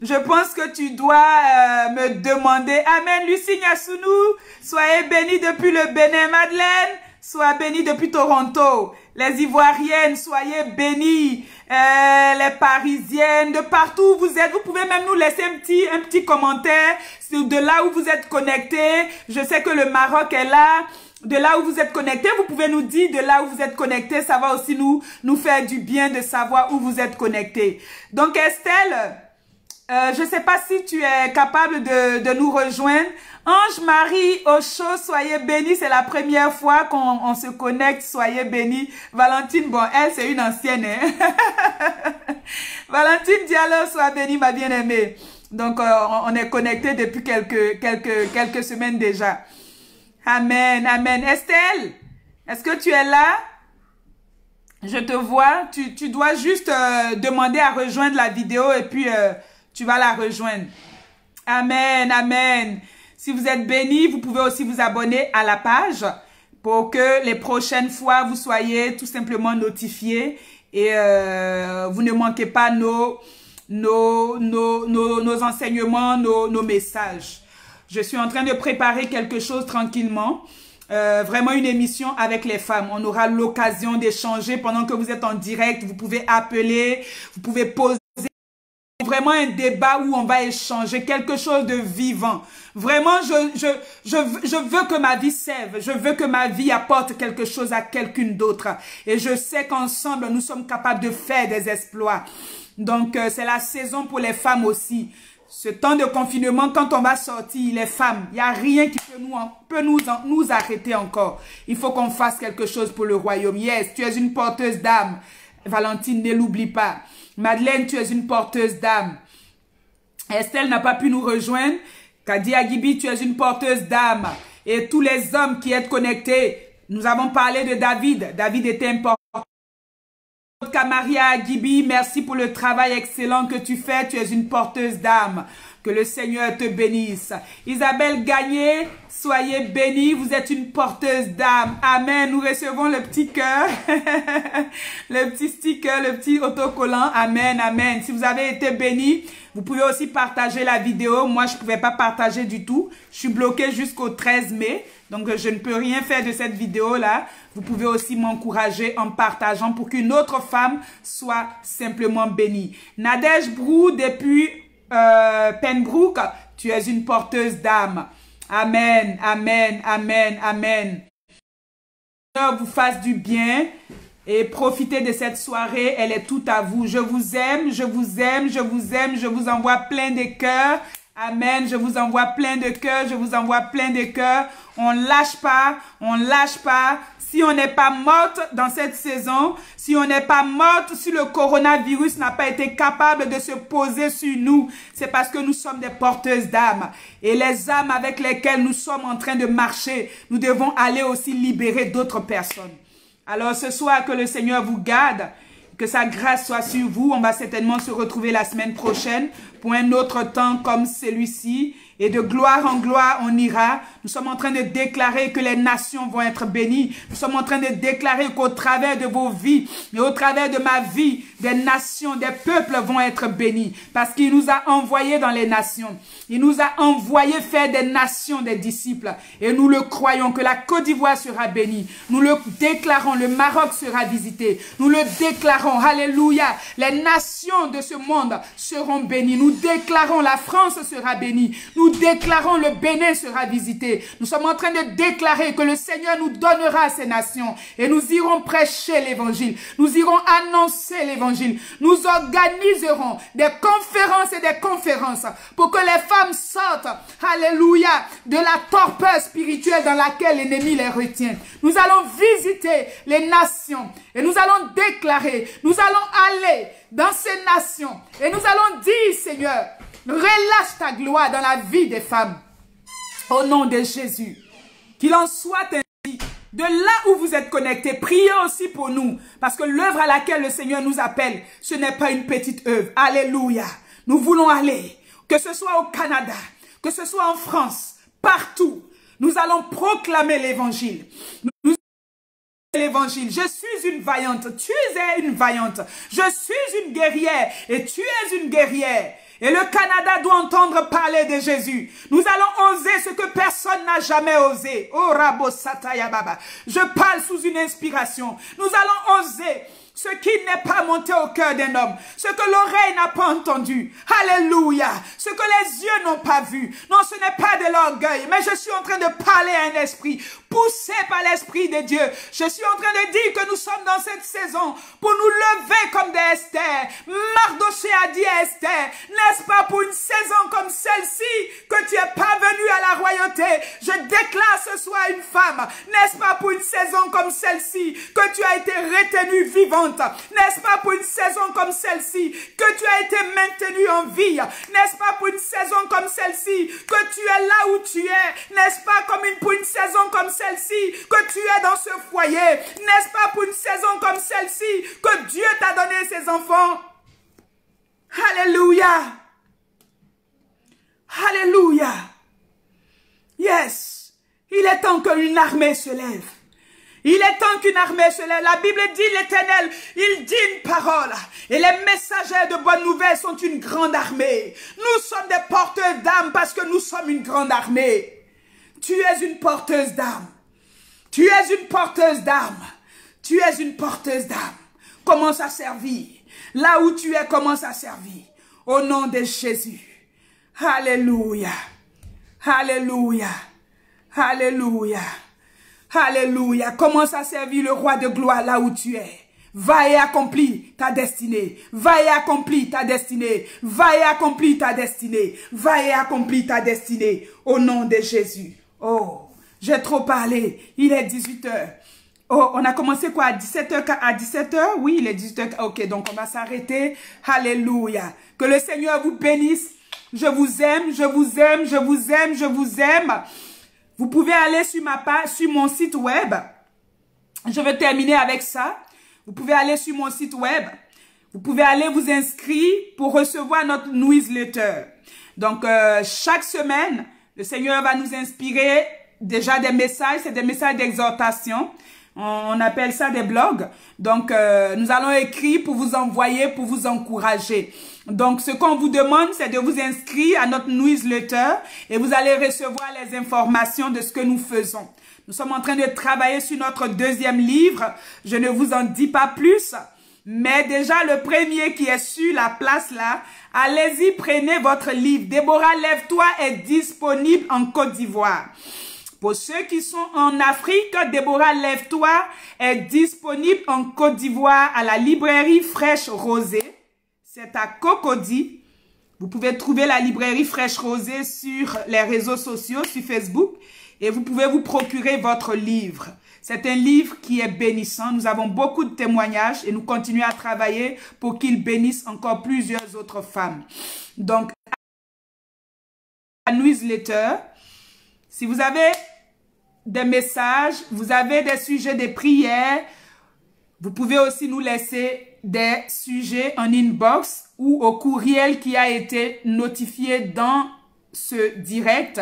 Je pense que tu dois me demander. Amen, Lucie Nyasounou, soyez bénis depuis le Bénin. Madeleine, sois bénie depuis Toronto. Les Ivoiriennes, soyez bénies. Les Parisiennes, de partout où vous êtes. Vous pouvez même nous laisser un petit commentaire de là où vous êtes connectés. Je sais que le Maroc est là. de là où vous êtes connectés. Vous pouvez nous dire de là où vous êtes connectés. Ça va aussi nous faire du bien de savoir où vous êtes connectés. Donc Estelle, je ne sais pas si tu es capable de nous rejoindre. Ange-Marie Ocho, soyez bénis. C'est la première fois qu'on se connecte. Soyez bénis. Valentine, bon, elle, c'est une ancienne. Hein? Valentine Diallo, sois bénie, ma bien-aimée. Donc, on est connecté depuis quelques semaines déjà. Amen, amen. Estelle, est-ce que tu es là? Je te vois. Tu dois juste demander à rejoindre la vidéo et puis tu vas la rejoindre. Amen, amen. Si vous êtes bénis, vous pouvez aussi vous abonner à la page pour que les prochaines fois, vous soyez tout simplement notifiés et vous ne manquez pas nos enseignements, nos messages. Je suis en train de préparer quelque chose tranquillement. Vraiment une émission avec les femmes. On aura l'occasion d'échanger pendant que vous êtes en direct. Vous pouvez appeler, vous pouvez poser. Vraiment un débat où on va échanger quelque chose de vivant. Vraiment, je veux que ma vie serve. Je veux que ma vie apporte quelque chose à quelqu'un d'autre. Et je sais qu'ensemble, nous sommes capables de faire des exploits. Donc, c'est la saison pour les femmes aussi. Ce temps de confinement, quand on va sortir, les femmes, il n'y a rien qui peut nous arrêter encore. Il faut qu'on fasse quelque chose pour le royaume. Yes, tu es une porteuse d'âme. Valentine, ne l'oublie pas. Madeleine, tu es une porteuse d'âme. Estelle n'a pas pu nous rejoindre. Kadi Agibi, tu es une porteuse d'âme. Et tous les hommes qui êtes connectés, nous avons parlé de David. David était important. Kamaria Agibi, merci pour le travail excellent que tu fais. Tu es une porteuse d'âme. Que le Seigneur te bénisse. Isabelle Gagné, soyez bénie. Vous êtes une porteuse d'âme. Amen. Nous recevons le petit cœur, le petit sticker, le petit autocollant. Amen, amen. Si vous avez été bénis, vous pouvez aussi partager la vidéo. Moi, je ne pouvais pas partager du tout. Je suis bloquée jusqu'au 13 mai. Donc, je ne peux rien faire de cette vidéo-là. Vous pouvez aussi m'encourager en partageant pour qu'une autre femme soit simplement bénie. Nadège Brou, depuis Pembroke, tu es une porteuse d'âme. Amen, amen, amen, amen. Que vous fasse du bien et profitez de cette soirée. Elle est toute à vous. Je vous aime, je vous aime, je vous aime. Je vous envoie plein de cœurs. Amen. Je vous envoie plein de cœurs. Je vous envoie plein de cœurs. On lâche pas. On lâche pas. Si on n'est pas morte dans cette saison, si on n'est pas morte, si le coronavirus n'a pas été capable de se poser sur nous, c'est parce que nous sommes des porteuses d'âmes. Et les âmes avec lesquelles nous sommes en train de marcher, nous devons aller aussi libérer d'autres personnes. Alors ce soir, que le Seigneur vous garde, que sa grâce soit sur vous. On va certainement se retrouver la semaine prochaine pour un autre temps comme celui-ci. Et de gloire en gloire, on ira. Nous sommes en train de déclarer que les nations vont être bénies. Nous sommes en train de déclarer qu'au travers de vos vies et au travers de ma vie, des nations, des peuples vont être bénis. Parce qu'il nous a envoyés dans les nations. Il nous a envoyés faire des nations des disciples. Et nous le croyons que la Côte d'Ivoire sera bénie. Nous le déclarons, le Maroc sera visité. Nous le déclarons, alléluia. Les nations de ce monde seront bénies. Nous déclarons la France sera bénie. Nous déclarons le Bénin sera visité. Nous sommes en train de déclarer que le Seigneur nous donnera ces nations. Et nous irons prêcher l'évangile. Nous irons annoncer l'évangile. Nous organiserons des conférences et des conférences pour que les femmes sortent, alléluia, de la torpeur spirituelle dans laquelle l'ennemi les retient. Nous allons visiter les nations et nous allons déclarer, nous allons aller dans ces nations et nous allons dire, Seigneur, relâche ta gloire dans la vie des femmes. Au nom de Jésus. Qu'il en soit ainsi. De là où vous êtes connectés, priez aussi pour nous. Parce que l'œuvre à laquelle le Seigneur nous appelle, ce n'est pas une petite œuvre. Alléluia. Nous voulons aller. Que ce soit au Canada, que ce soit en France, partout. Nous allons proclamer l'évangile. L'évangile. Je suis une vaillante. Tu es une vaillante. Je suis une guerrière. Et tu es une guerrière. Et le Canada doit entendre parler de Jésus. Nous allons oser ce que personne n'a jamais osé. Oh, Rabo Sataya Baba. Je parle sous une inspiration. Nous allons oser ce qui n'est pas monté au cœur d'un homme. Ce que l'oreille n'a pas entendu. Alléluia. Ce que les yeux n'ont pas vu. Non, ce n'est pas de l'orgueil. Mais je suis en train de parler à un esprit poussés par l'Esprit de Dieu. Je suis en train de dire que nous sommes dans cette saison pour nous lever comme des Esther. Mardoché a dit à Esther, n'est-ce pas pour une saison comme celle-ci que tu es parvenu à la royauté? Je déclare ce soir une femme, n'est-ce pas pour une saison comme celle-ci que tu as été retenue vivante? N'est-ce pas pour une saison comme celle-ci que tu as été maintenue en vie? N'est-ce pas pour une saison comme celle-ci que tu es là où tu es? N'est-ce pas pour une saison comme celle-ci que tu es dans ce foyer? N'est-ce pas pour une saison comme celle-ci que Dieu t'a donné ses enfants? Alléluia! Alléluia! Yes! Il est temps qu'une armée se lève. Il est temps qu'une armée se lève. La Bible dit, l'Éternel, il dit une parole. Et les messagers de bonnes nouvelles sont une grande armée. Nous sommes des porteurs d'âme parce que nous sommes une grande armée. Tu es une porteuse d'âme. Tu es une porteuse d'âme. Tu es une porteuse d'âme. Commence à servir. Là où tu es, commence à servir. Au nom de Jésus. Alléluia. Alléluia. Alléluia. Alléluia. Commence à servir le roi de gloire là où tu es. Va et accomplis ta destinée. Va et accomplis ta destinée. Va et accomplis ta destinée. Va et accomplis ta destinée. Au nom de Jésus. Oh, j'ai trop parlé. Il est 18h. Oh, on a commencé quoi à 17h? À 17h? Oui, il est 18h. Ok, donc on va s'arrêter. Alléluia. Que le Seigneur vous bénisse. Je vous aime, je vous aime, je vous aime, je vous aime. Vous pouvez aller sur ma page, sur mon site web. Je vais terminer avec ça. Vous pouvez aller sur mon site web. Vous pouvez aller vous inscrire pour recevoir notre newsletter. Donc, chaque semaine, le Seigneur va nous inspirer déjà des messages. C'est des messages d'exhortation. On appelle ça des blogs. Donc, nous allons écrire pour vous envoyer, pour vous encourager. Donc, ce qu'on vous demande, c'est de vous inscrire à notre newsletter et vous allez recevoir les informations de ce que nous faisons. Nous sommes en train de travailler sur notre deuxième livre. Je ne vous en dis pas plus, mais déjà le premier qui est sur la place là, allez-y, prenez votre livre. Déborah, lève-toi est disponible en Côte d'Ivoire. Pour ceux qui sont en Afrique, Déborah, lève-toi est disponible en Côte d'Ivoire à la librairie Fraîche Rosée. C'est à Cocody. Vous pouvez trouver la librairie Fraîche Rosée sur les réseaux sociaux, sur Facebook. Et vous pouvez vous procurer votre livre. C'est un livre qui est bénissant. Nous avons beaucoup de témoignages et nous continuons à travailler pour qu'il bénisse encore plusieurs autres femmes. Donc, la newsletter, si vous avez des messages, vous avez des sujets de prière, vous pouvez aussi nous laisser des sujets en inbox ou au courriel qui a été notifié dans ce direct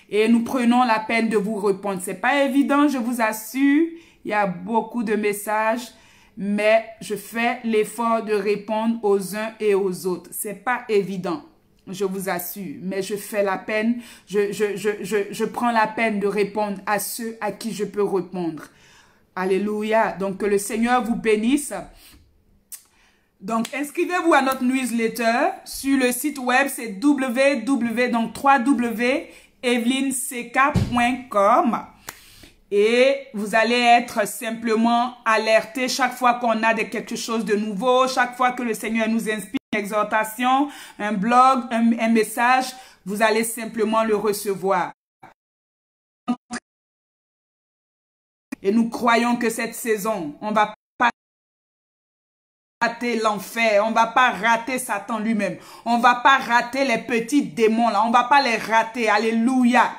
et nous prenons la peine de vous répondre. C'est pas évident, je vous assure. Il y a beaucoup de messages, mais je fais l'effort de répondre aux uns et aux autres. C'est pas évident, je vous assure, mais je fais la peine, je prends la peine de répondre à ceux à qui je peux répondre. Alléluia. Donc, que le Seigneur vous bénisse. Donc, inscrivez-vous à notre newsletter sur le site web, c'est www.evelynseka.com et vous allez être simplement alerté chaque fois qu'on a quelque chose de nouveau, chaque fois que le Seigneur nous inspire une exhortation, un blog, un message, vous allez simplement le recevoir. Et nous croyons que cette saison, on va pas rater l'enfer, on va pas rater Satan lui-même, on va pas rater les petits démons là, on va pas les rater, alléluia.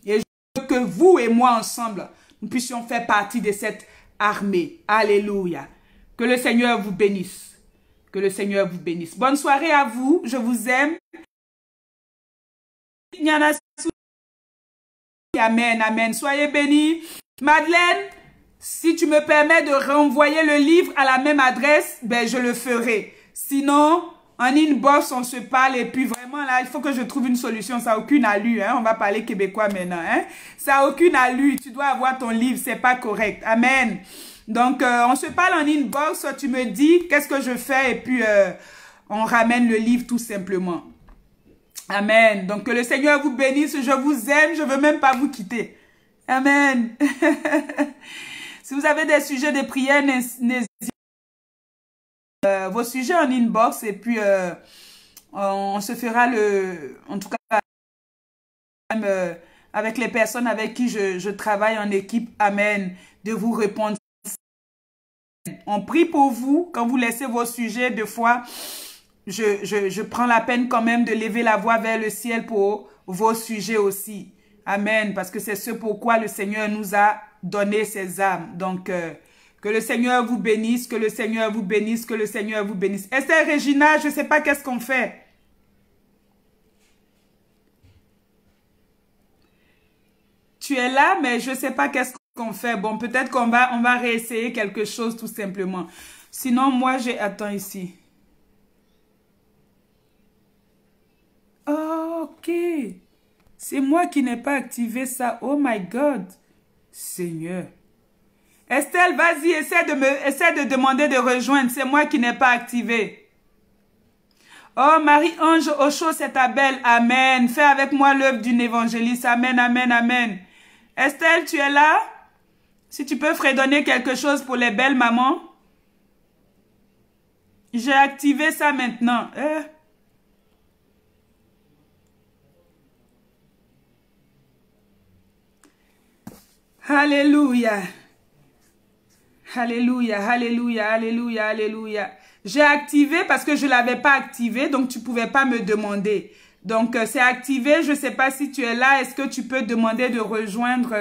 Et je veux que vous et moi ensemble, nous puissions faire partie de cette armée, alléluia. Que le Seigneur vous bénisse, que le Seigneur vous bénisse. Bonne soirée à vous, je vous aime. Amen, amen, soyez bénis. Madeleine, si tu me permets de renvoyer le livre à la même adresse, ben je le ferai. Sinon, en inbox, on se parle et puis vraiment là, il faut que je trouve une solution. Ça n'a aucune allure, hein? On va parler québécois maintenant. Hein? Ça n'a aucune allure. Tu dois avoir ton livre, c'est pas correct. Amen. Donc, on se parle en inbox. Tu me dis qu'est-ce que je fais et puis on ramène le livre tout simplement. Amen. Donc, que le Seigneur vous bénisse. Je vous aime. Je ne veux même pas vous quitter. Amen. Si vous avez des sujets de prière, n'hésitez pas vos sujets en inbox et puis on se fera en tout cas, avec les personnes avec qui je travaille en équipe, amen, de vous répondre. On prie pour vous quand vous laissez vos sujets. Deux fois, je prends la peine quand même de lever la voix vers le ciel pour vos sujets aussi. Amen. Parce que c'est ce pourquoi le Seigneur nous a donné ces âmes. Donc, que le Seigneur vous bénisse, que le Seigneur vous bénisse, que le Seigneur vous bénisse. Esther Regina, je ne sais pas qu'est-ce qu'on fait. Tu es là, mais je ne sais pas qu'est-ce qu'on fait. Bon, peut-être on va réessayer quelque chose tout simplement. Sinon, moi, j'ai... Attends ici. Oh, ok. C'est moi qui n'ai pas activé ça. Oh my God. Seigneur. Estelle, vas-y, essaie de demander de rejoindre. C'est moi qui n'ai pas activé. Oh, Marie-Ange Ocho, c'est ta belle. Amen. Fais avec moi l'œuvre d'une évangéliste. Amen, amen, amen. Estelle, tu es là? Si tu peux fredonner quelque chose pour les belles mamans. J'ai activé ça maintenant. Alléluia. Alléluia, alléluia, alléluia, alléluia. J'ai activé parce que je ne l'avais pas activé, donc tu ne pouvais pas me demander. Donc, c'est activé. Je ne sais pas si tu es là. Est-ce que tu peux demander de rejoindre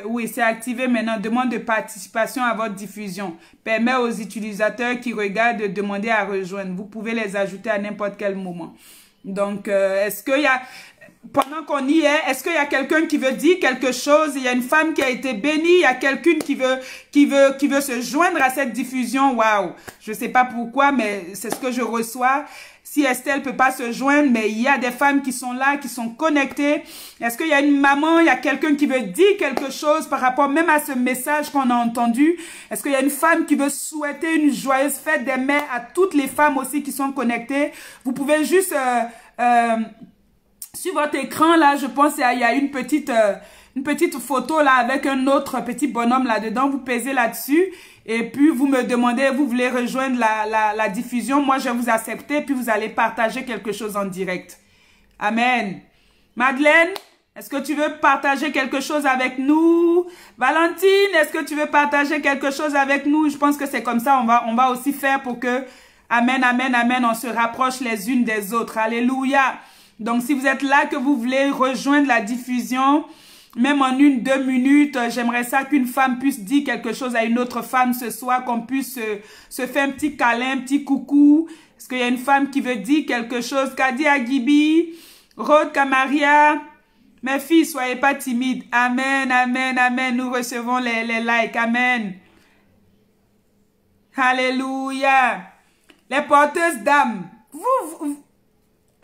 Oui, c'est activé maintenant. Demande de participation à votre diffusion. Permet aux utilisateurs qui regardent de demander à rejoindre. Vous pouvez les ajouter à n'importe quel moment. Donc, est-ce qu'il y a... Pendant qu'on y est-ce qu'il y a quelqu'un qui veut dire quelque chose? Il y a une femme qui a été bénie, il y a quelqu'un qui veut se joindre à cette diffusion. Waouh! Je ne sais pas pourquoi, mais c'est ce que je reçois. Si Estelle ne peut pas se joindre, mais il y a des femmes qui sont là, qui sont connectées. Est-ce qu'il y a une maman, il y a quelqu'un qui veut dire quelque chose par rapport même à ce message qu'on a entendu? Est-ce qu'il y a une femme qui veut souhaiter une joyeuse fête des mères à toutes les femmes aussi qui sont connectées? Vous pouvez juste... sur votre écran, là, je pense qu'il y a une petite photo, là, avec un autre petit bonhomme là-dedans. Vous pesez là-dessus et puis vous me demandez, vous voulez rejoindre la diffusion. Moi, je vais vous accepter puis vous allez partager quelque chose en direct. Amen. Madeleine, est-ce que tu veux partager quelque chose avec nous? Valentine, est-ce que tu veux partager quelque chose avec nous? Je pense que c'est comme ça, on va aussi faire pour que, amen, amen, amen, on se rapproche les unes des autres. Alléluia. Donc, si vous êtes là, que vous voulez rejoindre la diffusion, même en 1-2 minutes, j'aimerais ça qu'une femme puisse dire quelque chose à une autre femme ce soir, qu'on puisse se faire un petit câlin, un petit coucou. Est-ce qu'il y a une femme qui veut dire quelque chose? Kadi Agibi, Rod Kamaria, mes filles, soyez pas timides. Amen, amen, amen. Nous recevons les likes. Amen. Alléluia. Les porteuses d'âmes.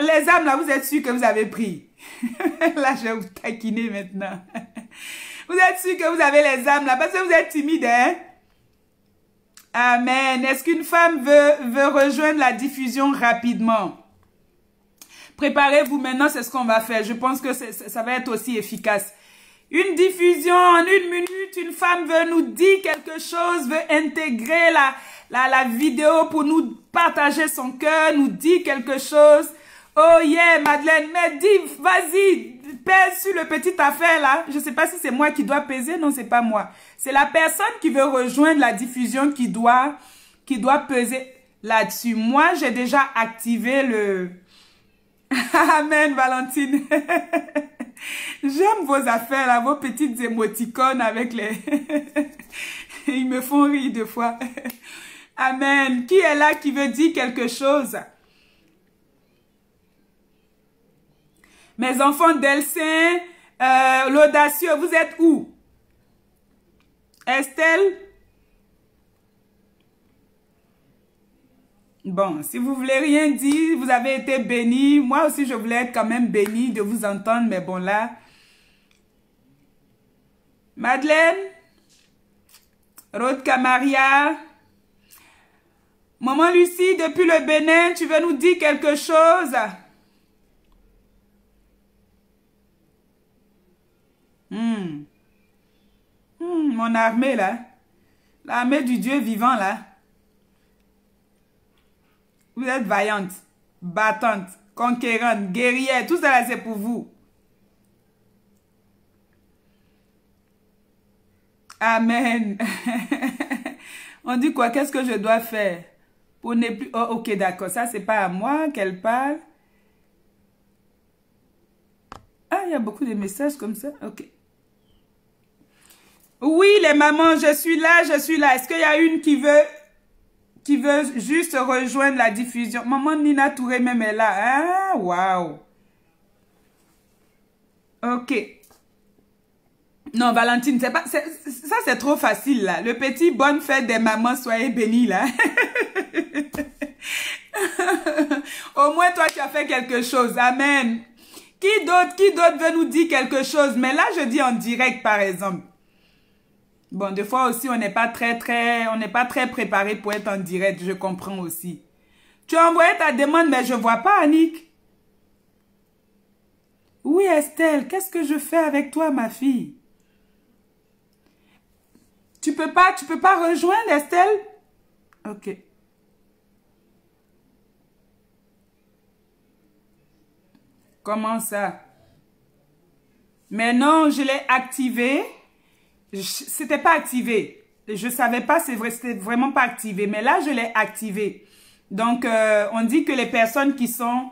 Les âmes, là, vous êtes sûrs que vous avez pris. Là, je vais vous taquiner maintenant. Vous êtes sûrs que vous avez les âmes, là, parce que vous êtes timide, hein? Amen. Est-ce qu'une femme veut rejoindre la diffusion rapidement? Préparez-vous maintenant, c'est ce qu'on va faire. Je pense que ça va être aussi efficace. Une diffusion en 1 minute, une femme veut nous dire quelque chose, veut intégrer la vidéo pour nous partager son cœur, nous dire quelque chose. Oh yeah, Madeleine, mais dis, vas-y, pèse sur le petit affaire là. Je ne sais pas si c'est moi qui dois peser, non, c'est pas moi. C'est la personne qui veut rejoindre la diffusion qui doit peser là-dessus. Moi, j'ai déjà activé le... Amen, Valentine. J'aime vos affaires là, vos petites émoticônes avec les... Ils me font rire des fois. Amen. Qui est là qui veut dire quelque chose? Mes enfants d'Elsin, l'audacieux, vous êtes où? Estelle? Bon, si vous voulez rien dire, vous avez été bénis. Moi aussi, je voulais être quand même bénie de vous entendre, mais bon là. Madeleine? Rod Kamaria? Maman Lucie, depuis le Bénin, tu veux nous dire quelque chose? Mon armée là. L'armée du Dieu vivant là. Vous êtes vaillante, battante, conquérante, guerrière. Tout ça là c'est pour vous. Amen. On dit quoi? Qu'est-ce que je dois faire? Pour ne plus... Oh, ok, d'accord. Ça, c'est pas à moi qu'elle parle. Ah, il y a beaucoup de messages comme ça. Ok. Oui, les mamans, je suis là, je suis là. Est-ce qu'il y a une qui veut juste rejoindre la diffusion? Maman Nina Touré même est là. Ah, waouh. Ok. Non, Valentine, c'est pas, ça c'est trop facile là. Le petit bonne fête des mamans, soyez bénis là. Au moins toi tu as fait quelque chose. Amen. Qui d'autre veut nous dire quelque chose? Mais là je dis en direct par exemple. Bon, des fois aussi on n'est pas très préparé pour être en direct. Je comprends aussi. Tu as envoyé ta demande mais je vois pas Annick. Oui Estelle, qu'est-ce que je fais avec toi ma fille? Tu peux pas rejoindre Estelle? Ok. Comment ça? Mais non, je l'ai activé. C'était pas activé. Je savais pas, c'est vrai, c'était vraiment pas activé. Mais là, je l'ai activé. Donc, on dit que les personnes qui sont...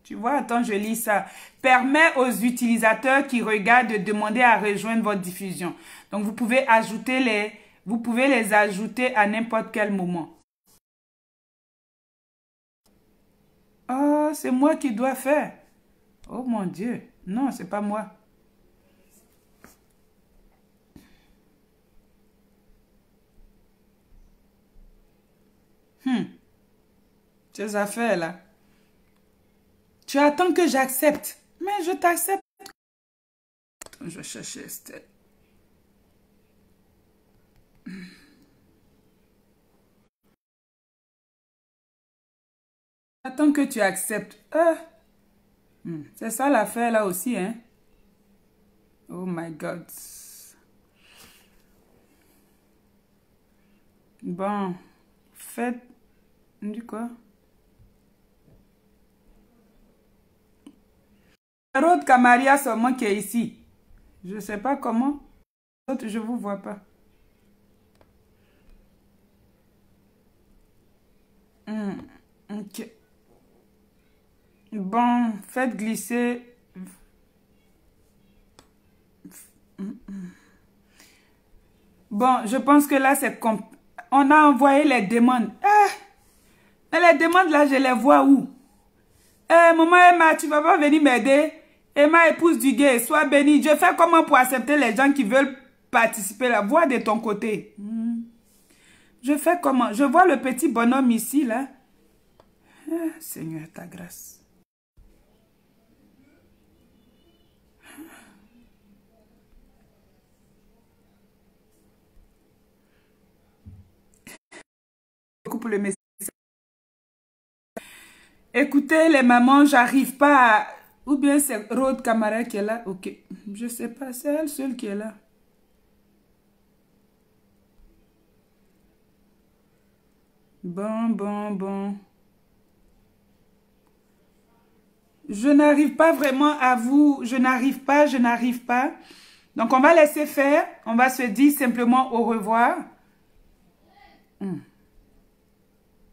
Tu vois, attends, je lis ça. Permet aux utilisateurs qui regardent de demander à rejoindre votre diffusion. Donc, vous pouvez les ajouter à n'importe quel moment. Oh, c'est moi qui dois faire. Oh mon Dieu. Non, c'est pas moi. Ces affaires là. Tu attends que j'accepte. Mais je t'accepte. Je vais chercher Estelle. Attends que tu acceptes. C'est ça l'affaire là aussi, hein. Oh my God. Bon. Faites... Du quoi? Rode Camaria seulement qui est ici. Je sais pas comment. Je vous vois pas. Ok. Bon, faites glisser. Bon, je pense que là, c'est... On a envoyé les demandes. Mais les demandes, là, je les vois où? Maman Emma, tu vas pas venir m'aider? Emma, épouse du gay, sois bénie. Je fais comment pour accepter les gens qui veulent participer là? Vois de ton côté. Je fais comment? Je vois le petit bonhomme ici, là. Seigneur, ta grâce. Coupe le message. Écoutez, les mamans, j'arrive pas à... Ou bien c'est Rode Camara qui est là. Ok. Je sais pas, c'est elle seule qui est là. Bon. Je n'arrive pas vraiment à vous. Je n'arrive pas. Donc, on va laisser faire. On va se dire simplement au revoir.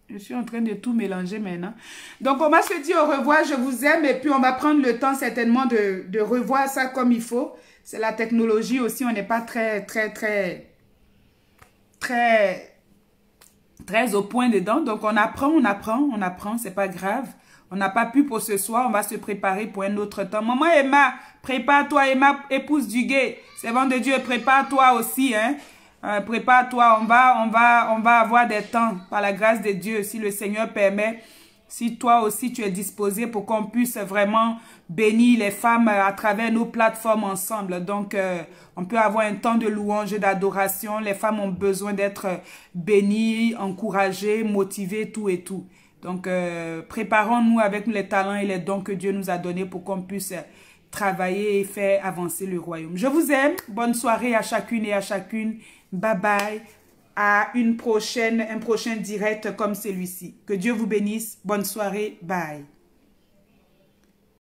Je suis en train de tout mélanger maintenant. Donc, on va se dire au revoir. Je vous aime. Et puis, on va prendre le temps certainement de revoir ça comme il faut. C'est la technologie aussi. On n'est pas très au point dedans. Donc, on apprend. C'est pas grave. On n'a pas pu pour ce soir. On va se préparer pour un autre temps. Maman Emma, prépare-toi. Emma, épouse du gay. Servante de Dieu, prépare-toi aussi, hein. Prépare-toi. On va avoir des temps par la grâce de Dieu. Si le Seigneur permet. Si toi aussi tu es disposé pour qu'on puisse vraiment bénir les femmes à travers nos plateformes ensemble. Donc, on peut avoir un temps de louange et d'adoration. Les femmes ont besoin d'être bénies, encouragées, motivées, tout et tout. Donc, préparons-nous avec les talents et les dons que Dieu nous a donnés pour qu'on puisse travailler et faire avancer le royaume. Je vous aime. Bonne soirée à chacune et à chacune. Bye bye. À un prochain direct comme celui-ci. Que Dieu vous bénisse. Bonne soirée. Bye.